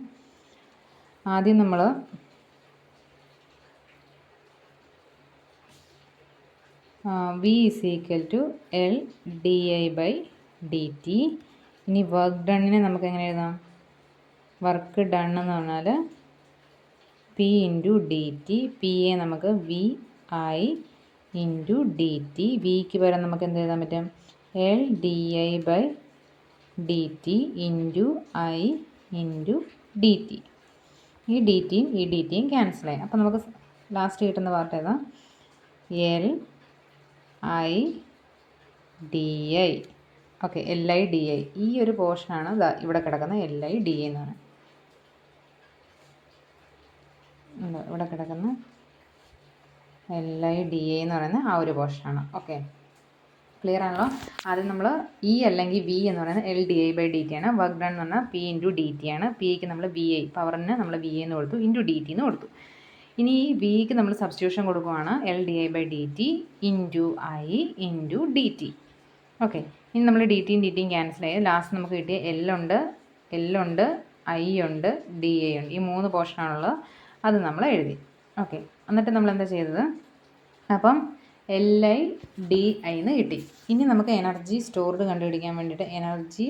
ആദ്യം നമ്മൾ V is equal to L D I by D T. ഇനി വർക്ക് ഡണ്ണിനെ നമുക്ക് എങ്ങനെ എഴുതാം? വർക്ക് ഡൺ എന്ന് പറഞ്ഞാൽ P into D T. P എ നമുക്ക് V I into D T. വിക്ക് പകരം നമുക്ക് എന്ത് എഴുതാൻ പറ്റും? L D I by D T into I into D T. ഈ ഡി ടിയും ക്യാൻസലായി. അപ്പോൾ നമുക്ക് ലാസ്റ്റ് കിട്ടുന്ന പാർട്ട് ഏതാ? L I D I. Okay, L I D I. ഈ ഒരു പോർഷനാണ് ഇവിടെ കിടക്കുന്ന എൽ ഐ ഡി ഐ എന്ന് പറയുന്നത്. ഇവിടെ കിടക്കുന്ന എൽ ഐ ഡി ഐ എന്ന് പറയുന്ന ആ ഒരു പോർഷനാണ്. ഓക്കെ, ക്ലിയർ ആണല്ലോ? ആദ്യം നമ്മൾ ഇ അല്ലെങ്കിൽ വി എന്ന് പറയുന്നത് L D I by D T ആണ്. വർക്ക് ഡൺ എന്ന് പറഞ്ഞാൽ പി ഇൻറ്റു ഡി ടി ആണ്. പിക്ക് നമ്മൾ വി ഐ, പവറിന് നമ്മൾ വി എന്ന് കൊടുത്തു, ഇൻറ്റു ഡി ടി എന്ന് കൊടുത്തു. ഇനി ഈ വിക്ക് നമ്മൾ സബ്സ്റ്റിറ്റ്യൂഷൻ കൊടുക്കുകയാണ്, L D I by D T into I into D T. Okay, ഇനി നമ്മൾ ഡി ടിയും ക്യാൻസൽ ചെയ്ത് ലാസ്റ്റ് നമുക്ക് കിട്ടിയ എല്ലുണ്ട്, ഐ ഉണ്ട്, ഡി ഐ ഉണ്ട്. ഈ 3 പോർഷനാണുള്ളത്. അത് നമ്മൾ എഴുതി. ഓക്കെ, എന്നിട്ട് നമ്മൾ എന്താ ചെയ്തത്? അപ്പം എൽ ഐ ഡി ഐ എന്ന് കിട്ടി. ഇനി നമുക്ക് എനർജി സ്റ്റോർഡ് കണ്ടുപിടിക്കാൻ വേണ്ടിയിട്ട് എനർജി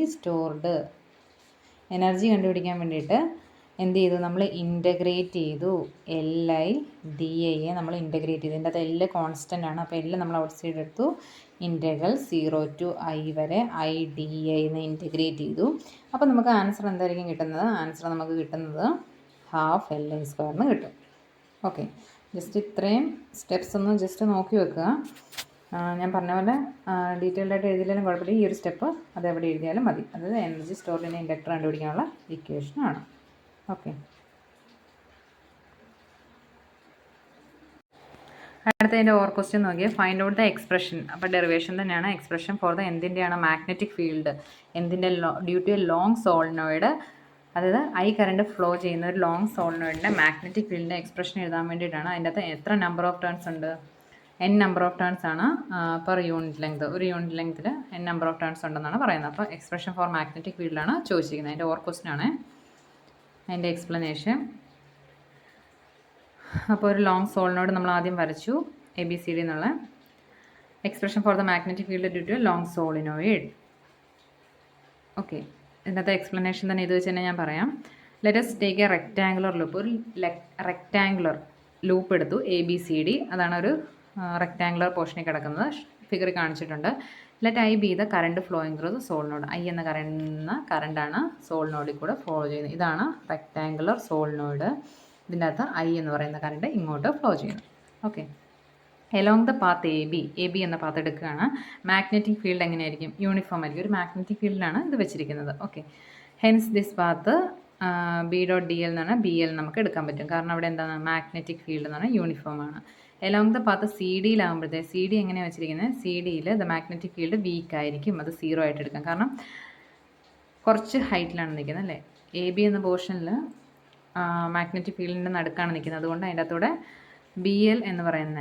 കണ്ടുപിടിക്കാൻ വേണ്ടിയിട്ട് എന്ത് ചെയ്തു? നമ്മൾ ഇൻ്റഗ്രേറ്റ് ചെയ്തു. എൽ ഐ ഡി ഐയെ നമ്മൾ ഇൻ്റഗ്രേറ്റ് ചെയ്തു. ഇതിൻ്റെ അകത്ത് എൽ കോൺസ്റ്റൻ്റ് ആണ്. അപ്പോൾ എൽ നമ്മൾ ഔട്ട് സൈഡ് എടുത്തു. ഇൻ്റഗ്രൽ 0 ടു ഐ വരെ ഐ ഡി ഐ എന്ന് ഇൻ്റഗ്രേറ്റ് ചെയ്തു. അപ്പോൾ നമുക്ക് ആൻസർ എന്തായിരിക്കും കിട്ടുന്നത്? ആൻസർ നമുക്ക് കിട്ടുന്നത് ഹാഫ് എൽ ഐ സ്ക്വയറിന് കിട്ടും. ഓക്കെ, ജസ്റ്റ് ഇത്രയും സ്റ്റെപ്സ് ഒന്ന് ജസ്റ്റ് നോക്കി വെക്കുക. ഞാൻ പറഞ്ഞ പോലെ ഡീറ്റെയിൽഡായിട്ട് എഴുതിയാലും കുഴപ്പമില്ല. ഈ ഒരു സ്റ്റെപ്പ് അതെവിടെ എഴുതിയാലും മതി. അതായത് എനർജി സ്റ്റോർഡ് ഇൻ ഇൻഡക്ടർ കണ്ടുപിടിക്കാനുള്ള ഇക്വേഷനാണ്. ഓക്കെ, അടുത്തതിൻ്റെ ഓർ ക്വസ്റ്റ്യൻ നോക്കിയാൽ ഫൈൻഡ് ഔട്ട് ദ എക്സ്പ്രഷൻ. അപ്പോൾ ഡെറിവേഷൻ തന്നെയാണ്. എക്സ്പ്രഷൻ ഫോർ ദ എന്തിൻ്റെയാണ്? Magnetic field. എന്തിൻ്റെ? Due to a long solenoid. അതായത് ഐ കറണ്ട് ഫ്ലോ ചെയ്യുന്ന ഒരു ലോങ് സോളിനോയിഡിൻ്റെ മാഗ്നറ്റിക് ഫീൽഡിൻ്റെ എക്സ്പ്രഷൻ എഴുതാൻ വേണ്ടിയിട്ടാണ്. അതിൻ്റെ അകത്ത് എത്ര നമ്പർ ഓഫ് ടേൺസ് ഉണ്ട്? n നമ്പർ ഓഫ് ടേൺസ് ആണ് പെർ യൂണിറ്റ് ലെങ്ത്. ഒരു യൂണിറ്റ് ലെങ്ത്തിൽ n നമ്പർ ഓഫ് ടേൺസ് ഉണ്ടെന്നാണ് പറയുന്നത്. അപ്പോൾ എക്സ്പ്രഷൻ ഫോർ മാഗ്നറ്റിക് ഫീൽഡാണ് ചോദിച്ചിരിക്കുന്നത്. അതിൻ്റെ ഓർ ക്വസ്റ്റ്യൻ ആണ്. അതിൻ്റെ എക്സ്പ്ലനേഷൻ അപ്പോൾ ഒരു ലോങ് സോളിനോട് നമ്മൾ ആദ്യം വരച്ചു ABCD എന്നുള്ള expression for the magnetic field due to long solenoid. Okay, ഇന്നത്തെ എക്സ്പ്ലനേഷൻ തന്നെ ഇത് വെച്ച് തന്നെ ഞാൻ പറയാം. Let's take a rectangular loop. ഒരു റെക്റ്റാങ്കുലർ ലൂപ്പ് എടുത്തു ABCD, അതാണ് ഒരു റെക്റ്റാങ്കുലർ പോർഷനിൽ കിടക്കുന്നത്, ഫിഗറിൽ കാണിച്ചിട്ടുണ്ട്. Let I be the current flowing through the solenoid. I എന്ന കറണ്ടാണ് സോളിനോഡിൽ കൂടെ ഫ്ലോ ചെയ്യുന്നത്. ഇതാണ് റെക്റ്റാങ്കുലർ സോളിനോയിഡ്. ഇതിൻ്റെ അകത്ത് I എന്ന് പറയുന്ന കറണ്ട് ഇങ്ങോട്ട് ഫ്ലോ ചെയ്യുന്നു. Okay, along the path A B എന്ന പാത്ത് എടുക്കുകയാണ്. മാഗ്നറ്റിക് ഫീൽഡ് എങ്ങനെയായിരിക്കും? യൂണിഫോം ആയിരിക്കും. ഒരു മാഗ്നറ്റിക് ഫീൽഡിലാണ് ഇത് വെച്ചിരിക്കുന്നത്. Okay, hence this path B.dl എന്നാണ് BL നമുക്ക് എടുക്കാൻ പറ്റും. കാരണം അവിടെ എന്താണ് മാഗ്നറ്റിക് ഫീൽഡ് എന്നാണ്, യൂണിഫോം ആണ്. എലോങ് ദ പാത്ത് CD-യിലാകുമ്പോഴത്തേക്ക് CD എങ്ങനെയാണ് വെച്ചിരിക്കുന്നത്? CD-യിൽ ദ മാഗ്നറ്റിക് ഫീൽഡ് വീക്ക് ആയിരിക്കും, അത് 0 ആയിട്ട് എടുക്കാം. കാരണം കുറച്ച് ഹൈറ്റിലാണ് നിൽക്കുന്നത് അല്ലേ. AB എന്ന പോർഷനിൽ മാഗ്നറ്റിക് ഫീൽഡിൻ്റെ നടുക്കാണ് നിൽക്കുന്നത്. അതുകൊണ്ട് അതിൻ്റെ അകത്തൂടെ BL എന്ന് പറയുന്ന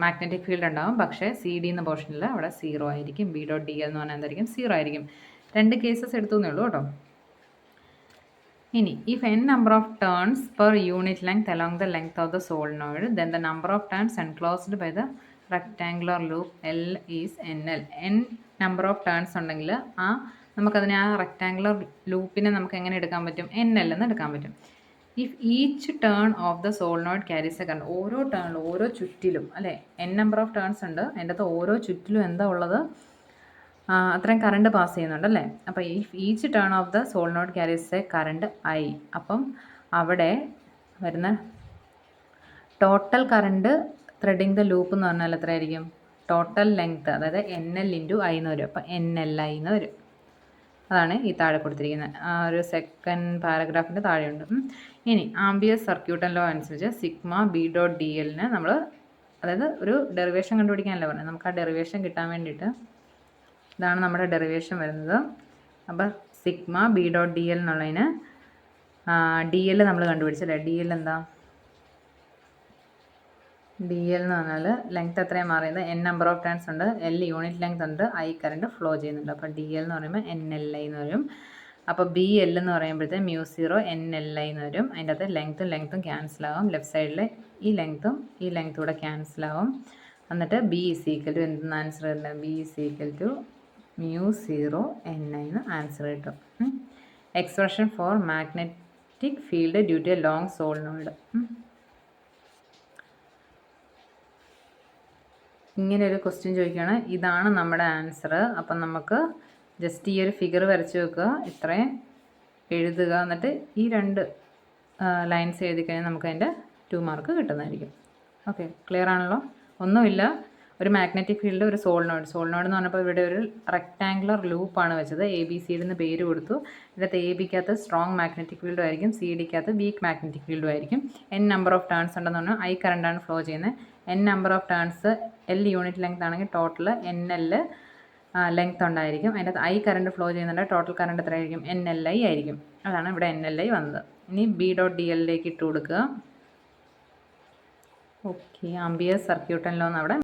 മാഗ്നറ്റിക് ഫീൽഡ് ഉണ്ടാകും. പക്ഷേ CD എന്ന പോർഷനിൽ അവിടെ 0 ആയിരിക്കും. B.dl എന്ന് പറഞ്ഞാൽ എന്തായിരിക്കും? 0 ആയിരിക്കും. 2 കേസസ് എടുത്തു എന്നേ ഉള്ളൂ കേട്ടോ. ഇനി if n number of turns per unit length along the length of the solenoid, then the number of turns enclosed by the rectangular loop L is NL. n number of turns ഉണ്ടെങ്കിൽ നമുക്കതിനെ ആ റെക്റ്റാങ്കുലർ ലൂപ്പിനെ നമുക്ക് എങ്ങനെ എടുക്കാൻ പറ്റും? NL എന്ന് എടുക്കാൻ പറ്റും. If each turn of the solenoid carries A current. ഓരോ ടേണിലും, ഓരോ ചുറ്റിലും അല്ലേ, n നമ്പർ ഓഫ് ടേൺസ് ഉണ്ട്. അതിൻ്റെ അകത്ത് ഓരോ ചുറ്റിലും എന്താ ഉള്ളത്? അത്രയും കറണ്ട് പാസ് ചെയ്യുന്നുണ്ട് അല്ലേ. അപ്പോൾ each turn of the solenoid carries A current I. അപ്പം അവിടെ വരുന്ന total current threading the loop എന്ന് പറഞ്ഞാൽ എത്രയായിരിക്കും? ടോട്ടൽ ലെങ്ത്ത്, അതായത് NL × I എന്ന് വരും. അപ്പം NLI എന്ന് വരും. അതാണ് ഈ താഴെ കൊടുത്തിരിക്കുന്നത്. ഒരു സെക്കൻഡ് പാരഗ്രാഫിൻ്റെ താഴെയുണ്ട്. ഇനി ആംബിയസ് സർക്യൂട്ടൻ ലോ അനുസരിച്ച് സിഗ്മ B.dl നമ്മൾ, അതായത് ഒരു ഡെറിവേഷൻ കണ്ടുപിടിക്കാനല്ല പറഞ്ഞത്, നമുക്ക് ആ ഡെറിവേഷൻ കിട്ടാൻ വേണ്ടിയിട്ട് ഇതാണ് നമ്മുടെ ഡെറിവേഷൻ വരുന്നത്. അപ്പോൾ സിഗ്മ B.dl എന്നുള്ളതിന് DL നമ്മൾ കണ്ടുപിടിച്ചല്ലേ. DL എന്താ? DL എന്ന് പറഞ്ഞാൽ ലെങ്ത് എത്രയാണ് മാറിയത്? n നമ്പർ ഓഫ് ടേൺസ് ഉണ്ട്, L യൂണിറ്റ് ലെങ്ത് ഉണ്ട്, I കറണ്ട് ഫ്ലോ ചെയ്യുന്നുണ്ട്. അപ്പോൾ DL എന്ന് പറയുമ്പോൾ NLI എന്ന് വരും. അപ്പോൾ BL എന്ന് പറയുമ്പോഴത്തേക്ക് μ0 NLI എന്ന് വരും. അതിൻ്റെ അകത്ത് ലെങ്ത്തും ക്യാൻസലാകും. ലെഫ്റ്റ് സൈഡിൽ ഈ ലെങ്ത്തും കൂടെ ക്യാൻസലാകും. എന്നിട്ട് B = എന്തെന്ന് ആൻസർ വരുന്നത്? B = μ0 NI എന്ന് ആൻസർ കിട്ടും. Expression for magnetic field due to a long solenoid. ഇങ്ങനെ ഒരു ക്വസ്റ്റ്യൻ ചോദിക്കുകയാണ്. ഇതാണ് നമ്മുടെ ആൻസർ. അപ്പം നമുക്ക് ജസ്റ്റ് ഈ ഒരു ഫിഗർ വരച്ച് വെക്കുക, ഇത്രയും എഴുതുക, എന്നിട്ട് ഈ 2 ലൈൻസ് എഴുതി കഴിഞ്ഞാൽ നമുക്ക് അതിൻ്റെ 2 മാർക്ക് കിട്ടുന്നതായിരിക്കും. ഓക്കെ, ക്ലിയർ ആണല്ലോ? ഒന്നുമില്ല, ഒരു മാഗ്നറ്റിക് ഫീൽഡ്, ഒരു സോളിനോയിഡ് എന്ന് പറഞ്ഞപ്പോൾ ഇവിടെ ഒരു റെക്റ്റാങ്കുലർ ലൂപ്പാണ് വെച്ചത്. ABCD എന്ന് പേര് കൊടുത്തു. ഇതിനകത്ത് ABക്കകത്ത് സ്ട്രോങ് മാഗ്നറ്റിക് ഫീൽഡും ആയിരിക്കും, CDക്കകത്ത് വീക്ക് മാഗ്നറ്റിക് ഫീൽഡും ആയിരിക്കും. n നമ്പർ ഓഫ് ടേൺസ് ഉണ്ടെന്ന് പറഞ്ഞാൽ I കറണ്ടാണ് ഫ്ലോ ചെയ്യുന്നത്. n number of turns L unit length ആണെങ്കിൽ ടോട്ടൽ NL ലെങ്ത് ഉണ്ടായിരിക്കും. അതിൻ്റെ അകത്ത് I കറണ്ട് ഫ്ലോ ചെയ്യുന്നുണ്ട്. ടോട്ടൽ കറണ്ട് എത്രയായിരിക്കും? NLI ആയിരിക്കും. അതാണ് ഇവിടെ NLI വന്നത്. ഇനി B.dl ഇട്ട് കൊടുക്കുക. ഓക്കെ, ആംബിയസ് സർക്യൂട്ടൻ ലോ എന്ന് അവിടെ